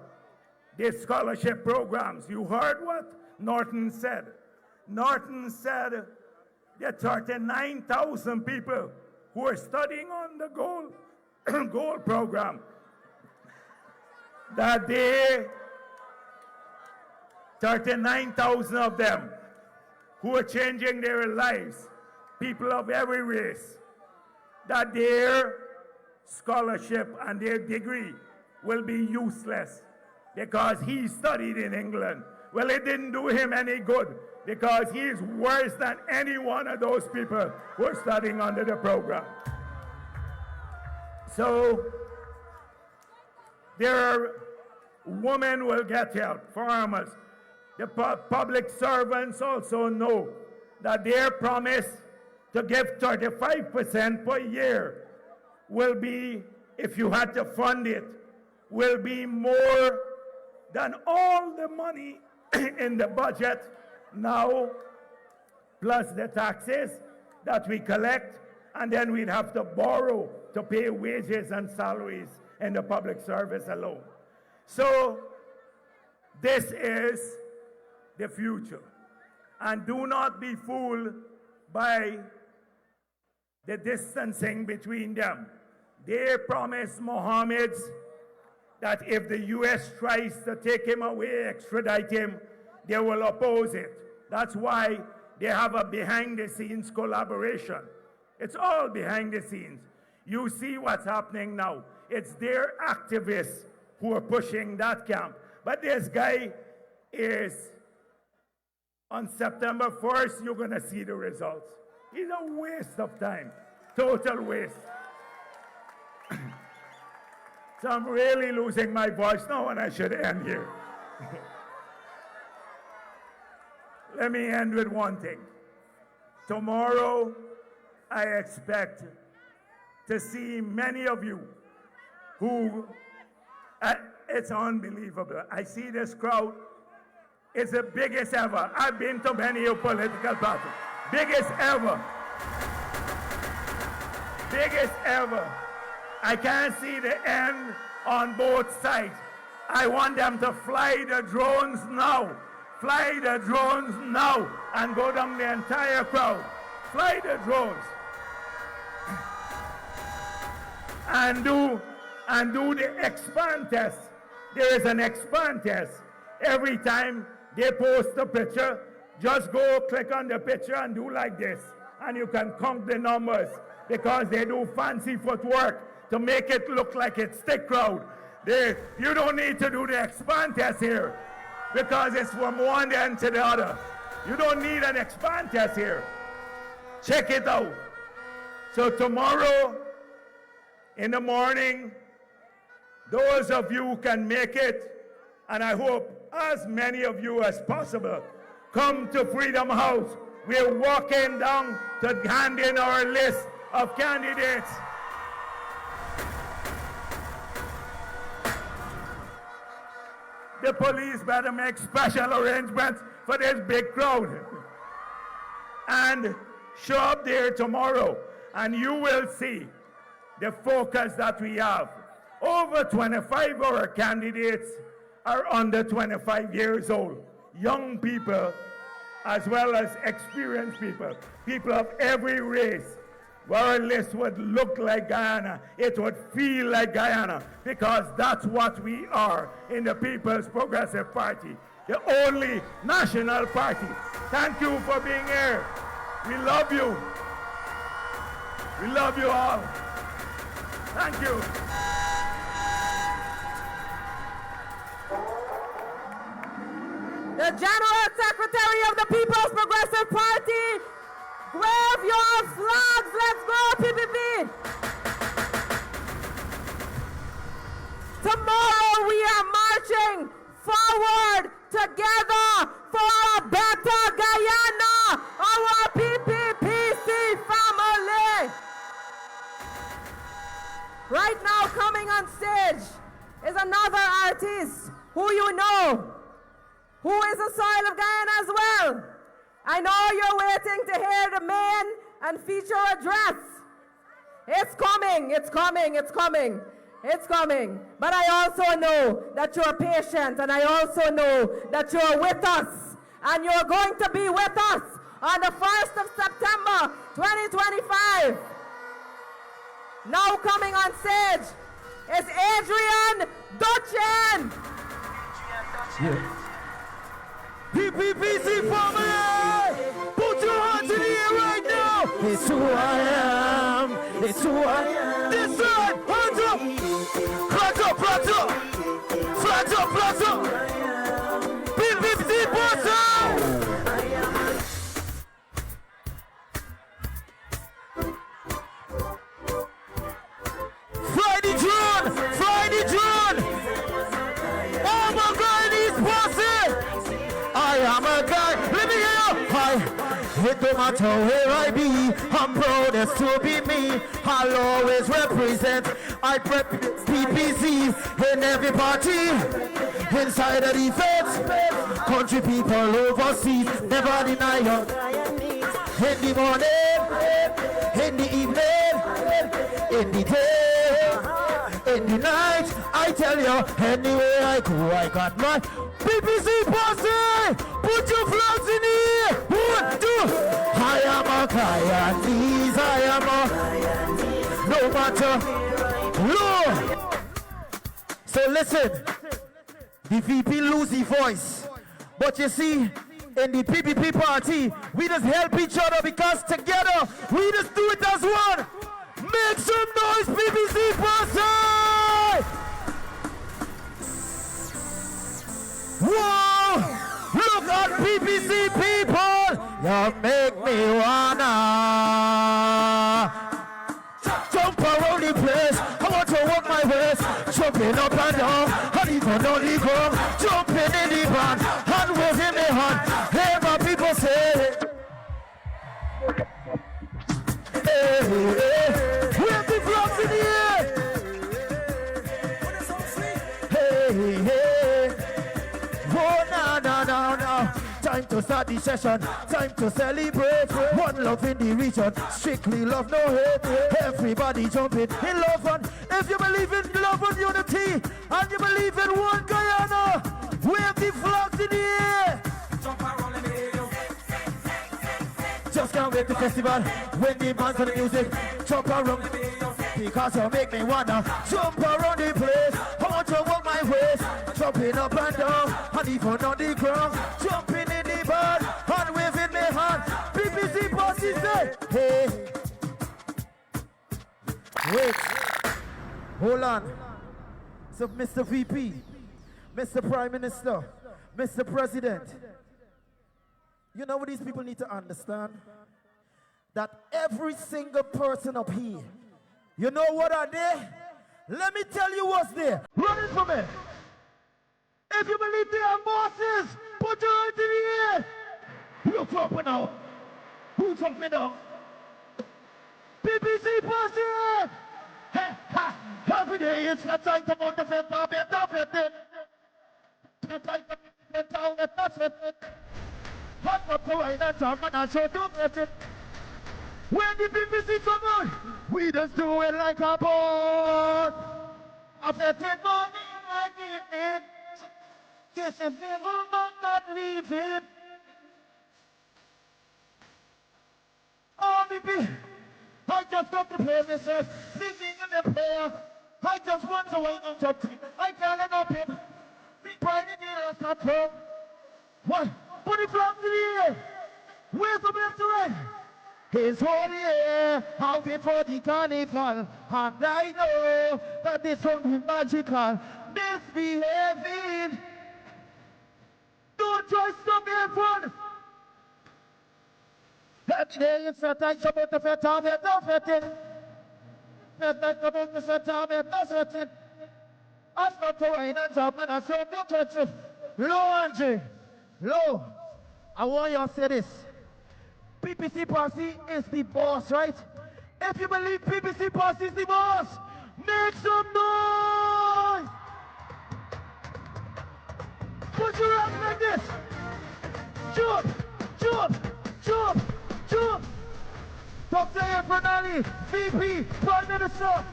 the scholarship programs. You heard what Norton said. Norton said that 39,000 people who are studying on the gold program, that 39,000 of them who are changing their lives, people of every race, that their scholarship and their degree will be useless because he studied in England. Well, it didn't do him any good because he is worse than any one of those people who are studying under the program. So, women will get help, farmers. The public servants also know that their promise to give 35% per year will be, if you had to fund it, will be more than all the money in the budget now, plus the taxes that we collect, and then we'd have to borrow to pay wages and salaries in the public service alone. So this is the future. And do not be fooled by the distancing between them. They promised Mohammeds that if the U.S. tries to take him away, extradite him, they will oppose it. That's why they have a behind-the-scenes collaboration. It's all behind the scenes. You see what's happening now. It's their activists who are pushing that camp. But this guy is, on September 1st, you're going to see the results. It's a waste of time, total waste. So I'm really losing my voice now and I should end here. Let me end with one thing. Tomorrow, I expect to see many of you who, it's unbelievable. I see this crowd. It's the biggest ever. I've been to many political parties. Biggest ever. Biggest ever. I can't see the end on both sides. I want them to fly the drones now. Fly the drones now and go down the entire crowd. Fly the drones. And do the expand test. There is an expand test. Every time they post a picture, just go click on the picture and do like this. And you can count the numbers because they do fancy footwork to make it look like it's thick crowd. You don't need to do the expand test here because it's from one end to the other. You don't need an expand test here. Check it out. So tomorrow in the morning, those of you who can make it, and I hope as many of you as possible, come to Freedom House. We're walking down to hand in our list of candidates. The police better make special arrangements for this big crowd. And show up there tomorrow, and you will see the focus that we have. Over 25 of our candidates are under 25 years old. Young people, as well as experienced people. People of every race. Our list would look like Guyana. It would feel like Guyana, because that's what we are in the People's Progressive Party, the only national party. Thank you for being here. We love you. We love you all. Thank you. The General Secretary of the People's Progressive Party, wave your flags. Let's go, PPP. Tomorrow we are marching forward together for a better Guyana, our PPPC family. Right now, coming on stage is another artist who you know, who is a soil of Guyana as well. I know you're waiting to hear the main and feature address. It's coming, it's coming, it's coming, it's coming. But I also know that you're patient, and I also know that you're with us, and you're going to be with us on the 1st of September, 2025. Now coming on stage is Adrian Dutchin. PPPC family, put your hands in the air right now. It's who I am. It's who I am. This side, hands up. Flags up, flags up. Flags up, flags up. PPPC boss out. Fly the drone. Fly the drone. Oh my God, he's bossy. I am a guy, let me hear you. It don't matter where I be, I'm proudest to be me. I'll always represent, I prep PPC in every party. Inside of the fence, country people overseas, never deny you. In the morning, in the evening, in the day, in the night, I tell you, anywhere I go, I got my PPC posse! Put your flags in the air! 1, 2! I am a Guyanese, I am a... No matter... Low! So listen, the VP lose the voice. But you see, in the PPP party, we just help each other because together, we just do it as one! Make some noise, PPC posse! Whoa! Look at PPC people! You make me wanna jump around the place. I want to walk my waist, jumping up and down, and even on the ground, jumping in the van, and waving my hand. Hear my people say, hey, hey, wave the flags in the air. Hey, to start the session. Time to celebrate. One love in the region. Strictly love, no hate. Everybody jumping in love. And if you believe in love and unity, and you believe in one Guyana, wave the flags in the air. Just can't wait the festival when the bands and the music jump around. Because you make me wanna jump around the place. I want to walk my waist, jumping up and down, and even on the ground, jumping in the band, and waving my hand. BBC bosses say, hey, wait, hold on. So Mr. VP, Mr. Prime Minister, Mr. President, you know what these people need to understand? That every single person up here, you know what are they? Let me tell you what's there. Run it for me. If you believe they are bosses, put your hands in the air. Look up now. Who's up me now? BBC bosses. Hey, ha. Every day it's a time to motivate the better. The time to get down the touch. Hot for point and time and I show to it. When the BBC come on, we just do it like a boat. After 10 morning, I give it. Yes, if they will not leave it. Oh, baby, I just got to play myself, singing in the prayer. I just want to wait on top. I can't let up him. Be pride in the last not home. What? Put it from the air. Where's the best to run? His holy air, out before the carnival, and I know that this will be magical. Misbehaving, don't try to stop me in front. That day is a time to put the fat on it, don't fit it. That night to put the fat on it, don't fit it. I'm not going to top and I said, don't touch it. Low, Andre, low. I want you to say this. PPC Posse is the boss, right? If you believe PPC Posse is the boss, make some noise! Put your hands like this. Jump, jump, jump, jump. Dr. Efren Ali, VP, Prime Minister.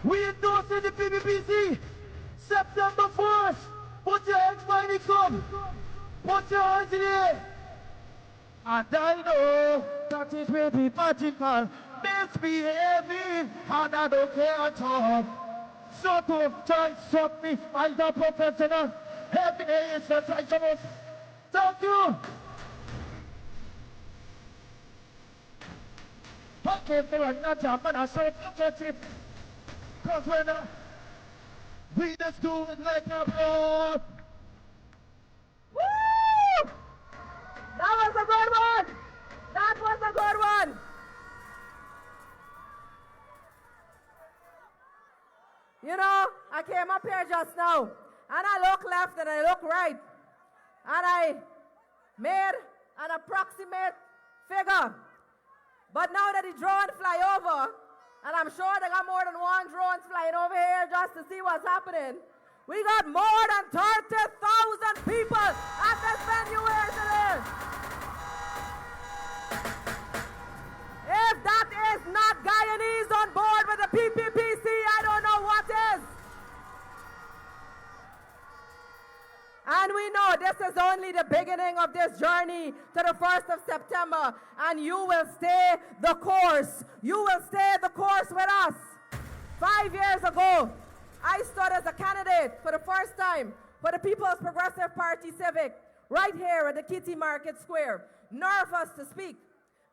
We endorsing the PPPC. September 1st. Put your hands behind the club. Put your hands in the air. And I know that it will be magical, misbehaving, and I don't care at all. So to try to stop me, I'm the professional. Every day is the time to us. Thank you. I came for another job and I saw it. Because when we just do it like a boat. Woo! That was a good one! That was a good one! You know, I came up here just now, and I look left and I look right, and I made an approximate figure. But now that the drone fly over, and I'm sure they got more than one drone flying over here just to see what's happening, we got more than 30,000 people at this venue here today. If that is not Guyanese on board with the PPPC, I don't know what is. And we know this is only the beginning of this journey to the 1st of September, and you will stay the course. You will stay the course with us. 5 years ago, I stood as a candidate for the first time for the People's Progressive Party Civic right here at the Kitty Market Square. Nervous to speak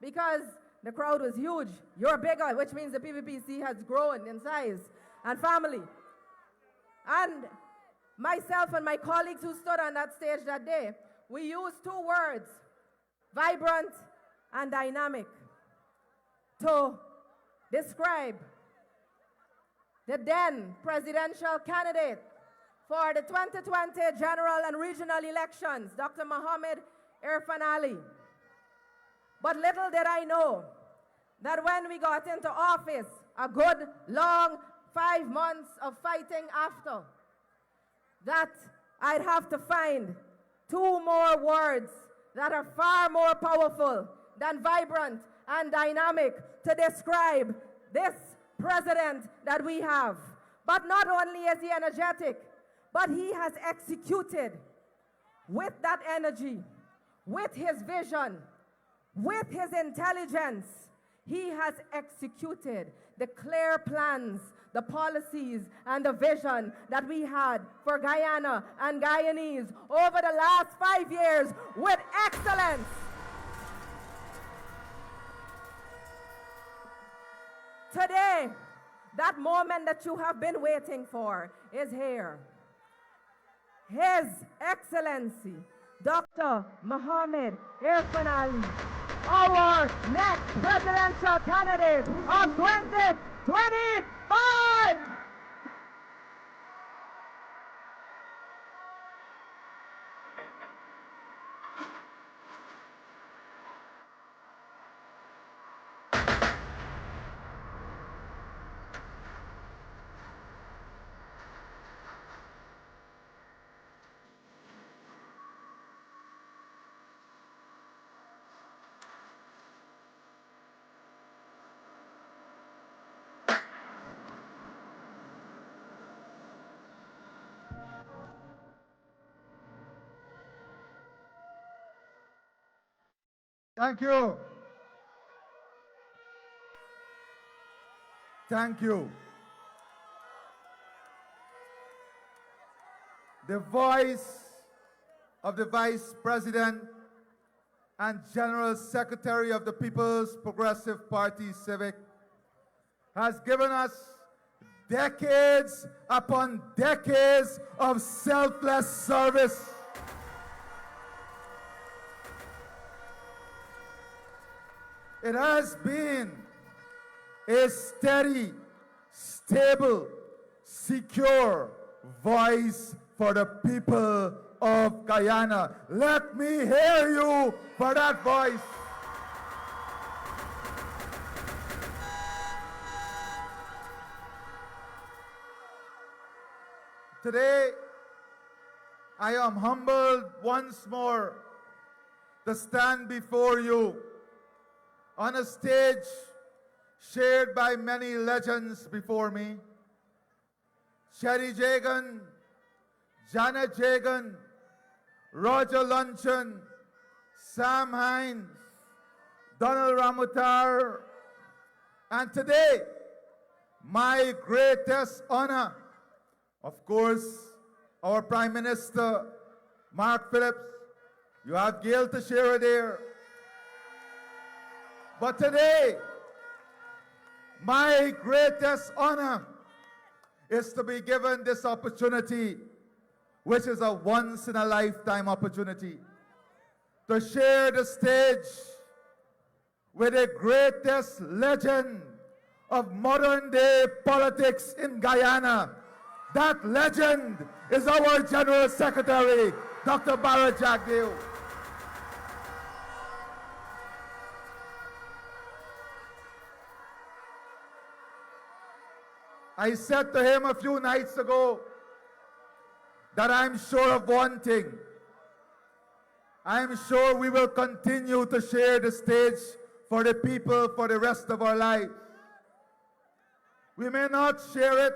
because the crowd was huge. You're bigger, which means the PPPC has grown in size and family. And myself and my colleagues who stood on that stage that day, we used 2 words, vibrant and dynamic, to describe the then presidential candidate for the 2020 general and regional elections, Dr. Mohammed Irfan Ali. But little did I know that when we got into office, a good long 5 months of fighting after, that I'd have to find 2 more words that are far more powerful than vibrant and dynamic to describe this president that we have. But not only is he energetic, but he has executed with that energy, with his vision, with his intelligence. He has executed the clear plans, the policies, and the vision that we had for Guyana and Guyanese over the last 5 years with excellence. Today, that moment that you have been waiting for is here. His Excellency, Dr. Mohammed Irfan Ali, our next presidential candidate of 2025! Thank you. Thank you. The voice of the Vice President and General Secretary of the People's Progressive Party, Civic, has given us decades upon decades of selfless service. It has been a steady, stable, secure voice for the people of Guyana. Let me hear you for that voice. Today, I am humbled once more to stand before you on a stage shared by many legends before me. Cherry Jagan, Janet Jagan, Roger Luncheon, Sam Hines, Donald Ramutar, and today, my greatest honor, of course, our Prime Minister, Mark Phillips. You have Gail Teixeira there. But today, my greatest honor is to be given this opportunity, which is a once-in-a-lifetime opportunity, to share the stage with the greatest legend of modern-day politics in Guyana. That legend is our General Secretary, Dr. Barrett Jagdeo. I said to him a few nights ago that I'm sure of one thing. I'm sure we will continue to share the stage for the people for the rest of our lives. We may not share it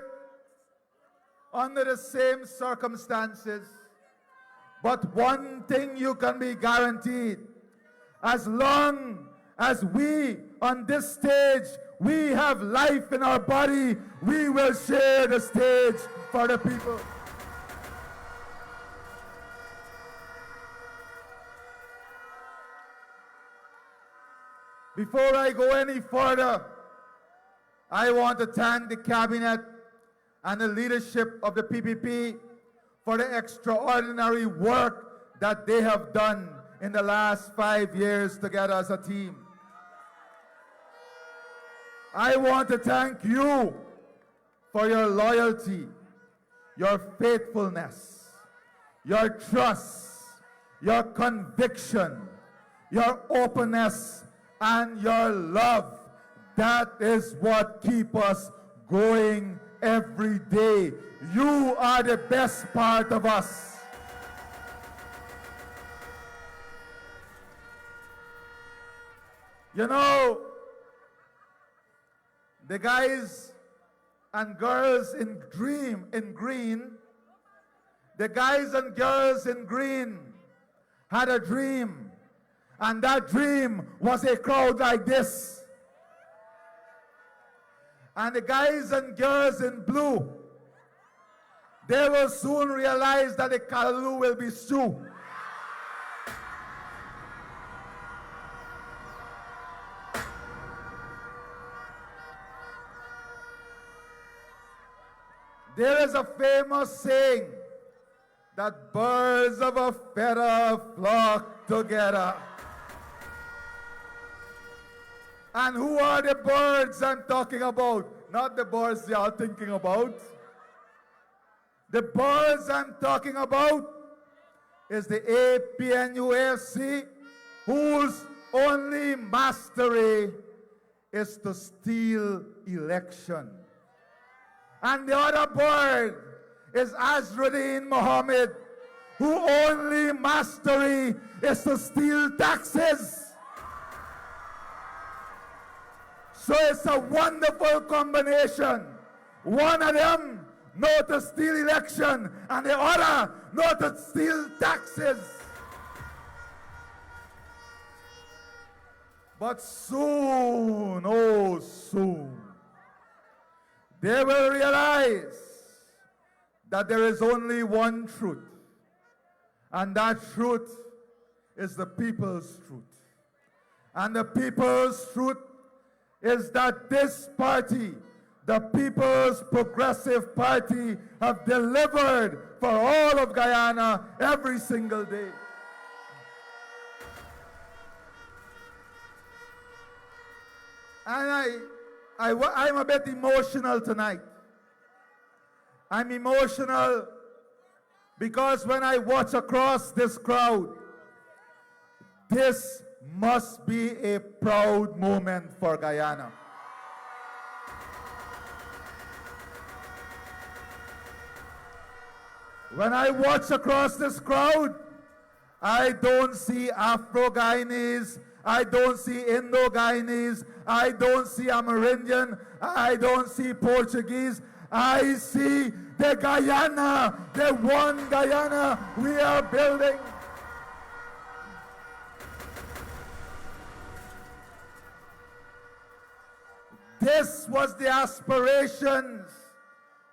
under the same circumstances, but one thing you can be guaranteed: as long as we on this stage, we have life in our body, we will share the stage for the people. Before I go any further, I want to thank the Cabinet and the leadership of the PPP for the extraordinary work that they have done in the last 5 years together as a team. I want to thank you for your loyalty, your faithfulness, your trust, your conviction, your openness, and your love. That is what keeps us going every day. You are the best part of us. You know, the guys and girls in green, the guys and girls in green had a dream, and that dream was a crowd like this. And the guys and girls in blue, they will soon realize that the callaloo will be stew. There is a famous saying that birds of a feather flock together. And who are the birds I'm talking about? Not the birds you are thinking about. The birds I'm talking about is the APNUAFC, whose only mastery is to steal election. And the other bird is Azruddin Mohammed, who only mastery is to steal taxes. So it's a wonderful combination. One of them know to steal election, and the other know to steal taxes. But soon, oh soon, they will realize that there is only one truth, and that truth is the people's truth. And the people's truth is that this party, the People's Progressive Party, have delivered for all of Guyana every single day. And I'm a bit emotional tonight. I'm emotional because when I watch across this crowd, this must be a proud moment for Guyana. When I watch across this crowd, I don't see Afro-Guyanese, I don't see Indo-Guyanese, I don't see Amerindian, I don't see Portuguese. I see the Guyana, the one Guyana we are building. This was the aspirations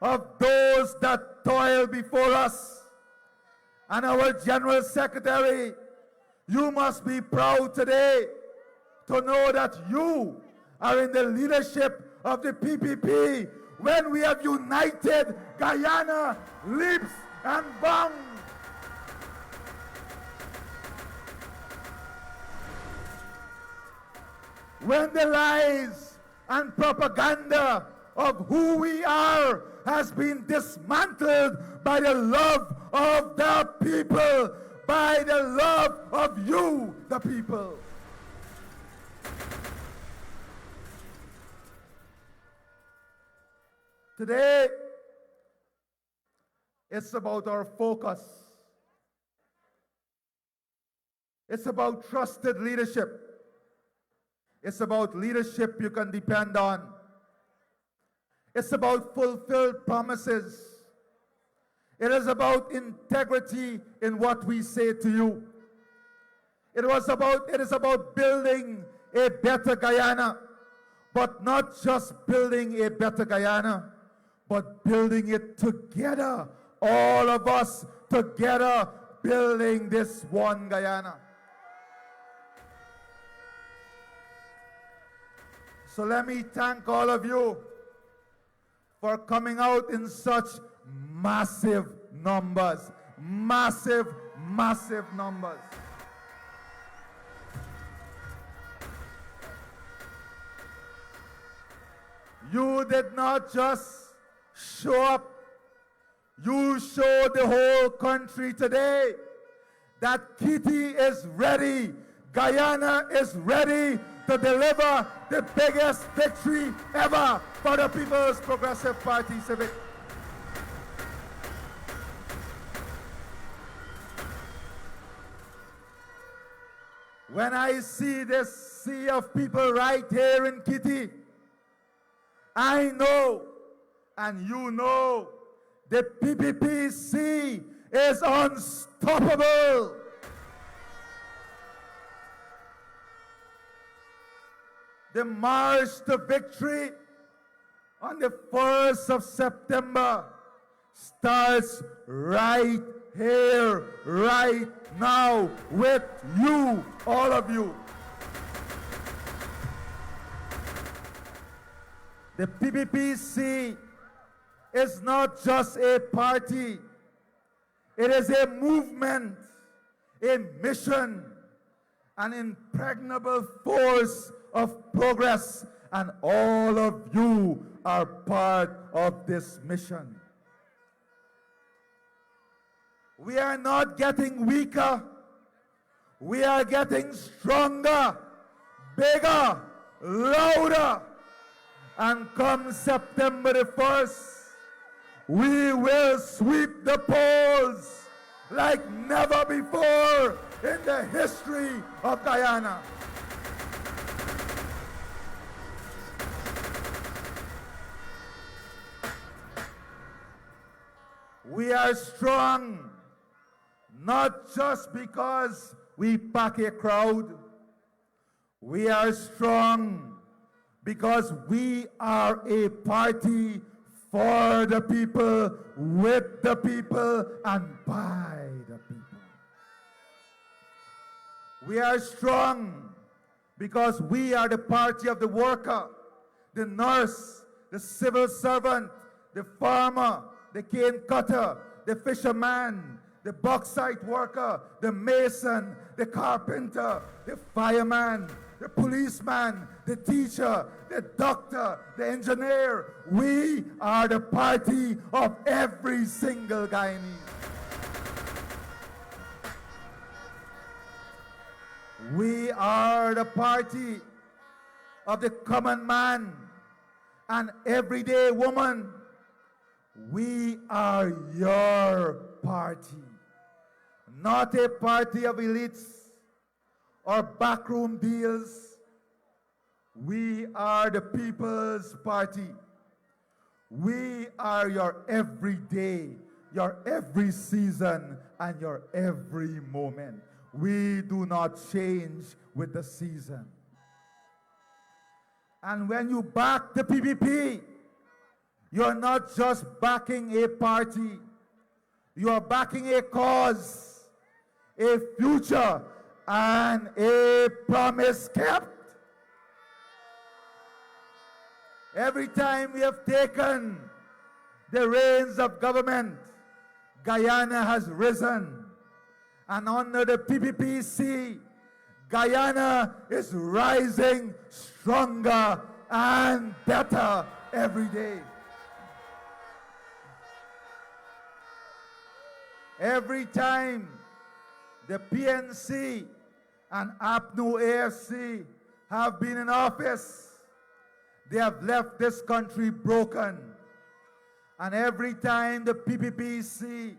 of those that toiled before us. And our General Secretary, you must be proud today to know that you are in the leadership of the PPP when we have united Guyana leaps and bounds. When the lies and propaganda of who we are has been dismantled by the love of the people, by the love of you, the people. Today, it's about our focus. It's about trusted leadership. It's about leadership you can depend on. It's about fulfilled promises. It is about integrity in what we say to you. It is about building a better Guyana, but not just building a better Guyana, but building it together. All of us together building this one Guyana. So let me thank all of you for coming out in such massive numbers. Massive, massive numbers. You did not just show up. You showed the whole country today that Kitty is ready. Guyana is ready to deliver the biggest victory ever for the People's Progressive Party, Civic. When I see this sea of people right here in Kitty, I know, and you know, the PPPC is unstoppable. The march to victory on the 1st of September starts right here, right now, with you, all of you. The PPPC is not just a party. It is a movement, a mission, an impregnable force of progress, and all of you are part of this mission. We are not getting weaker. We are getting stronger, bigger, louder. And come September the 1st, we will sweep the polls like never before in the history of Guyana. We are strong, not just because we pack a crowd. We are strong because we are a party for the people, with the people, and by the people. We are strong because we are the party of the worker, the nurse, the civil servant, the farmer, the cane cutter, the fisherman, the bauxite worker, the mason, the carpenter, the fireman, the policeman, the teacher, the doctor, the engineer. We are the party of every single Guyanese. We are the party of the common man and everyday woman. We are your party, not a party of elites or backroom deals. We are the people's party. We are your everyday, your every season, and your every moment. We do not change with the season. And when you back the PPP, you're not just backing a party. You are backing a cause, a future, and a promise kept. Every time we have taken the reins of government, Guyana has risen. And under the PPPC, Guyana is rising stronger and better every day. Every time the PNC and APNU AFC have been in office, they have left this country broken. And every time the PPPC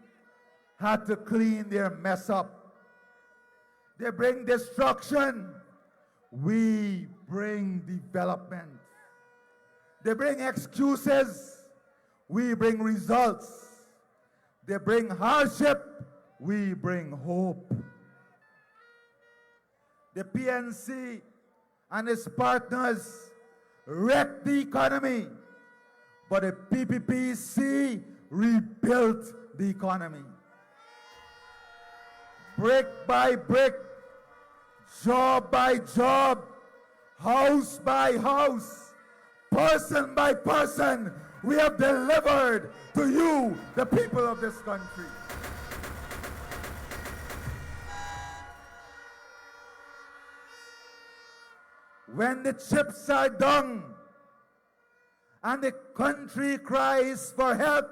had to clean their mess up, they bring destruction, we bring development. They bring excuses, we bring results. They bring hardship, we bring hope. The PNC and its partners wrecked the economy, but the PPPC rebuilt the economy. Brick by brick, job by job, house by house, person by person, we have delivered to you, the people of this country. When the chips are done and the country cries for help,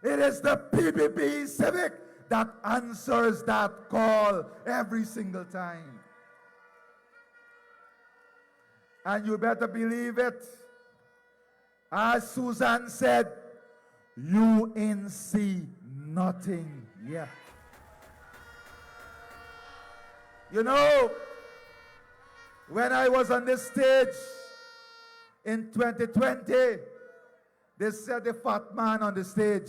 it is the PPP Civic that answers that call every single time. And you better believe it. As Susan said, you ain't see nothing yet. You know, when I was on this stage in 2020, they said the fat man on the stage.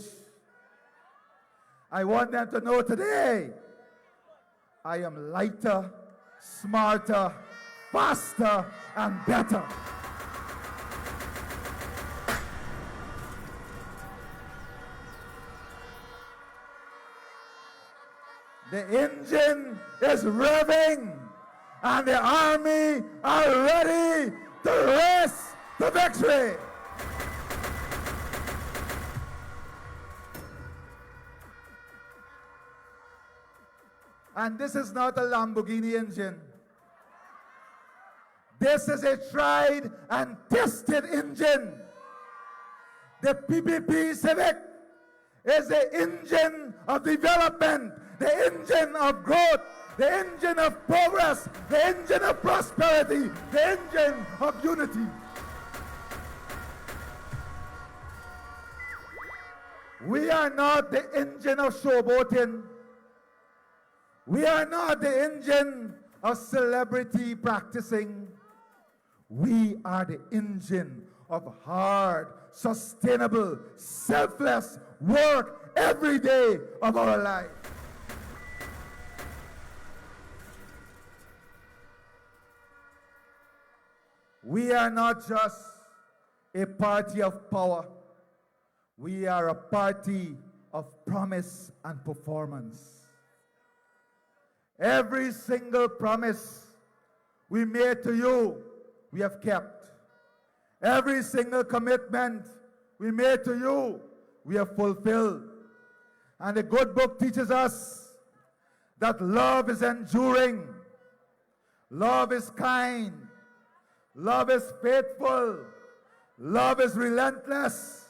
I want them to know today, I am lighter, smarter, faster, and better. The engine is revving, and the army are ready to race to victory. And this is not a Lamborghini engine. This is a tried and tested engine. The PPP Civic is the engine of development, the engine of growth, the engine of progress, the engine of prosperity, the engine of unity. We are not the engine of showboating. We are not the engine of celebrity practicing. We are the engine of hard, sustainable, selfless work every day of our life. We are not just a party of power. We are a party of promise and performance. Every single promise we made to you, we have kept. Every single commitment we made to you, we have fulfilled. And the good book teaches us that love is enduring, love is kind, love is faithful, love is relentless,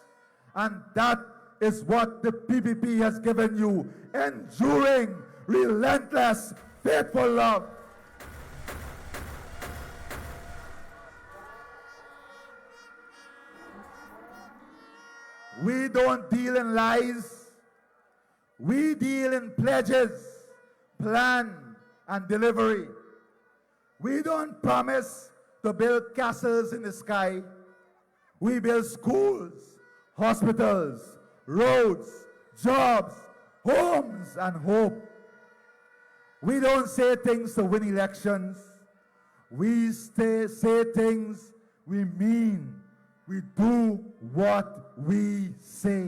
and that is what the PPP has given you, enduring, relentless, faithful love. We don't deal in lies. We deal in pledges, plan, and delivery. We don't promise to build castles in the sky. We build schools, hospitals, roads, jobs, homes, and hope. We don't say things to win elections. We say things we mean. We do what we say.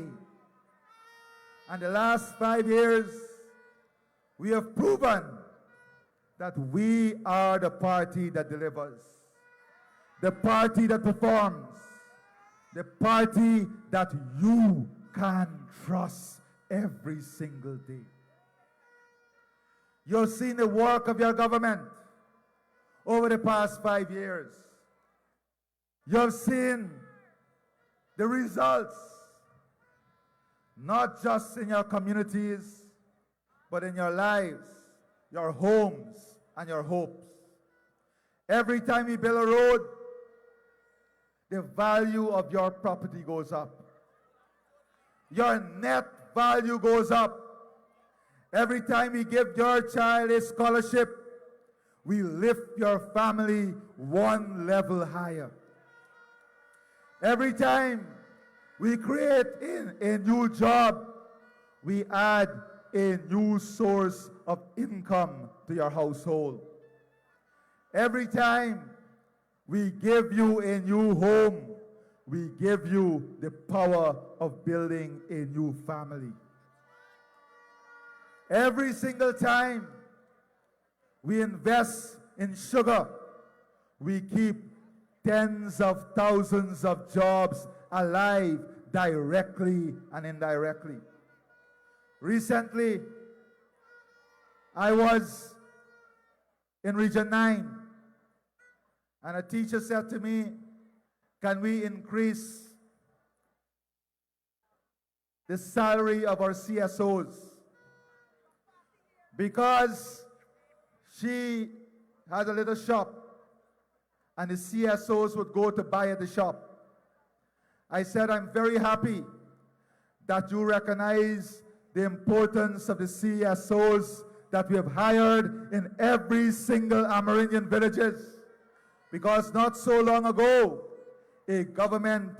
And the last 5 years, we have proven that we are the party that delivers, the party that performs, the party that you can trust every single day. You've seen the work of your government over the past 5 years. You've seen the results, not just in your communities, but in your lives, your homes, and your hopes. Every time we build a road, the value of your property goes up. Your net value goes up. Every time we give your child a scholarship, we lift your family one level higher. Every time we create a new job, we add a new source of income to your household. Every time we give you a new home, we give you the power of building a new family. Every single time we invest in sugar, we keep tens of thousands of jobs alive directly and indirectly. Recently, I was in Region 9, and a teacher said to me, can we increase the salary of our CSOs? Because she had a little shop, and the CSOs would go to buy at the shop. I said, I'm very happy that you recognize the importance of the CSOs that we have hired in every single Amerindian villages. Because not so long ago, a government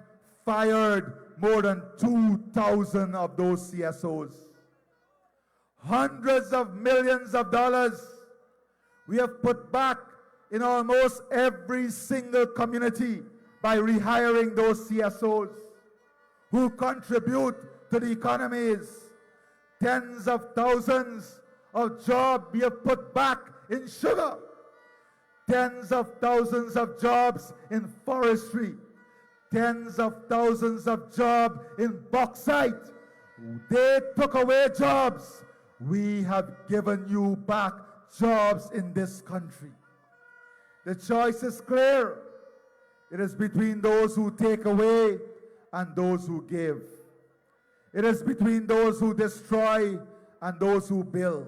fired more than 2,000 of those CSOs. Hundreds of millions of dollars we have put back in almost every single community by rehiring those CSOs who contribute to the economies. Tens of thousands of jobs we have put back in sugar. Tens of thousands of jobs in forestry. Tens of thousands of jobs in bauxite. They took away jobs. We have given you back jobs in this country. The choice is clear. It is between those who take away and those who give. It is between those who destroy and those who build.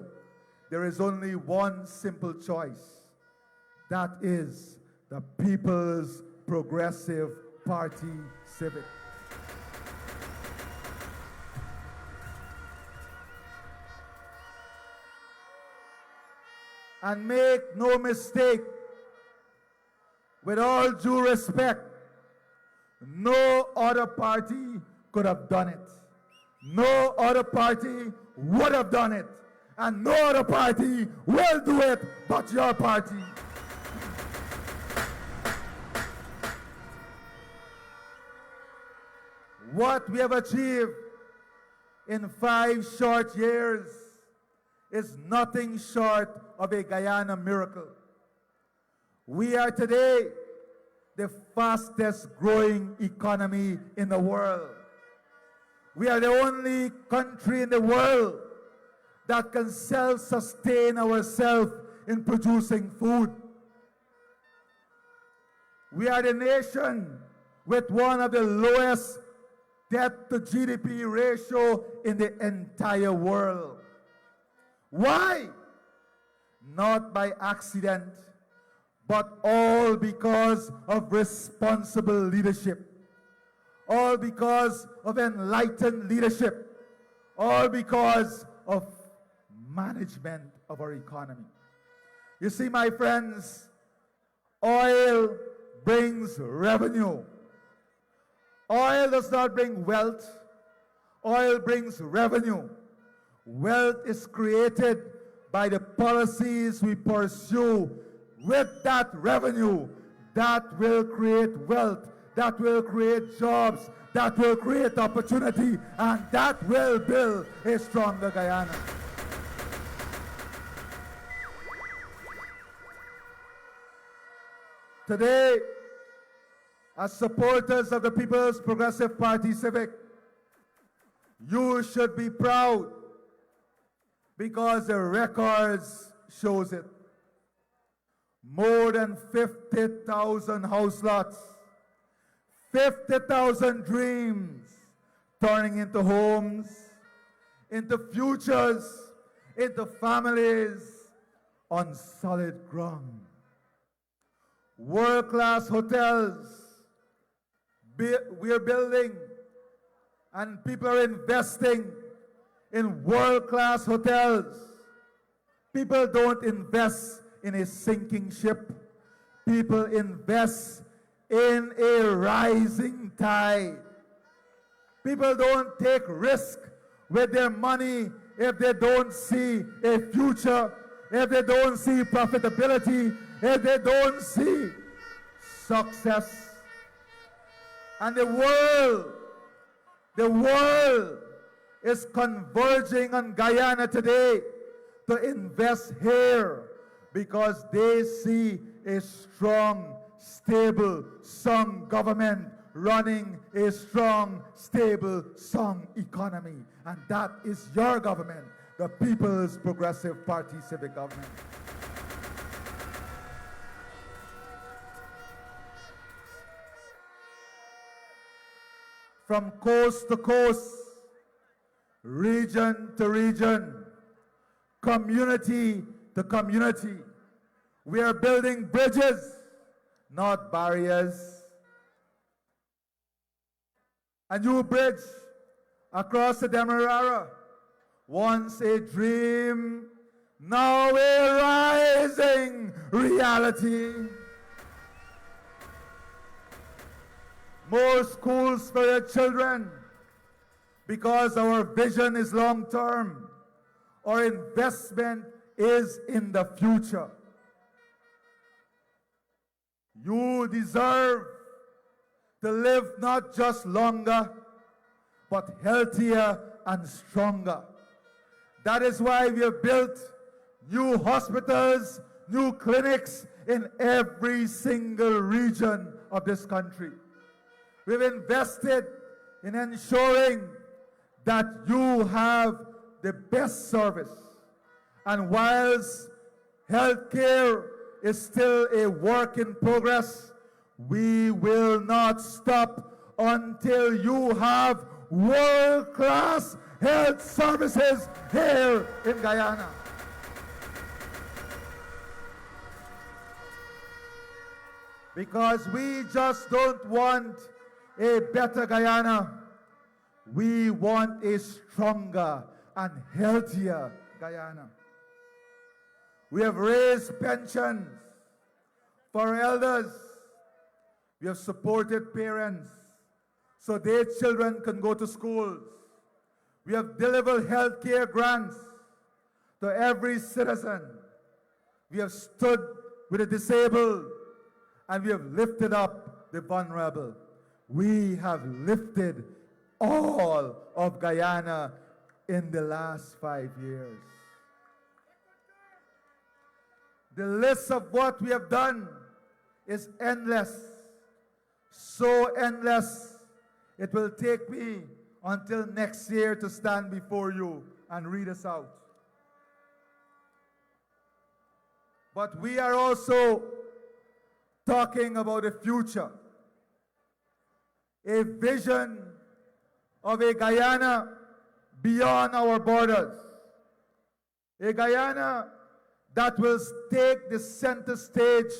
There is only one simple choice. That is the People's Progressive Party Civic. And make no mistake, with all due respect, no other party could have done it. No other party would have done it. And no other party will do it but your party. What we have achieved in 5 short years is nothing short of a Guyana miracle. We are today the fastest growing economy in the world. We are the only country in the world that can self-sustain ourselves in producing food. We are the nation with one of the lowest debt to GDP ratio in the entire world. Why? Not by accident, but all because of responsible leadership. All because of enlightened leadership. All because of management of our economy. You see, my friends, oil brings revenue. Oil does not bring wealth. Oil brings revenue. Wealth is created by the policies we pursue. With that revenue, that will create wealth, that will create jobs, that will create opportunity, and that will build a stronger Guyana. Today, as supporters of the People's Progressive Party Civic, you should be proud because the records shows it. More than 50,000 house lots, 50,000 dreams turning into homes, into futures, into families on solid ground. World-class hotels we are building, and people are investing in world-class hotels. People don't invest in a sinking ship. People invest in a rising tide. People don't take risk with their money if they don't see a future, if they don't see profitability, if they don't see success. And the world is converging on Guyana today to invest here because they see a strong, stable, strong government running a strong, stable, strong economy. And that is your government, the People's Progressive Party Civic Government. From coast to coast, region to region, community to community, we are building bridges, not barriers. A new bridge across the Demerara, once a dream, now a rising reality. More schools for your children, because our vision is long term. Our investment is in the future. You deserve to live not just longer, but healthier and stronger. That is why we have built new hospitals, new clinics in every single region of this country. We've invested in ensuring that you have the best service. And whilst healthcare is still a work in progress, we will not stop until you have world-class health services here in Guyana. Because we just don't want a better Guyana. We want a stronger and healthier Guyana. We have raised pensions for elders. We have supported parents so their children can go to schools. We have delivered health care grants to every citizen. We have stood with the disabled, and we have lifted up the vulnerable. We have lifted all of Guyana in the last 5 years. The list of what we have done is endless. So endless, it will take me until next year to stand before you and read us out. But we are also talking about a future, a vision of a Guyana beyond our borders, a Guyana that will take the center stage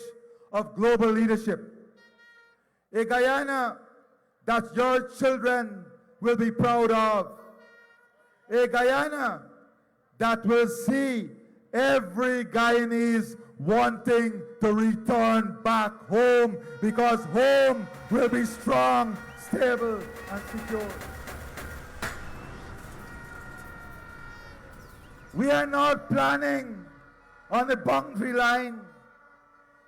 of global leadership, a Guyana that your children will be proud of, a Guyana that will see every Guyanese wanting to return back home, because home will be strong, stable, and secure. We are not planning on the boundary line.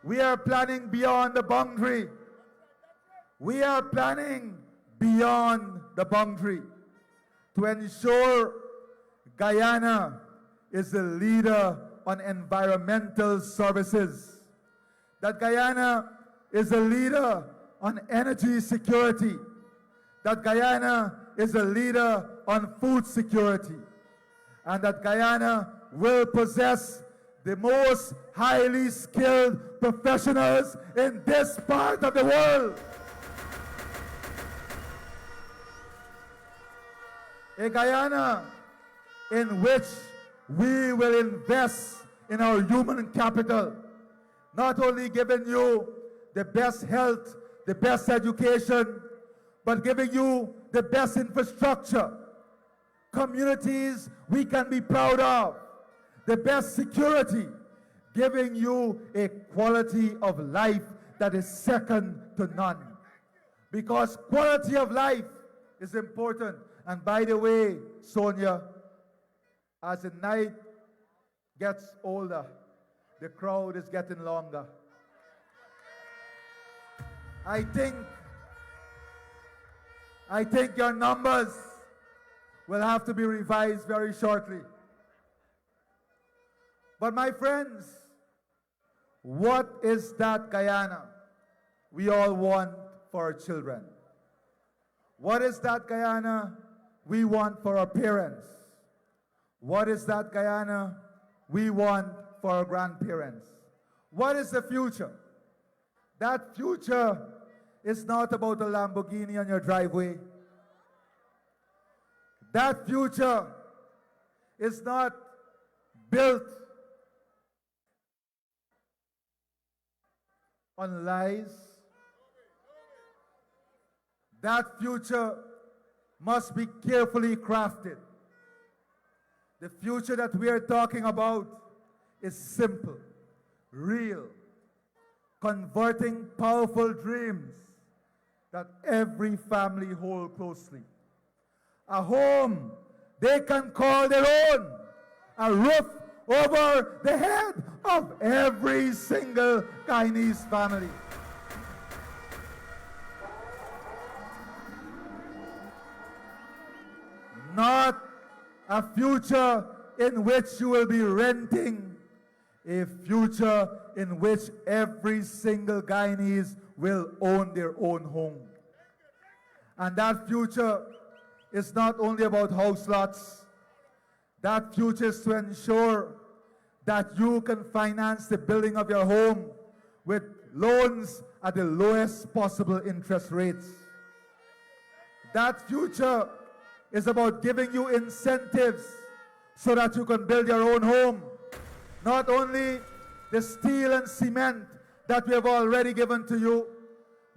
We are planning beyond the boundary. We are planning beyond the boundary to ensure Guyana is the leader on environmental services, that Guyana is a leader on energy security, that Guyana is a leader on food security, and that Guyana will possess the most highly skilled professionals in this part of the world. A Guyana in which we will invest in our human capital, not only giving you the best health, the best education, but giving you the best infrastructure, communities we can be proud of, the best security, giving you a quality of life that is second to none. Because quality of life is important. And by the way, Sonia, as the night gets older, the crowd is getting longer. I think your numbers will have to be revised very shortly. But my friends, what is that Guyana we all want for our children? What is that Guyana we want for our parents? What is that Guyana we want for our grandparents? What is the future? That future is not about a Lamborghini on your driveway. That future is not built on lies. That future must be carefully crafted. The future that we are talking about is simple, real, converting powerful dreams that every family hold closely. A home they can call their own, a roof over the head of every single Guyanese family. Not a future in which you will be renting, a future in which every single Guyanese will own their own home. And that future is not only about house lots. That future is to ensure that you can finance the building of your home with loans at the lowest possible interest rates. That future is about giving you incentives so that you can build your own home. Not only the steel and cement that we have already given to you,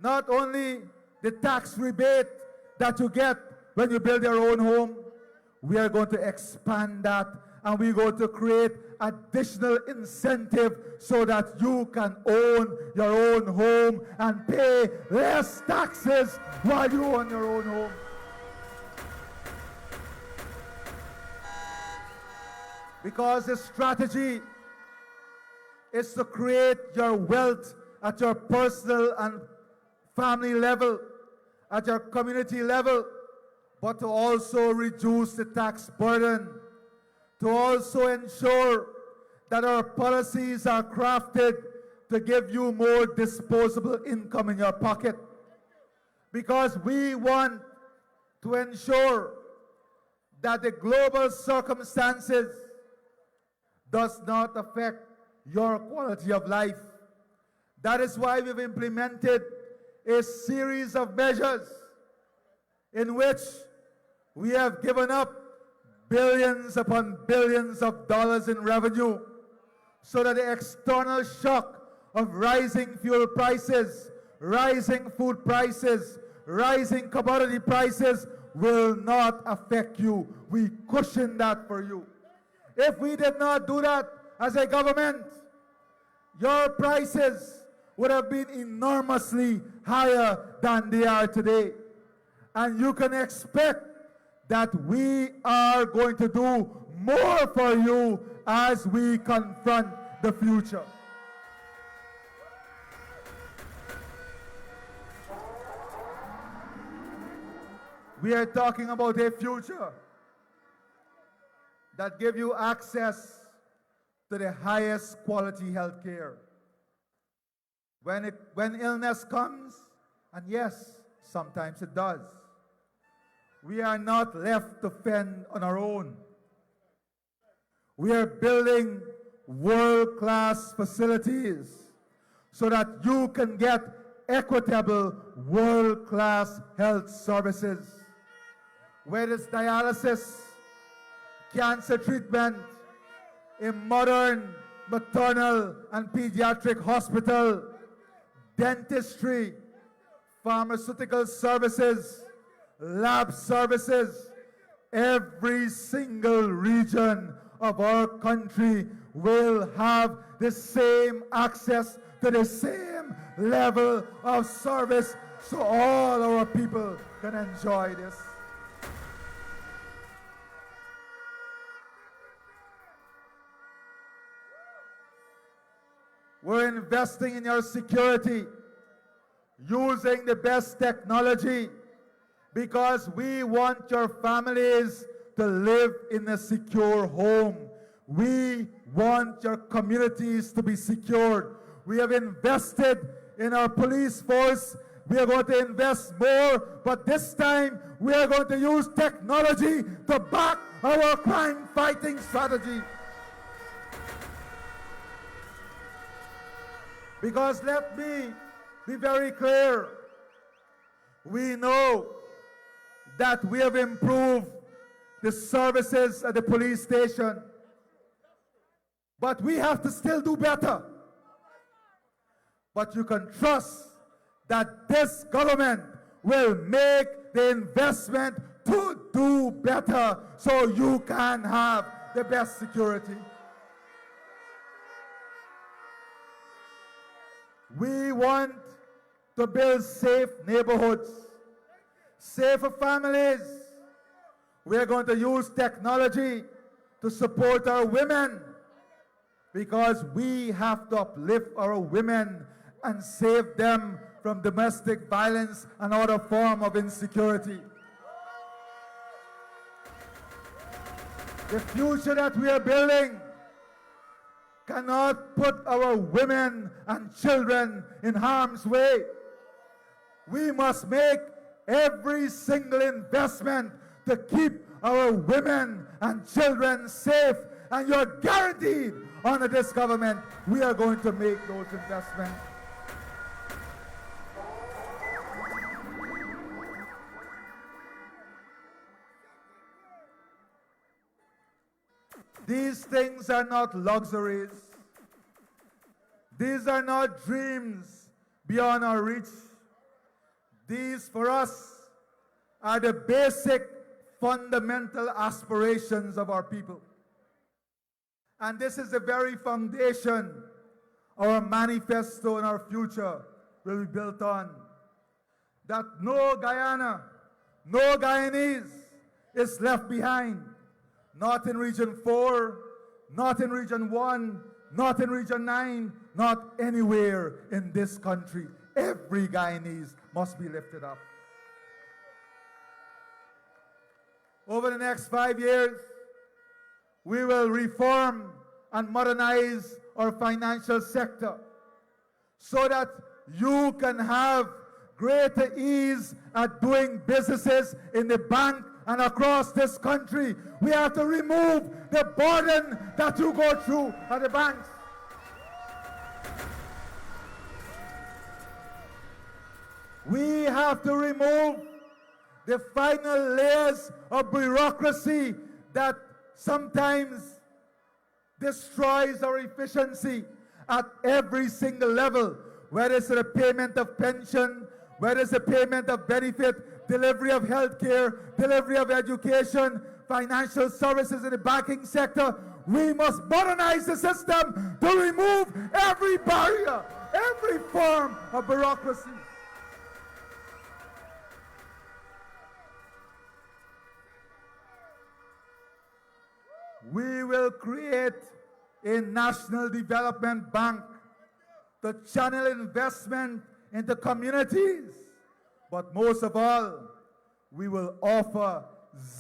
not only the tax rebate that you get when you build your own home, we are going to expand that, and we're going to create additional incentive so that you can own your own home and pay less taxes while you own your own home. Because the strategy is to create your wealth at your personal and family level, at your community level, but to also reduce the tax burden, to also ensure that our policies are crafted to give you more disposable income in your pocket. Because we want to ensure that the global circumstances does not affect your quality of life. That is why we've implemented a series of measures in which we have given up billions upon billions of dollars in revenue so that the external shock of rising fuel prices, rising food prices, rising commodity prices will not affect you. We cushion that for you. If we did not do that as a government, your prices would have been enormously higher than they are today. And you can expect that we are going to do more for you as we confront the future. We are talking about a future that gives you access to the highest quality health care. When illness comes, and yes, sometimes it does, we are not left to fend on our own. We are building world-class facilities so that you can get equitable world-class health services. Whether it's dialysis, cancer treatment, a modern maternal and pediatric hospital, dentistry, pharmaceutical services, lab services, every single region of our country will have the same access to the same level of service so all our people can enjoy this. We're investing in your security, using the best technology, because we want your families to live in a secure home. We want your communities to be secured. We have invested in our police force. We are going to invest more, but this time we are going to use technology to back our crime-fighting strategy. Because let me be very clear, we know that we have improved the services at the police station, but we have to still do better. But you can trust that this government will make the investment to do better so you can have the best security. We want to build safe neighborhoods, safer families. We're going to use technology to support our women because we have to uplift our women and save them from domestic violence and other form of insecurity. The future that we are building cannot put our women and children in harm's way. We must make every single investment to keep our women and children safe, and you're guaranteed under this government we are going to make those investments. These things are not luxuries. These are not dreams beyond our reach. These, for us, are the basic, fundamental aspirations of our people. And this is the very foundation our manifesto and our future will be built on. That no Guyana, no Guyanese is left behind. Not in Region 4, not in Region 1, not in Region 9, not anywhere in this country. Every Guyanese must be lifted up. Over the next 5 years, we will reform and modernize our financial sector so that you can have greater ease at doing businesses in the bank and across this country. We have to remove the burden that you go through at the banks. We have to remove the final layers of bureaucracy that sometimes destroys our efficiency at every single level, whether it's the payment of pension, whether it's the payment of benefit, delivery of health care, delivery of education, financial services in the banking sector. We must modernize the system to remove every barrier, every form of bureaucracy. We will create a national development bank to channel investment into communities. But most of all, we will offer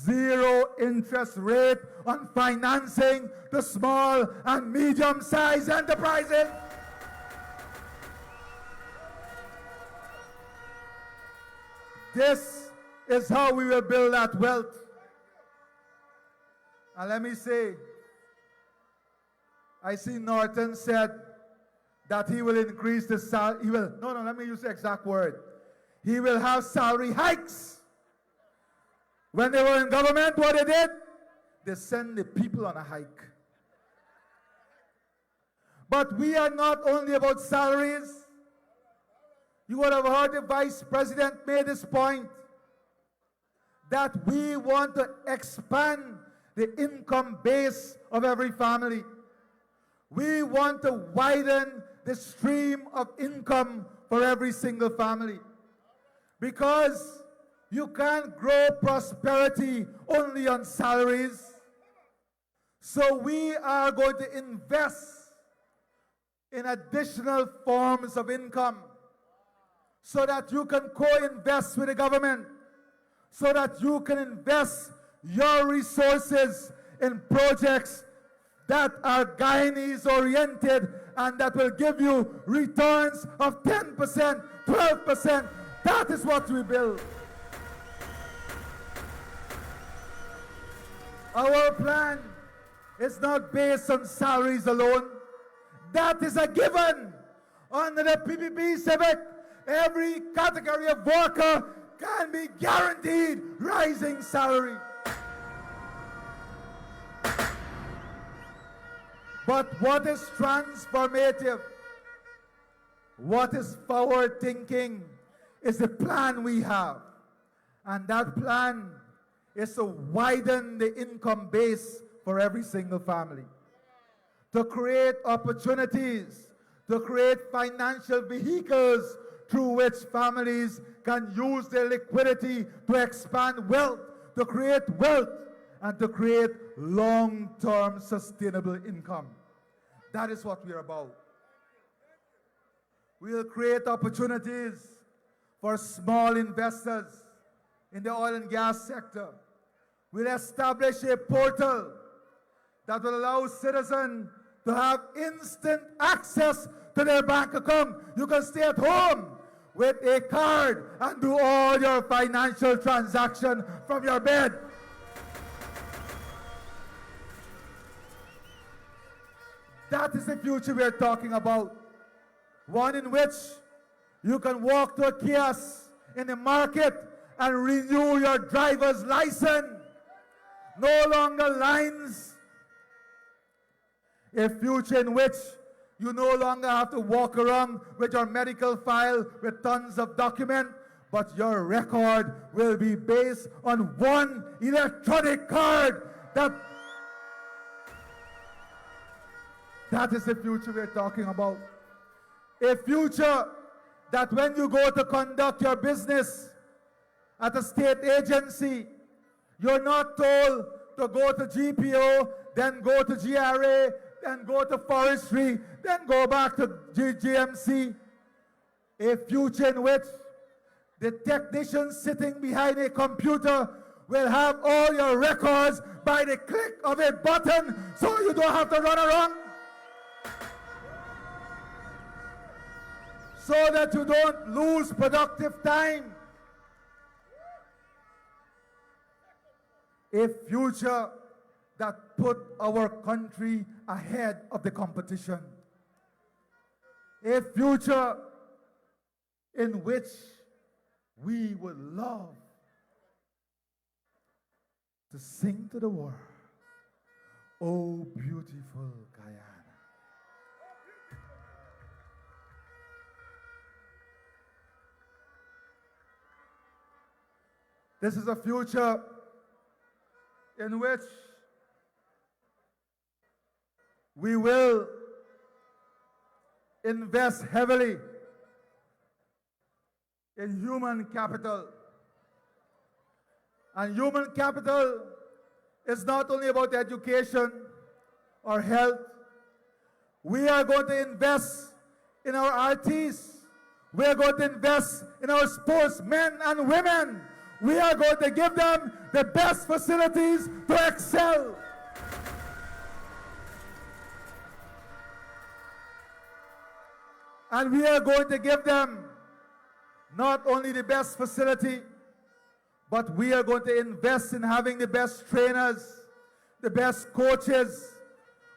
zero interest rate on financing to small and medium-sized enterprises. This is how we will build that wealth. And let me say, I see Norton said that he will increase the salary. Let me use the exact word. He will have salary hikes. When they were in government, what they did? They send the people on a hike. But we are not only about salaries. You would have heard the Vice President made this point, that we want to expand the income base of every family. We want to widen the stream of income for every single family. Because you can't grow prosperity only on salaries. So we are going to invest in additional forms of income so that you can co-invest with the government, so that you can invest your resources in projects that are Guyanese oriented and that will give you returns of 10%, 12%. That is what we build. Our plan is not based on salaries alone. That is a given. Under the PPP Civic, every category of worker can be guaranteed rising salary. But what is transformative, what is forward thinking, is the plan we have. And that plan is to widen the income base for every single family, to create opportunities to create financial vehicles through which families can use their liquidity to expand wealth, to create wealth, and to create long-term sustainable income. That is what we're about. We'll create opportunities for small investors in the oil and gas sector. We'll establish a portal that will allow citizens to have instant access to their bank account. You can stay at home with a card and do all your financial transactions from your bed. That is the future we're talking about. One in which you can walk to a kiosk in the market and renew your driver's license. No longer lines. A future in which you no longer have to walk around with your medical file with tons of documents, but your record will be based on one electronic card. That is the future we're talking about. A future that when you go to conduct your business at a state agency, you're not told to go to GPO, then go to GRA, then go to forestry, then go back to GMC. A future in which the technician sitting behind a computer will have all your records by the click of a button, so you don't have to run around. So that you don't lose productive time. A future that put our country ahead of the competition. A future in which we would love to sing to the world, "Oh, beautiful Guyana." This is a future in which we will invest heavily in human capital. And human capital is not only about education or health. We are going to invest in our artists. We are going to invest in our sportsmen and women. We are going to give them the best facilities to excel. And we are going to give them not only the best facility, but we are going to invest in having the best trainers, the best coaches.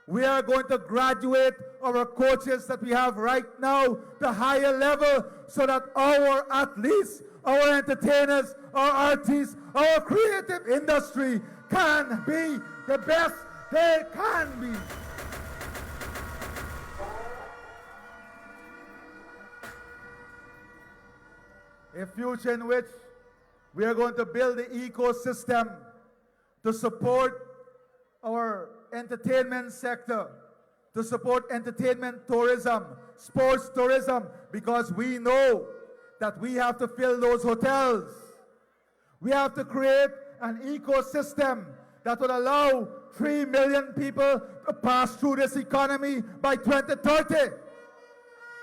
We are going to graduate our coaches that we have right now to higher level so that our athletes, our entertainers, our artists, our creative industry can be the best they can be. A future in which we are going to build the ecosystem to support our entertainment sector, to support entertainment tourism, sports tourism, because we know that we have to fill those hotels. We have to create an ecosystem that will allow 3 million people to pass through this economy by 2030.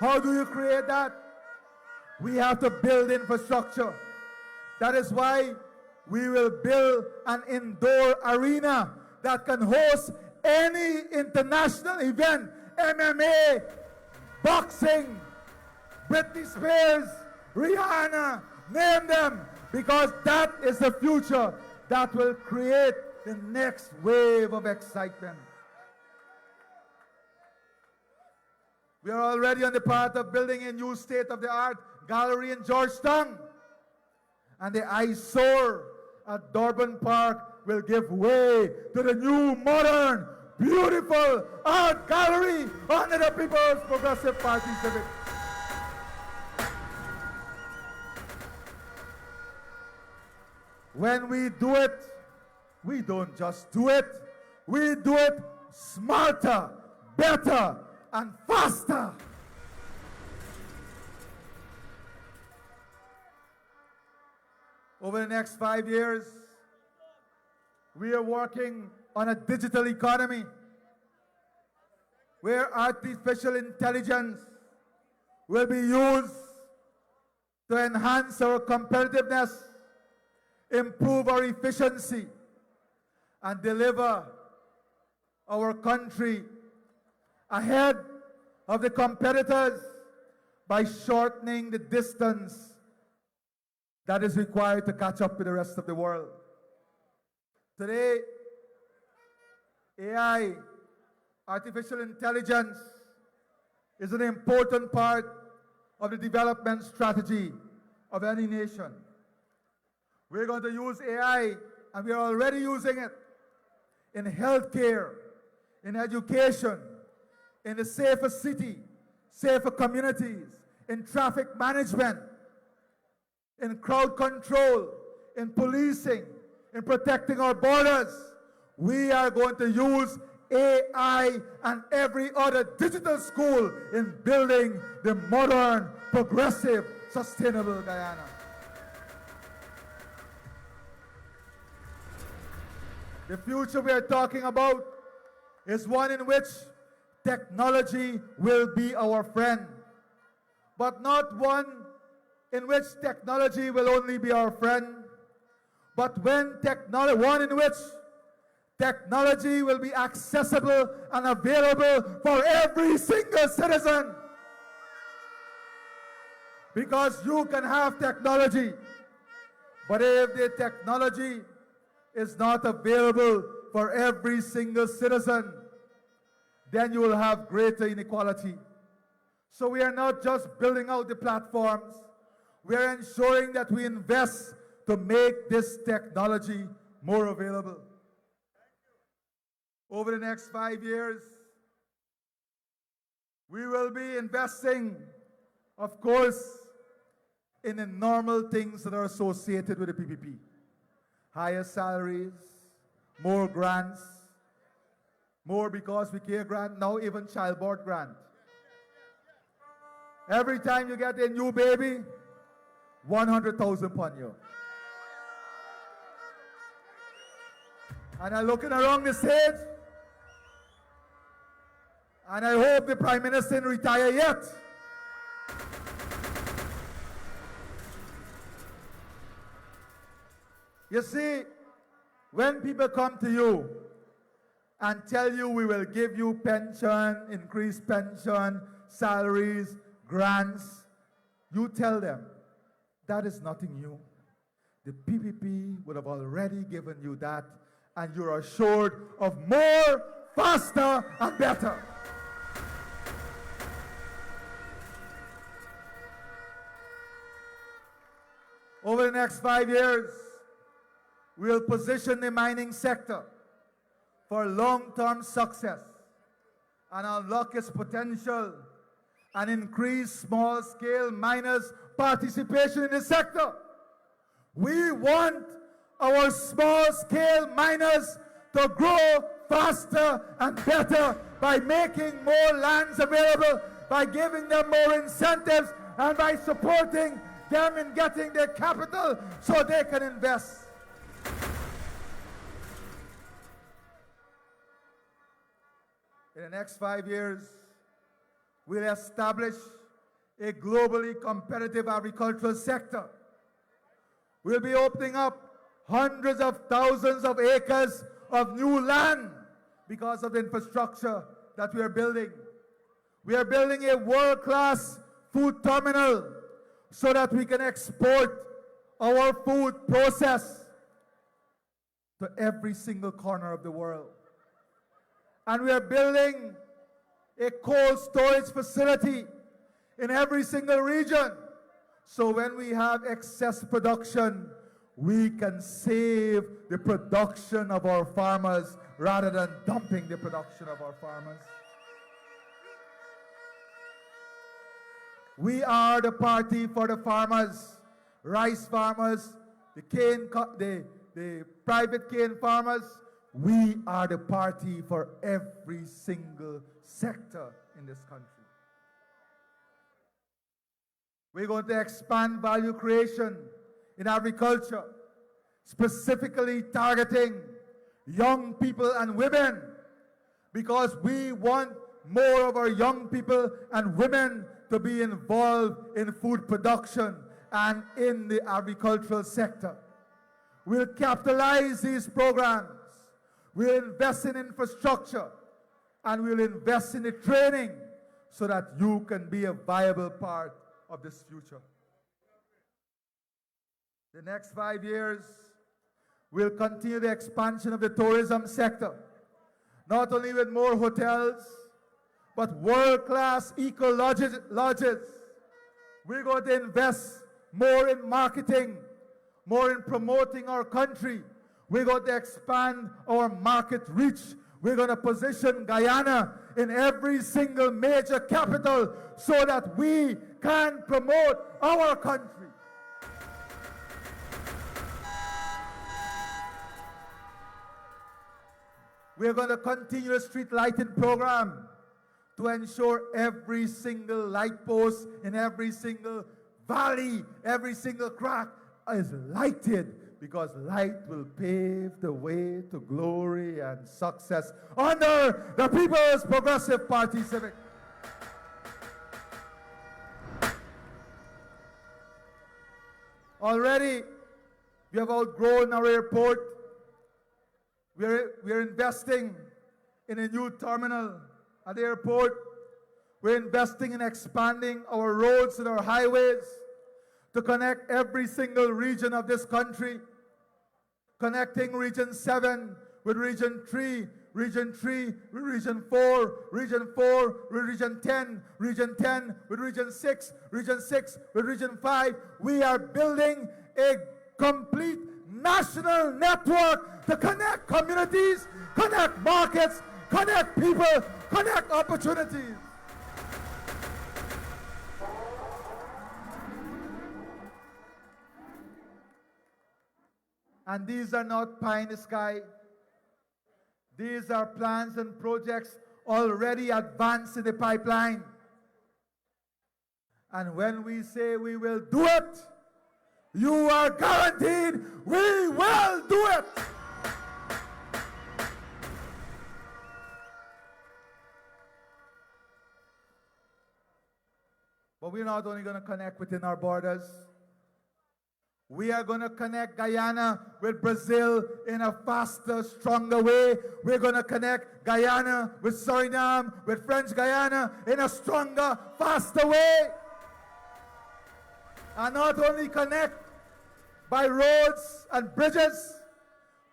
How do you create that? We have to build infrastructure. That is why we will build an indoor arena that can host any international event, MMA, boxing, Britney Spears, Rihanna, name them, because that is the future that will create the next wave of excitement. We are already on the path of building a new state-of-the-art gallery in Georgetown. And the eyesore at Durban Park will give way to the new, modern, beautiful art gallery under the People's Progressive Party Civic. When we do it, we don't just do it, we do it smarter, better, and faster. Over the next 5 years, we are working on a digital economy where artificial intelligence will be used to enhance our competitiveness, improve our efficiency, and deliver our country ahead of the competitors by shortening the distance that is required to catch up with the rest of the world. Today, AI, artificial intelligence, is an important part of the development strategy of any nation. We're going to use AI, and we are already using it in healthcare, in education, in the safer city, safer communities, in traffic management, in crowd control, in policing, in protecting our borders. We are going to use AI and every other digital school in building the modern, progressive, sustainable Guyana. The future we are talking about is one in which technology will be our friend, but not one in which technology will only be our friend, but one in which technology will be accessible and available for every single citizen. Because you can have technology, but if the technology is not available for every single citizen, then you will have greater inequality. So we are not just building out the platforms, we are ensuring that we invest to make this technology more available. Over the next 5 years, we will be investing, of course, in the normal things that are associated with the PPP. Higher salaries, more grants, more because we care grant, now even child board grant. Every time you get a new baby, 100,000 upon you. And I'm looking around the stage, and I hope the Prime Minister didn't retire yet. You see, when people come to you and tell you we will give you pension, increased pension, salaries, grants, you tell them that is nothing new. The PPP would have already given you that, and you're assured of more, faster, and better. Over the next 5 years, we'll position the mining sector for long-term success and unlock its potential and increase small-scale miners' participation in the sector. We want our small-scale miners to grow faster and better by making more lands available, by giving them more incentives, and by supporting them in getting their capital so they can invest. In the next 5 years, we'll establish a globally competitive agricultural sector. We'll be opening up hundreds of thousands of acres of new land because of the infrastructure that we are building. We are building a world-class food terminal so that we can export our food process to every single corner of the world. And we are building a cold storage facility in every single region. So when we have excess production, we can save the production of our farmers rather than dumping the production of our farmers. We are the party for the farmers, rice farmers, the private cane farmers. We are the party for every single sector in this country. We're going to expand value creation in agriculture, specifically targeting young people and women, because we want more of our young people and women to be involved in food production and in the agricultural sector. We'll capitalize these programs. We'll invest in infrastructure, and we'll invest in the training so that you can be a viable part of this future. The next 5 years, we'll continue the expansion of the tourism sector, not only with more hotels, but world-class eco-lodges. We're going to invest more in marketing, more in promoting our country. We're going to expand our market reach. We're going to position Guyana in every single major capital so that we can promote our country. We're going to continue the street lighting program to ensure every single light post in every single valley, every single crack is lighted, because light will pave the way to glory and success under the People's Progressive Party Civic. Already, we have outgrown our airport. We're investing in a new terminal at the airport. We're investing in expanding our roads and our highways to connect every single region of this country, connecting Region 7 with Region 3, Region 3 with Region 4, Region 4 with Region 10, Region 10 with Region 6, Region 6 with Region 5. We are building a complete national network to connect communities, connect markets, connect people, connect opportunities. And these are not pie in the sky. These are plans and projects already advanced in the pipeline. And when we say we will do it, you are guaranteed we will do it. But we're not only going to connect within our borders. We are going to connect Guyana with Brazil in a faster, stronger way. We're going to connect Guyana with Suriname, with French Guyana in a stronger, faster way. And not only connect by roads and bridges,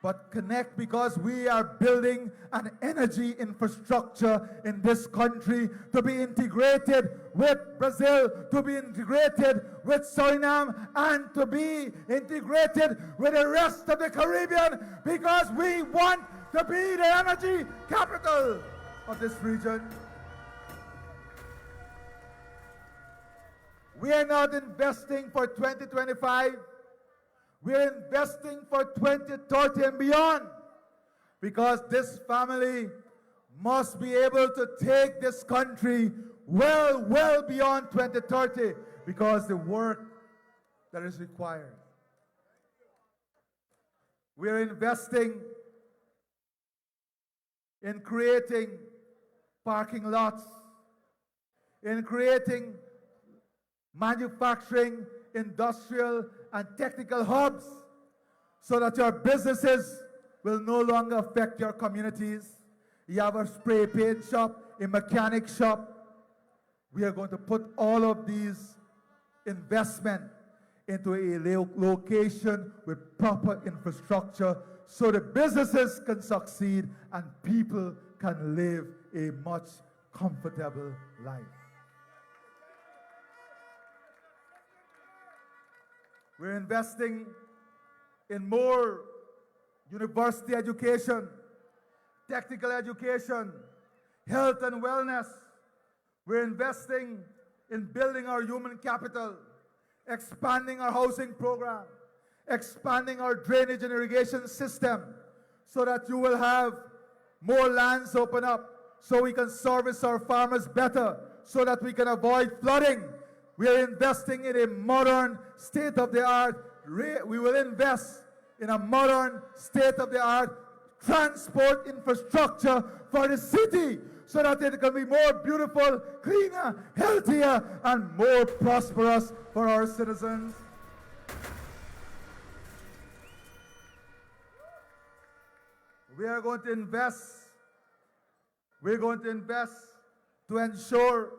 but connect because we are building an energy infrastructure in this country to be integrated with Brazil, to be integrated with Suriname, and to be integrated with the rest of the Caribbean, because we want to be the energy capital of this region. We are not investing for 2025. We're investing for 2030 and beyond, because this family must be able to take this country well beyond 2030, because the work that is required. We're investing in creating parking lots, in creating manufacturing, industrial, and technical hubs, so that your businesses will no longer affect your communities. You have a spray paint shop, a mechanic shop. We are going to put all of these investment into a location with proper infrastructure, so the businesses can succeed and people can live a much comfortable life. We're investing in more university education, technical education, health and wellness. We're investing in building our human capital, expanding our housing program, expanding our drainage and irrigation system, so that you will have more lands open up, so we can service our farmers better, so that we can avoid flooding. We are investing in a modern, state-of-the-art we will invest in a modern, state-of-the-art transport infrastructure for the city so that it can be more beautiful, cleaner, healthier, and more prosperous for our citizens. We're going to invest to ensure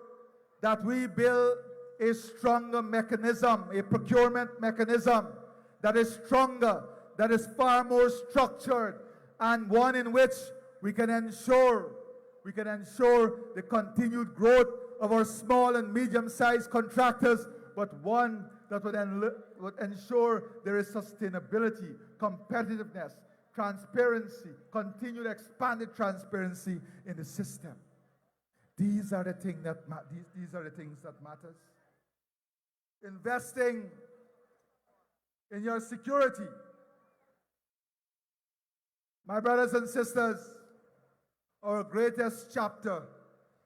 that we build a stronger mechanism, a procurement mechanism that is stronger, that is far more structured, and one in which we can ensure the continued growth of our small and medium-sized contractors, but one that would ensure there is sustainability, competitiveness, transparency, continued expanded transparency in the system. These are the things that matters. Investing in your security. My brothers and sisters, our greatest chapter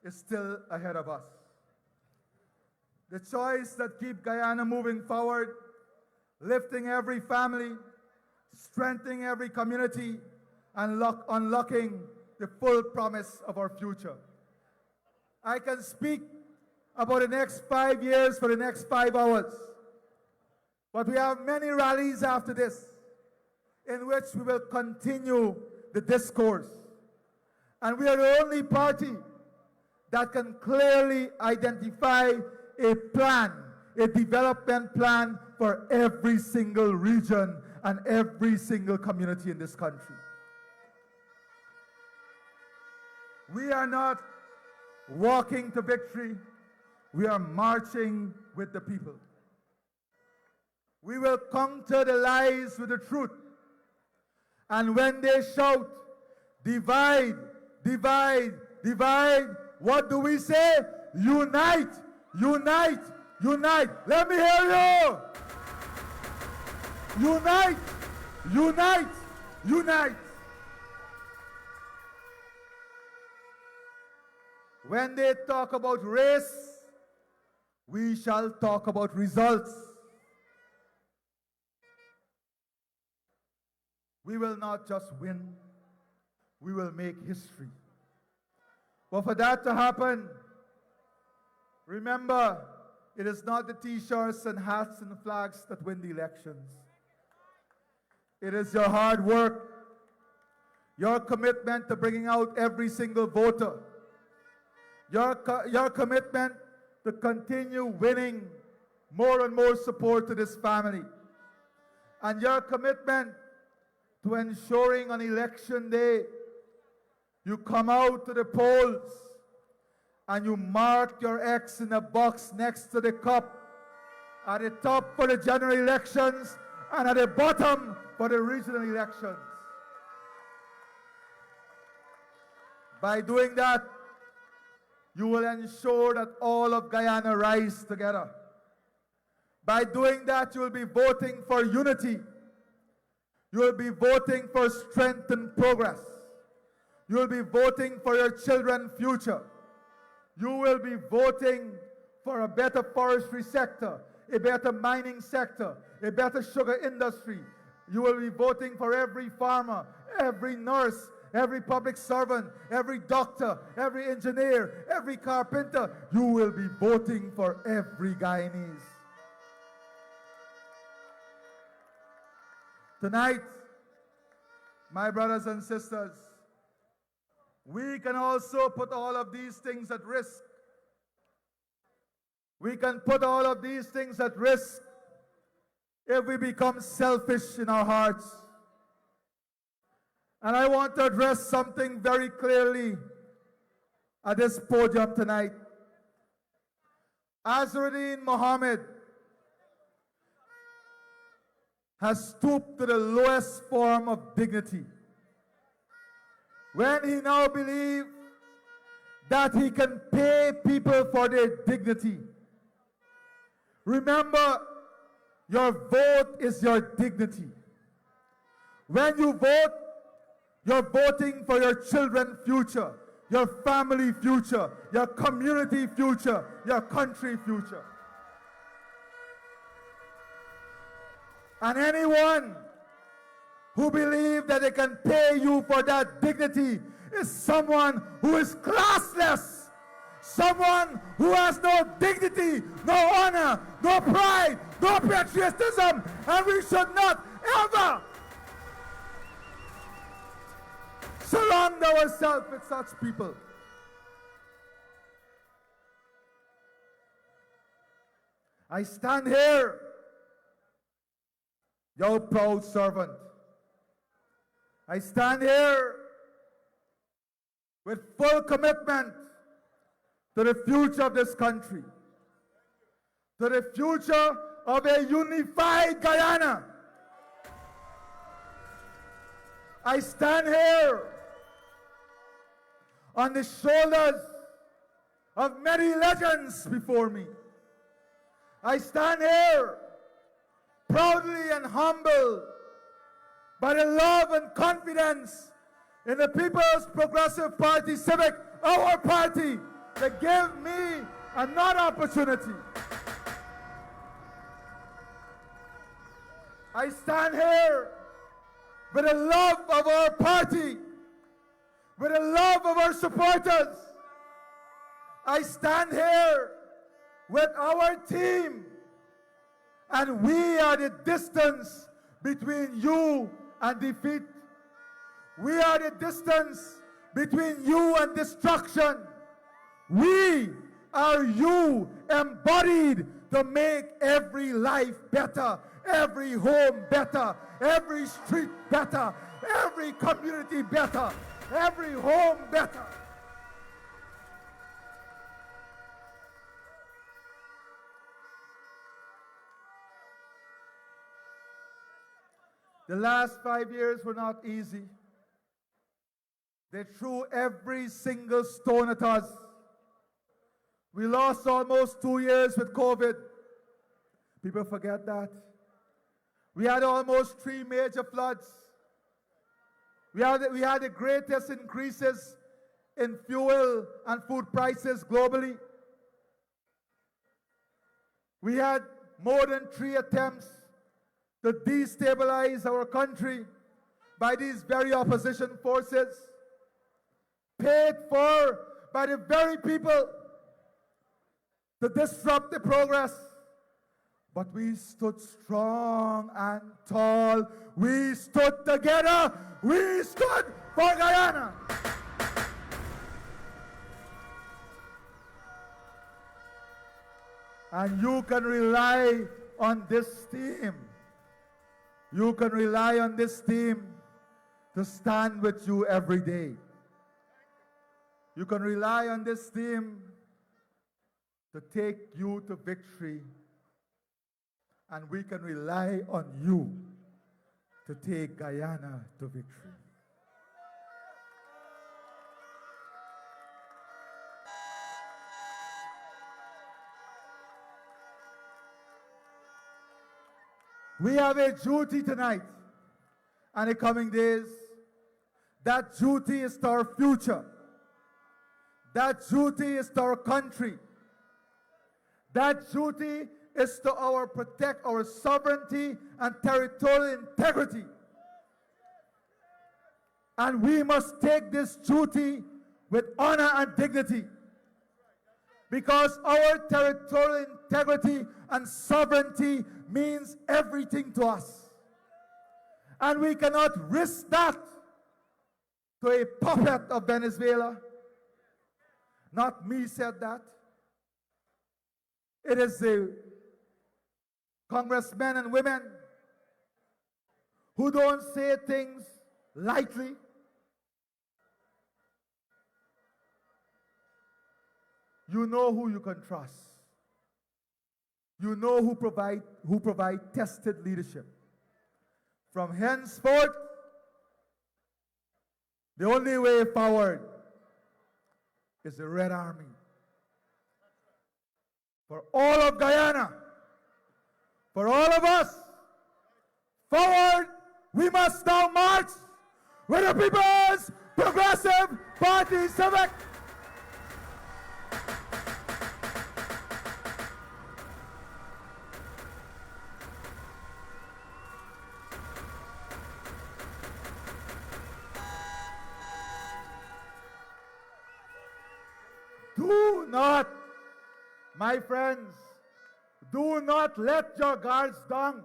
is still ahead of us. The choice that keeps Guyana moving forward, lifting every family, strengthening every community, and unlocking the full promise of our future. I can speak about the next 5 years for the next 5 hours, but we have many rallies after this in which we will continue the discourse. And we are the only party that can clearly identify a plan, a development plan for every single region and every single community in this country. We are not walking to victory, we are marching with the people. We will counter the lies with the truth. And when they shout, divide, divide, divide, what do we say? Unite, unite, unite. Let me hear you. Unite, unite, unite. When they talk about race, we shall talk about results. We will not just win, we will make history. But for that to happen, remember, it is not the t-shirts and hats and flags that win the elections. It is your hard work, your commitment to bringing out every single voter, your commitment to continue winning more and more support to this family, and your commitment to ensuring on election day you come out to the polls and you mark your X in a box next to the cup, at the top for the general elections and at the bottom for the regional elections. By doing that, you will ensure that all of Guyana rise together. By doing that, you will be voting for unity. You will be voting for strength and progress. You will be voting for your children's future. You will be voting for a better forestry sector, a better mining sector, a better sugar industry. You will be voting for every farmer, every nurse, every public servant, every doctor, every engineer, every carpenter. You will be voting for every Guyanese. Tonight, my brothers and sisters, we can also put all of these things at risk. We can put all of these things at risk if we become selfish in our hearts. And I want to address something very clearly at this podium tonight. Azruddin Mohammed has stooped to the lowest form of dignity when he now believes that he can pay people for their dignity. Remember, your vote is your dignity. When you vote, you're voting for your children's future, your family future, your community future, your country future. And anyone who believes that they can pay you for that dignity is someone who is classless, someone who has no dignity, no honor, no pride, no patriotism, and we should not ever surround ourselves with such people. I stand here, your proud servant. I stand here with full commitment to the future of this country, to the future of a unified Guyana. I stand here on the shoulders of many legends before me. I stand here proudly and humble by the love and confidence in the People's Progressive Party, Civic, our party, that give me another opportunity. I stand here with the love of our party, with the love of our supporters. I stand here with our team, and we are the distance between you and defeat. We are the distance between you and destruction. We are you embodied to make every life better, every home better, every street better, every community better, every home better. The last 5 years were not easy. They threw every single stone at us. We lost almost 2 years with COVID. People forget that. We had almost 3 major floods. We had the greatest increases in fuel and food prices globally. We had more than 3 attempts to destabilize our country by these very opposition forces, paid for by the very people to disrupt the progress. But we stood strong and tall. We stood together. We stood for Guyana. And you can rely on this team. You can rely on this team to stand with you every day. You can rely on this team to take you to victory. And we can rely on you to take Guyana to victory. We have a duty tonight and the coming days. That duty is to our future. That duty is to our country. That duty is to protect our sovereignty and territorial integrity. And we must take this duty with honor and dignity, because our territorial integrity and sovereignty means everything to us. And we cannot risk that to a puppet of Venezuela. Not me said that. It is the congressmen and women who don't say things lightly. You know who you can trust. You know who provide tested leadership. From henceforth, the only way forward is the Red Army. For all of Guyana, for all of us, forward we must now march with the People's Progressive Party Civic. not, my friends, do not let your guards down.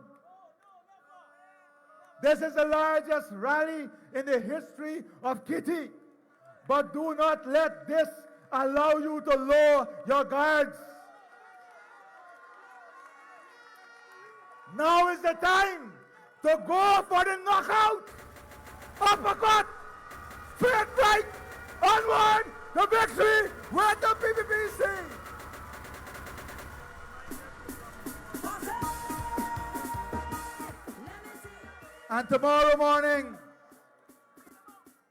This is the largest rally in the history of Kitty. But do not let this allow you to lower your guards. Now is the time to go for the knockout. Uppercut, straight right, onward, the victory with the PPPC. And tomorrow morning,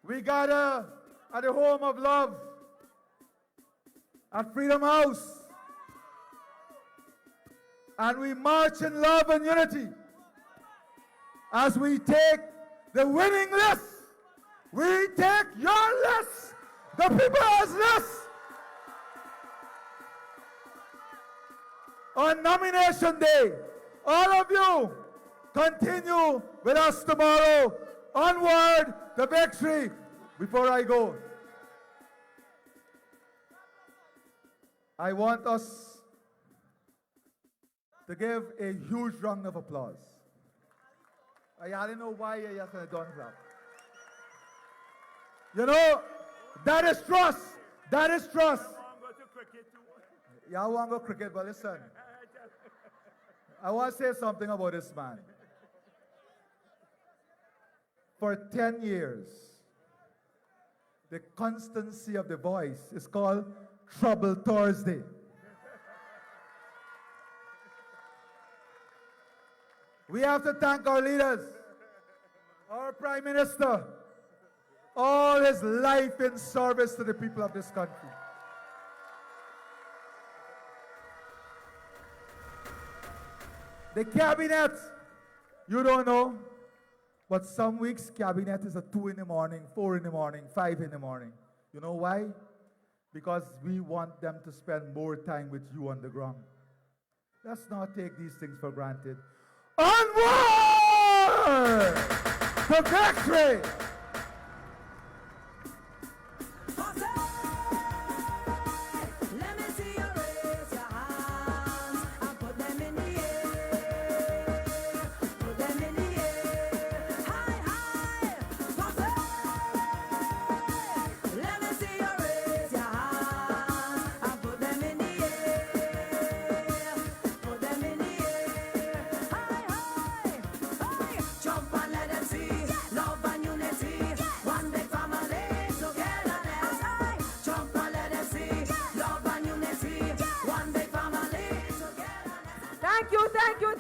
we gather at the home of love at Freedom House. And we march in love and unity as we take the winning list. We take your list, the people's list. On nomination day, all of you continue with us tomorrow. Onward to victory. Before I go, I want us to give a huge round of applause. I don't know why you just don't clap. You know, that is trust. That is trust. Yeah, I want to go cricket, but listen. I want to say something about this man. For 10 years, the constancy of the voice is called Trouble Thursday. We have to thank our leaders, our Prime Minister, all his life in service to the people of this country. The cabinet, you don't know, but some weeks cabinet is at 2 in the morning, 4 in the morning, 5 in the morning. You know why? Because we want them to spend more time with you on the ground. Let's not take these things for granted. Onward to victory!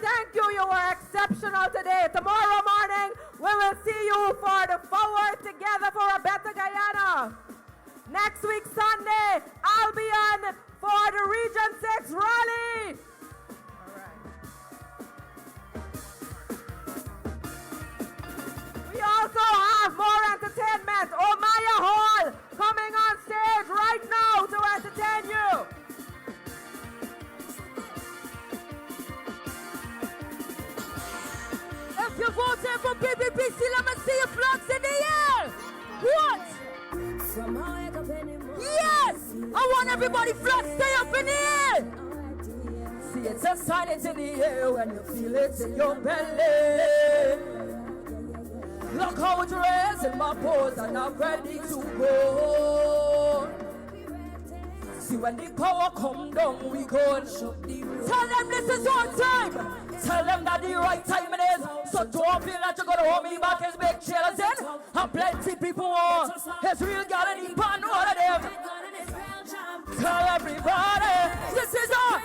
Thank you. You were exceptional today. Tomorrow morning, we will see you for the Forward Together for a Better Guyana. Next week, Sunday, I'll be on for the Region 6 rally. All right. We also have more entertainment. Omaya Hall coming on stage right now to entertain you. If you're voting for PPPC, let me see your flags in the air. What? Yes! I want everybody flags stay up in the air. See, it's a sign it's in the air when you feel it in your belly. Look how it's raising my pose and I'm ready to go. See, when the power come down, we go and show the road. Tell them this is our time. Tell them that the right time it is. So don't feel that you're gonna hold me back as big chillers in. And plenty people want. It's real God and he pan all of them. Tell everybody, this is our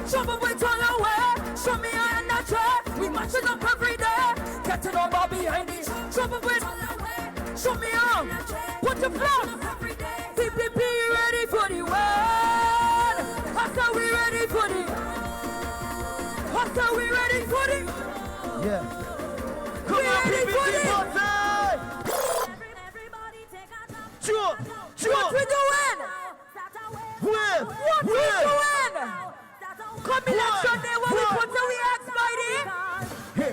trouble with all the way. Show me how in that tray. We match it up every day. Getting over behind it. Trouble with all the way. Show me how. Put your flag. PPP ready for the word. After we ready for the. After we ready for the. Yeah. We ready for the. What we doing? What we doing? Come election day when we put the ex mighty.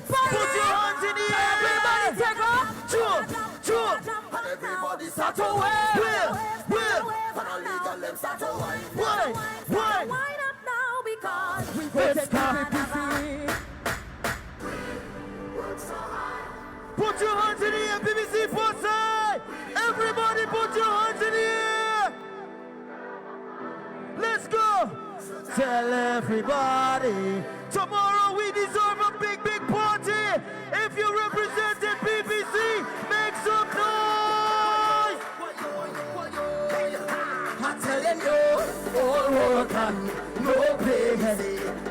Put your hands in the air. Everybody take off. Everybody start to win. legal, them start to wine. Wine, wine. Wine up now because we Let's go. Put your hands in the air, BBC Pussy! Everybody put your hands in the air! Let's go! Tell everybody, tomorrow we deserve a big, big party! If you represented BBC, make some noise! I'm telling you, all work and no play,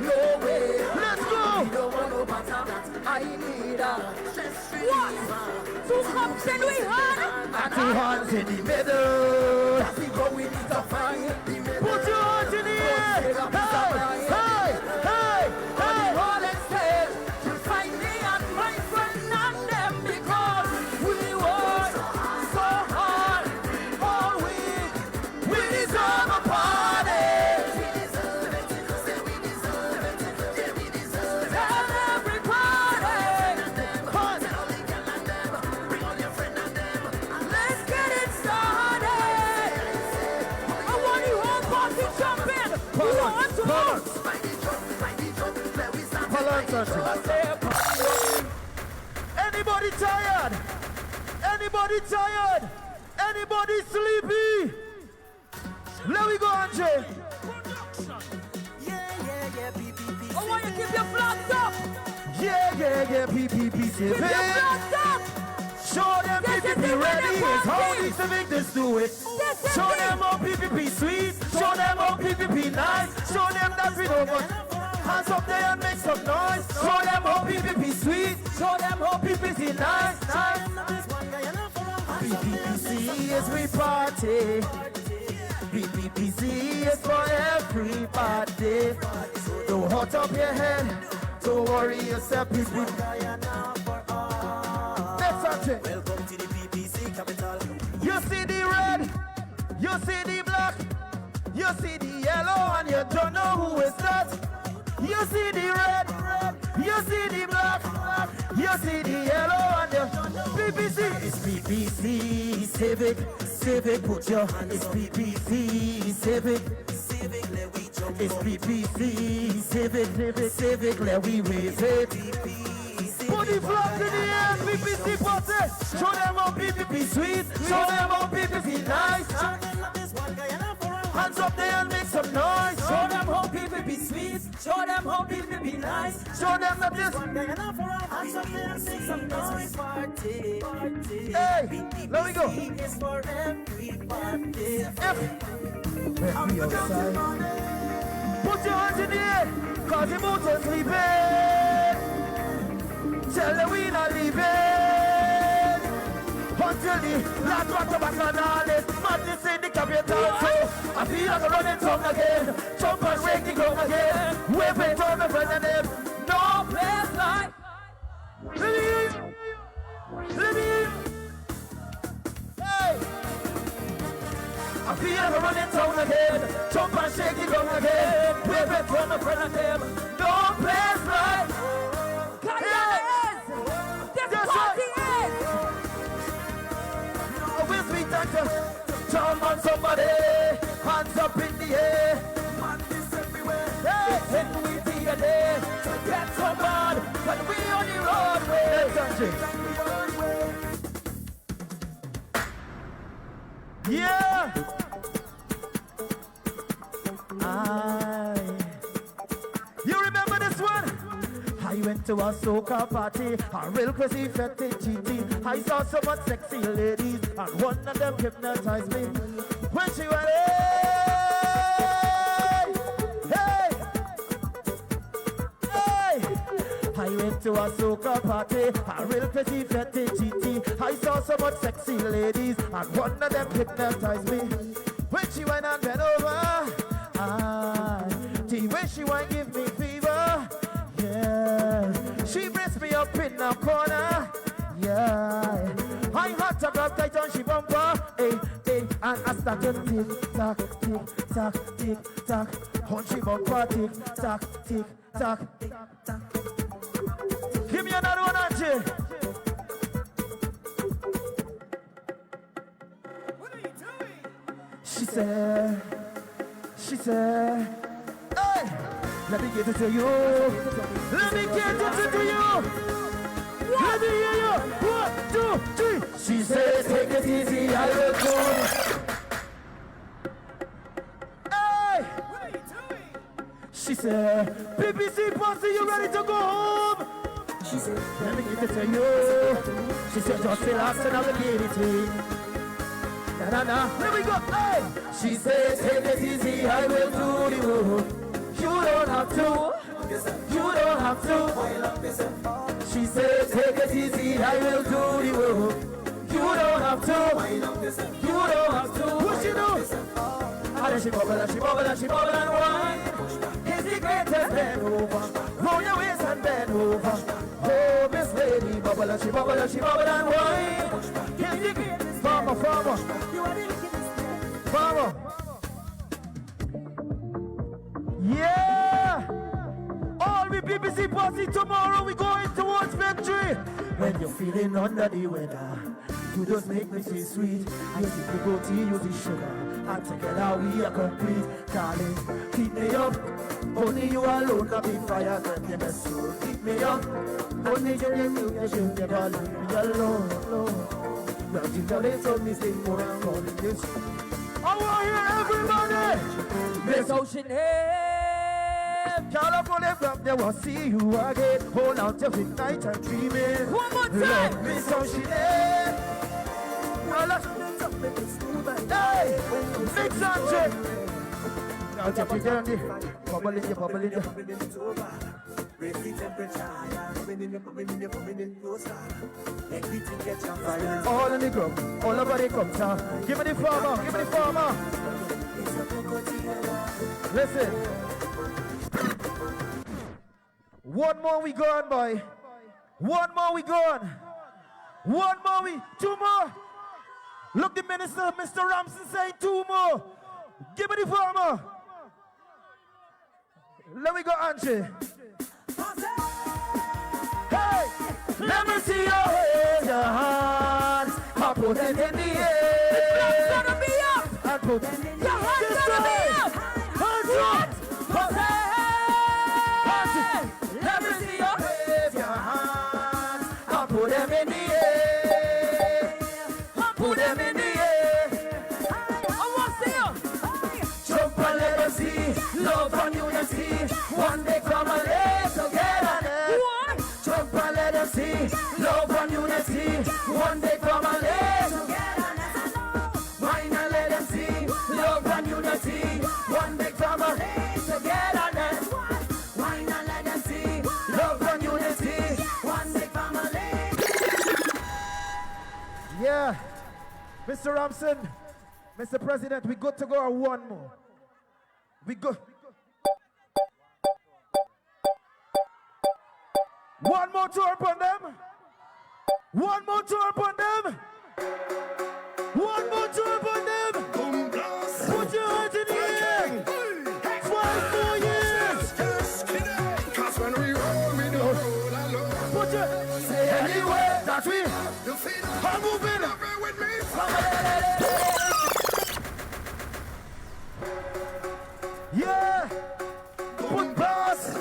no way. Let's go! We don't want no matter that. I need a stress free. What? Two cups and we had. And two hands in the middle! That's the go we need to find the middle. Put your hands in the air! Hey! Hey! Hey! All instead, you find me and my friend and them because we work so hard all week. We deserve a party! We deserve it. Say we deserve it. Yeah, we deserve it. Tell everybody! Tell all the girl and them. Bring all your friend and them. Let's get it started! I want you all party jumping. You want to Balance! Find the drum, where we stand. Balance! Anybody tired? Anybody tired? Anybody sleepy? Let me go, Andre. Yeah, PPP. I want you to keep your flags up. Yeah, PPP Keep your Civic. flags up. Show them Yes, PPP yes, ready. yes, It's how yes. these Civic just do it. Yes, yes, Show yes. them how PPP sweet. Show them how PPP nice. Show them that we don't want. Hands up there and make some noise. Show them how PPP sweet. Show them how PPP nice. PPPC is we party. PPPC is for everybody. Don't hot up your head. Don't worry yourself. PPP. That's it. Welcome to the PPC capital. You see the red, you see the black, you see the yellow, and you don't know who is that. You see the red, you see the black, you see the yellow, and you PPC. It's PPC Civic, Civic, put your hand. It's PPC Civic, Civic, let we jump. it's PPC Civic, Civic, let we raise it. Put the flag in the air, PPC party. Show them how PPP sweet. Show them how PPP nice. Hands up there and make some noise. Show them how PPP sweet. Show them how PPP nice. Show them that this. Hands up there and make some noise. Party. Hey, let me go. It's for everybody. Let me outside. Put your hands in the air, cause the boats are sleeping. Tell them we not leaving until the last one to back on all it. Madness in the capital, so I feel like a running tongue again. Jump and wake the ground again. Waving from the friend and them. No place like. Let me in. Hey. I feel like a running tongue again. Jump and shake the ground again. Waving from the friend and them. No place like. Jump on somebody, hands up in the air. Madness everywhere. Hey, can we be a day to get some bad when we on the roadway? Yeah. You remember this one? I went to a soca party, a real crazy fetty GT. I saw so much sexy ladies, and one of them hypnotized me. When she went, hey, hey, hey. I went to a soca party, a real pretty fetty GT. I saw so much sexy ladies, and one of them hypnotized me. When she went and bent over, the way she went give me fever. Yeah, she braced me up in the corner. Yeah, I had to grab tight on she bumper. Hey, hey, and I started tick tock, tick tock, tick tock. On she bumper, tick tock, tick tock. Give me another one, Angie. She said, hey, let me give it to you. Let me give it to you. Let me hear you. 1, 2, 3. She said, take it easy, I will do. Hey, what are you doing? She said, PPC Posse, you ready to go home? She said, let me give it to you. She said, just relax and I'll give it to you. Here we go. Hey. She said, take it easy, I will do the work. You don't have to. You don't have to. She said, take it easy, I will do the work. You don't have to. You don't have to. What she do? And she bubble and she bubble and she bubble and wine. Is the greatest bend over. Roll your waist and bend over. Oh, Miss Lady, bubble and she bubble and she bubble and wine. Is the greatest. Farmer. Yeah! All we BBC Posse, tomorrow we going towards victory. When you're feeling under the weather, you just make me feel sweet. You see the goatee, you see sugar, and together we are complete. Darling, keep me up. Only you alone can be fire, can give me soul. Keep me up. Only you should never leave me alone. Now you know they told me sing more and more than this. I want to hear everybody. Miss Ocean Head. California from there will see you again. Hold on till midnight and dreaming. One more time. Miss Ocean Head. Hey, mix and check. Now jump it down there. Bubble in there. Raise the temperature higher. Coming in closer. Everything gets on fire. All in the group, all over the come. Give me the farmer. Listen. One more we gone, boy. One more we gone. Two more. Look, the minister, Mr. Ramsey, saying 2 more. Give me the farmer. Let me go, Angie. Hey, let me see your hands. I put them in the air. The flags gonna be up. And put them in the air. Your hands gonna be up. Hands up. Hey, let me see your hands. I put them in the air. Put them in the air. I want to see you. Jump and let us see love and unity. One day come and live together. Jump and let us see love and unity. One day come and live together. Wine and let them see love and unity. One day come and live together. Wine and let them see love and unity. One day come and live. Yeah, Mr. Ramson, Mr. President, we good to go on one more. We go. One more tour upon them. One more tour upon them. One more tour upon them. Put your hands in the air. 5 more years. Cause when we roll, we don't roll alone. Put your say anywhere that we are moving with me. Yeah. Put boss.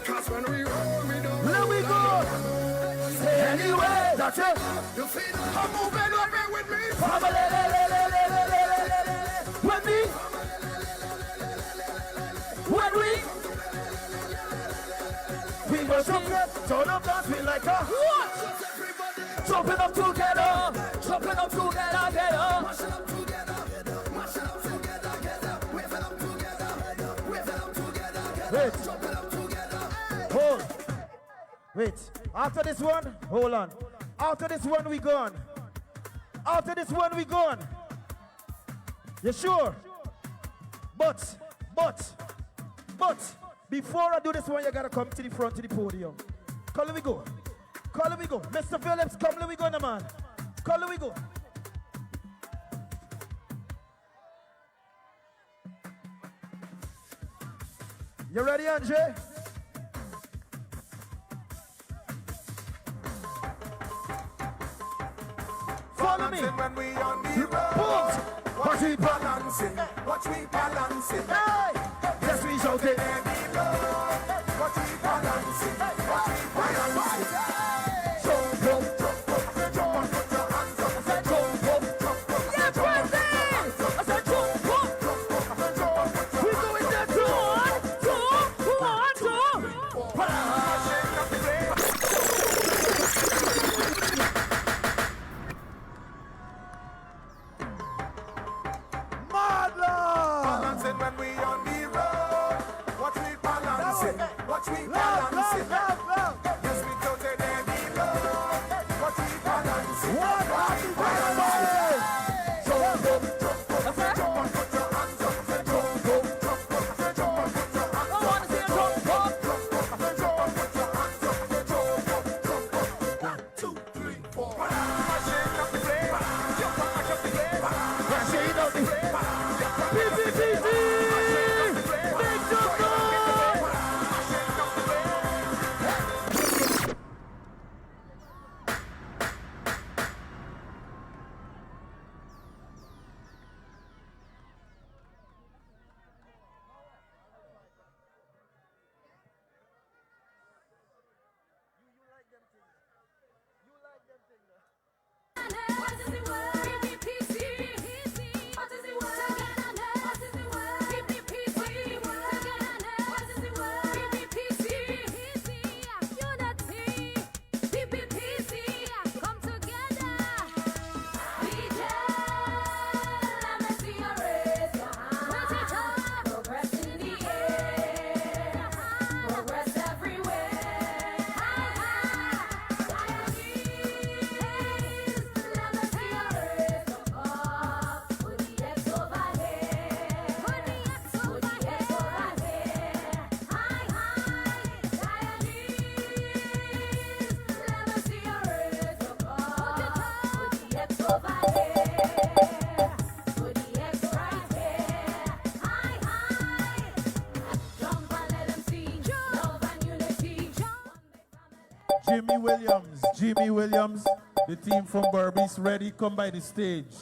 Cause when we roll, we don't let me go. Say anyway, that's it. I'm moving over with me. When we go turn up dance, we like a what? Jumping up together, get up. Mash it up together, get up. Wave it up together, get up. Hold. Wait. After this one, hold on. After this one, we gone. You sure? But, before I do this one, you gotta come to the front of the podium. Call we go. Mr. Phillips, come let we go, now, man. Call we go. You ready, Andre? follow me. When we on the road. Pulse. Watch we balancing. Watch we balancing. Hey. Yes, we shout it. Watch we balancing. Watch we balancing. Jump up, jump up, jump up, put your hands up. Jump up, jump up, Yeah, Brazil! I said jump up. We going there too. Balancing when we on the road. Watch me balancing. Watch me balancing. Yes, we go to the road. Watch me balancing. Watch me balancing. Jump up, jump up, jump up, put your hands up. Jump up, jump up, jump up, put your hands up. I want to see you jump up, jump up, jump up, put your hands up. Jump up, jump up. 1, 2, 3, 4. Shake up the place. Jump up, mash up the place. Shake up the place. Jimmy Williams, the team from Berbice ready, come by the stage.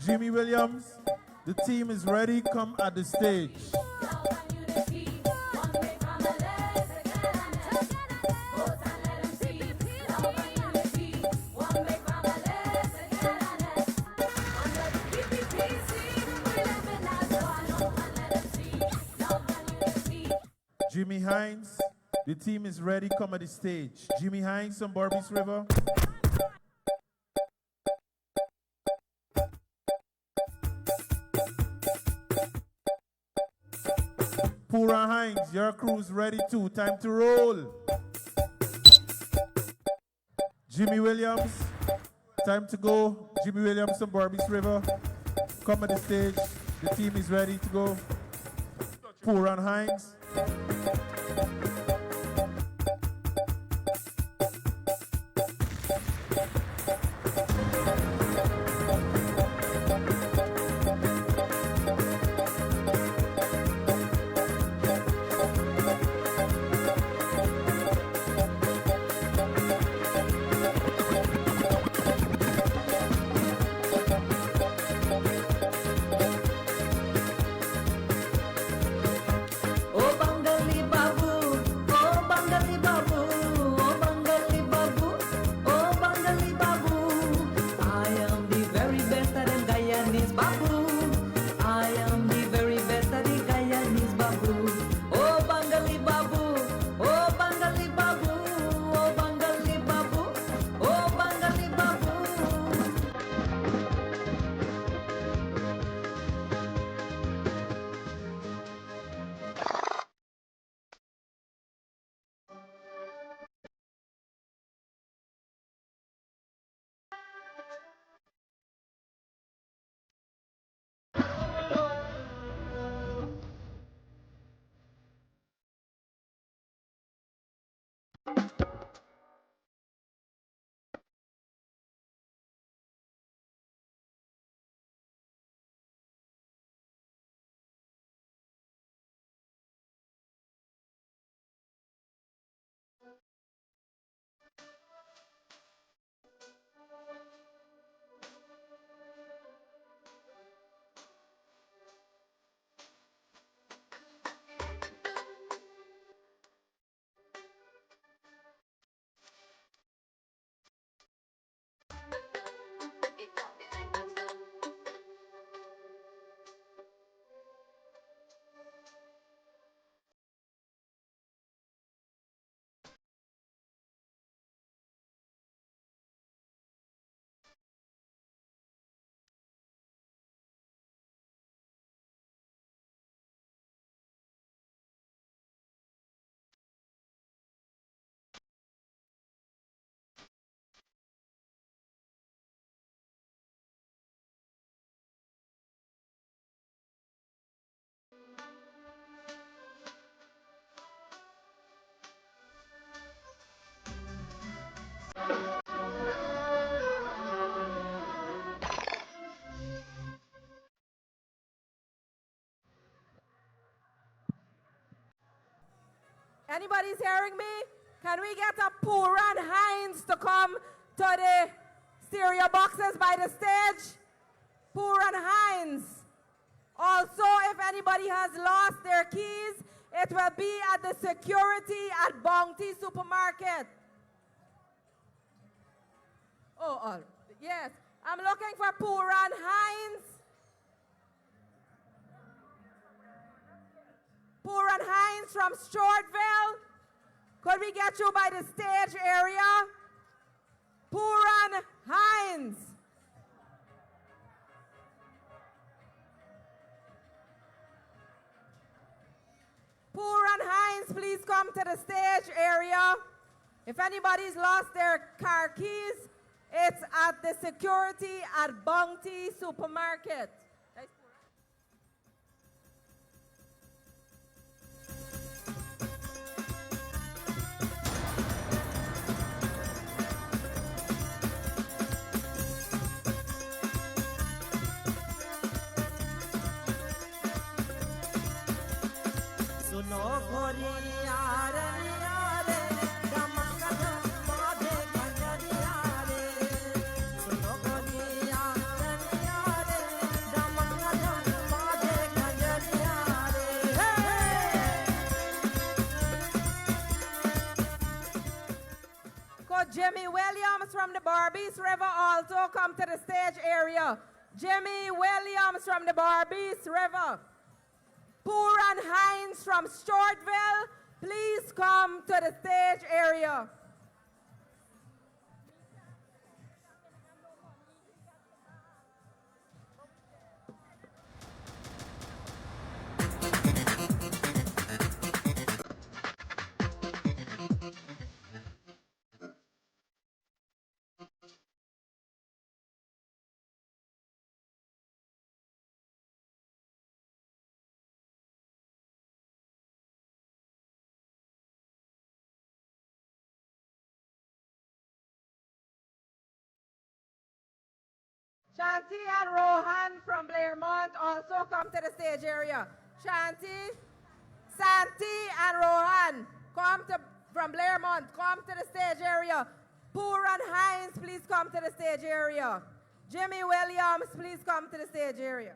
Jimmy Williams, the team is ready, come at the stage. Jimmy Hines, the team is ready, come at the stage. Jimmy Hines from Berbice River. Pura Hines, your crew's ready too. Time to roll. Jimmy Williams, time to go. Jimmy Williams from Berbice River. Come at the stage. The team is ready to go. Pura Hines. Anybody's hearing me? Can we get a Poor and Hines to come to the stereo boxes by the stage? Poor and Hines. Also, if anybody has lost their keys, it will be at the security at Bounty Supermarket. Oh, yes. I'm looking for Poor and Hines. Poor and Hines from Stewartville. Could we get you by the stage area? Poor and Hines. Poor and Hines, please come to the stage area. If anybody's lost their car keys, it's at the security at Bounty Supermarket. Jimmy Williams from the Barbies River also come to the stage area. Jimmy Williams from the Barbies River. Poor and Hines from Stewartville, please come to the stage area. Shanti and Rohan from Blairmont also come to the stage area. Shanti, Santi and Rohan from Blairmont, come to the stage area. Poor and Hines, please come to the stage area. Jimmy Williams, please come to the stage area.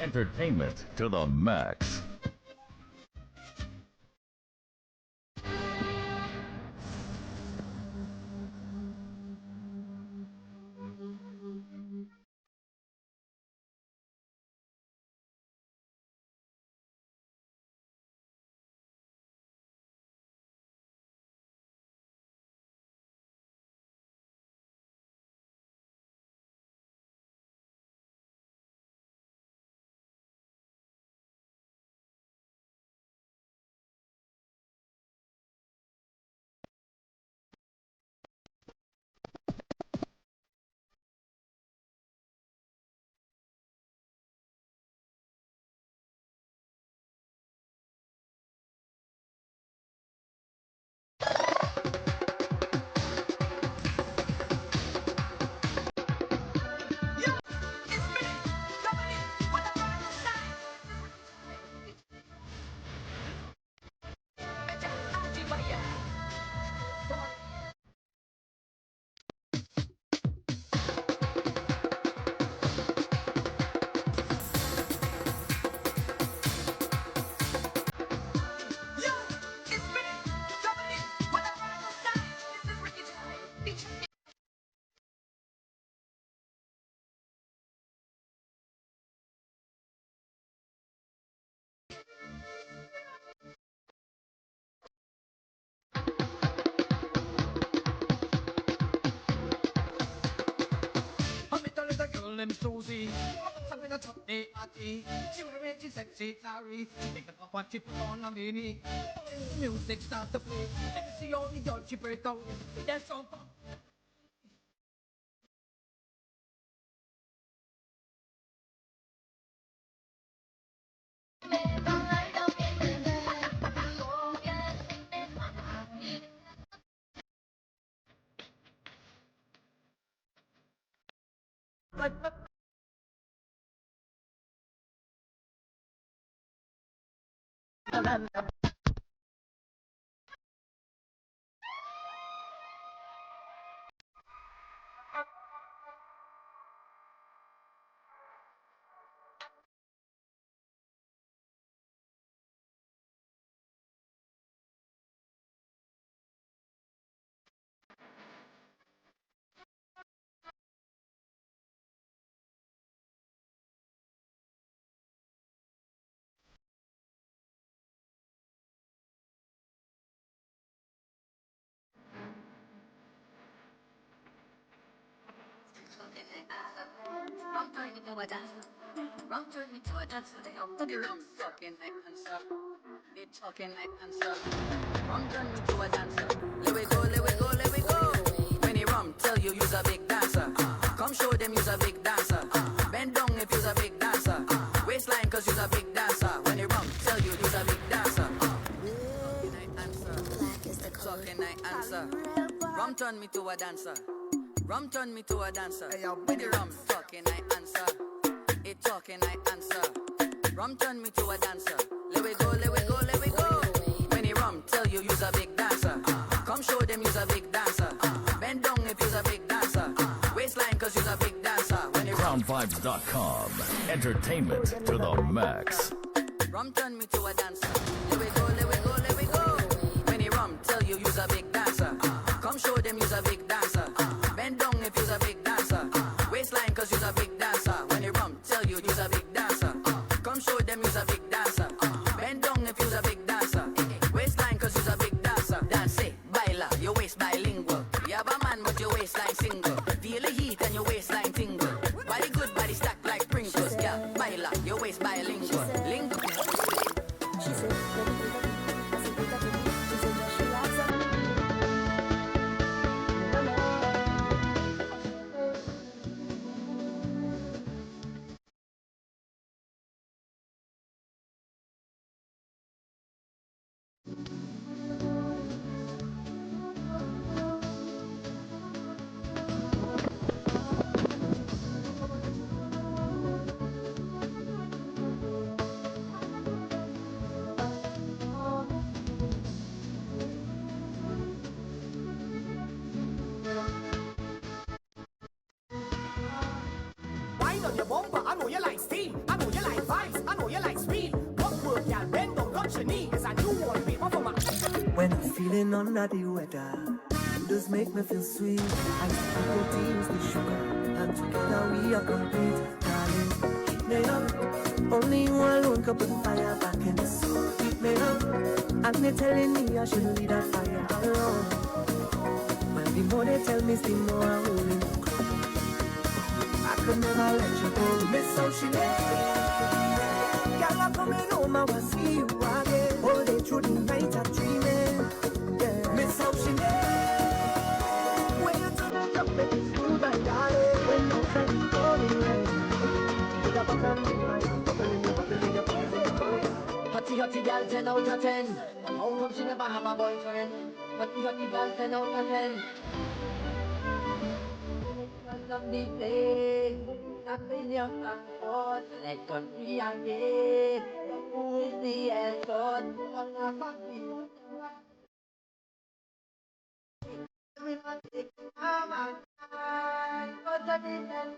Entertainment to the max. Named Susie, something that's up the arty. She was rich, she's sexy, sorry. Think about what she put on a mini. Music starts to play. And you see all the girls she break out. That's so fun. Rum turn into a dancer. Rum turn into a dancer. They all look at rum talking like answer. They talking like answer. Rum turn into a dancer. Let we go, let we go, let we go. When the rum tell you you's a big dancer, come show them you's a big dancer. Bend down if you's a big dancer. Waistline cause you's a big dancer. When the rum tell you you's a big dancer. Talking like answer. Rum turn me to a dancer. Rum turn me to a dancer. When the rum talking, I answer. It talking, I answer. Rum turn me to a dancer. Let we go, let we go, let we go. When the rum tell you you's a big dancer, come show them you's a big dancer. Bend down if you's a big dancer. Waistline cause you's a big dancer. When the CrownVibes.com. Entertainment to the max. rum turn me to a dancer. Let we go, let we go, let we go. When the rum tell you you's a big dancer, come show them you's a big dancer. Bend down if you's a big dancer. Waistline cause you's a big dancer. When the rum tell you you's a big dancer, come show them you's a big dancer. Bend down if you's a big dancer. Waistline cause you's a big dancer. Dance it, baila, your waist bilingual. You have a man but your waistline single. Feel the heat and your waistline tingle. Body good, body stacked like Pringles. Yeah, baila, your waist bilingual. Lingo. She said, Wine on your bumper, I know you like steam, I know you like fire. feeling under the weather. You just make me feel sweet. I see proteins, the sugar, and together we are complete. Darling, keep me up. Only you alone can put the fire back in the soul. Keep me up. And they telling me I shouldn't leave that fire alone. Well, the more they tell me, the more I'm willing to grow. I could never let you go. Miss Ocean. Girl, I'm coming home, I will see you again. All day through the night, I'm dreaming. Yeah, Miss Ocean. When you turn it up, make it smooth, my darling. When no friends go in rain. With a button in my hand, bubbling your Hottie, hottie, girl, 10 out of 10. How come she never have a boyfriend? Hottie, hottie, girl, 10 out of 10. Love the pain, not in your comfort. Let country again. Who is the effort? Everyone take my mind, but I didn't.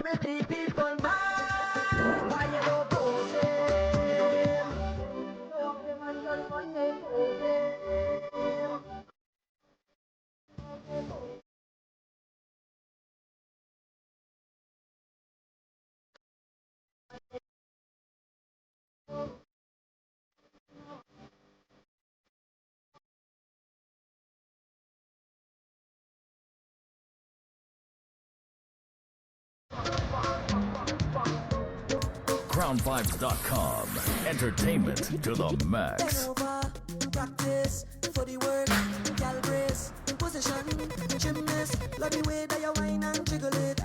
Many people mind, why you go pose him? Crown5.com. Entertainment to the max. Practice for the work, gal brace, position, gymnast, love the way that you whine and jiggle it.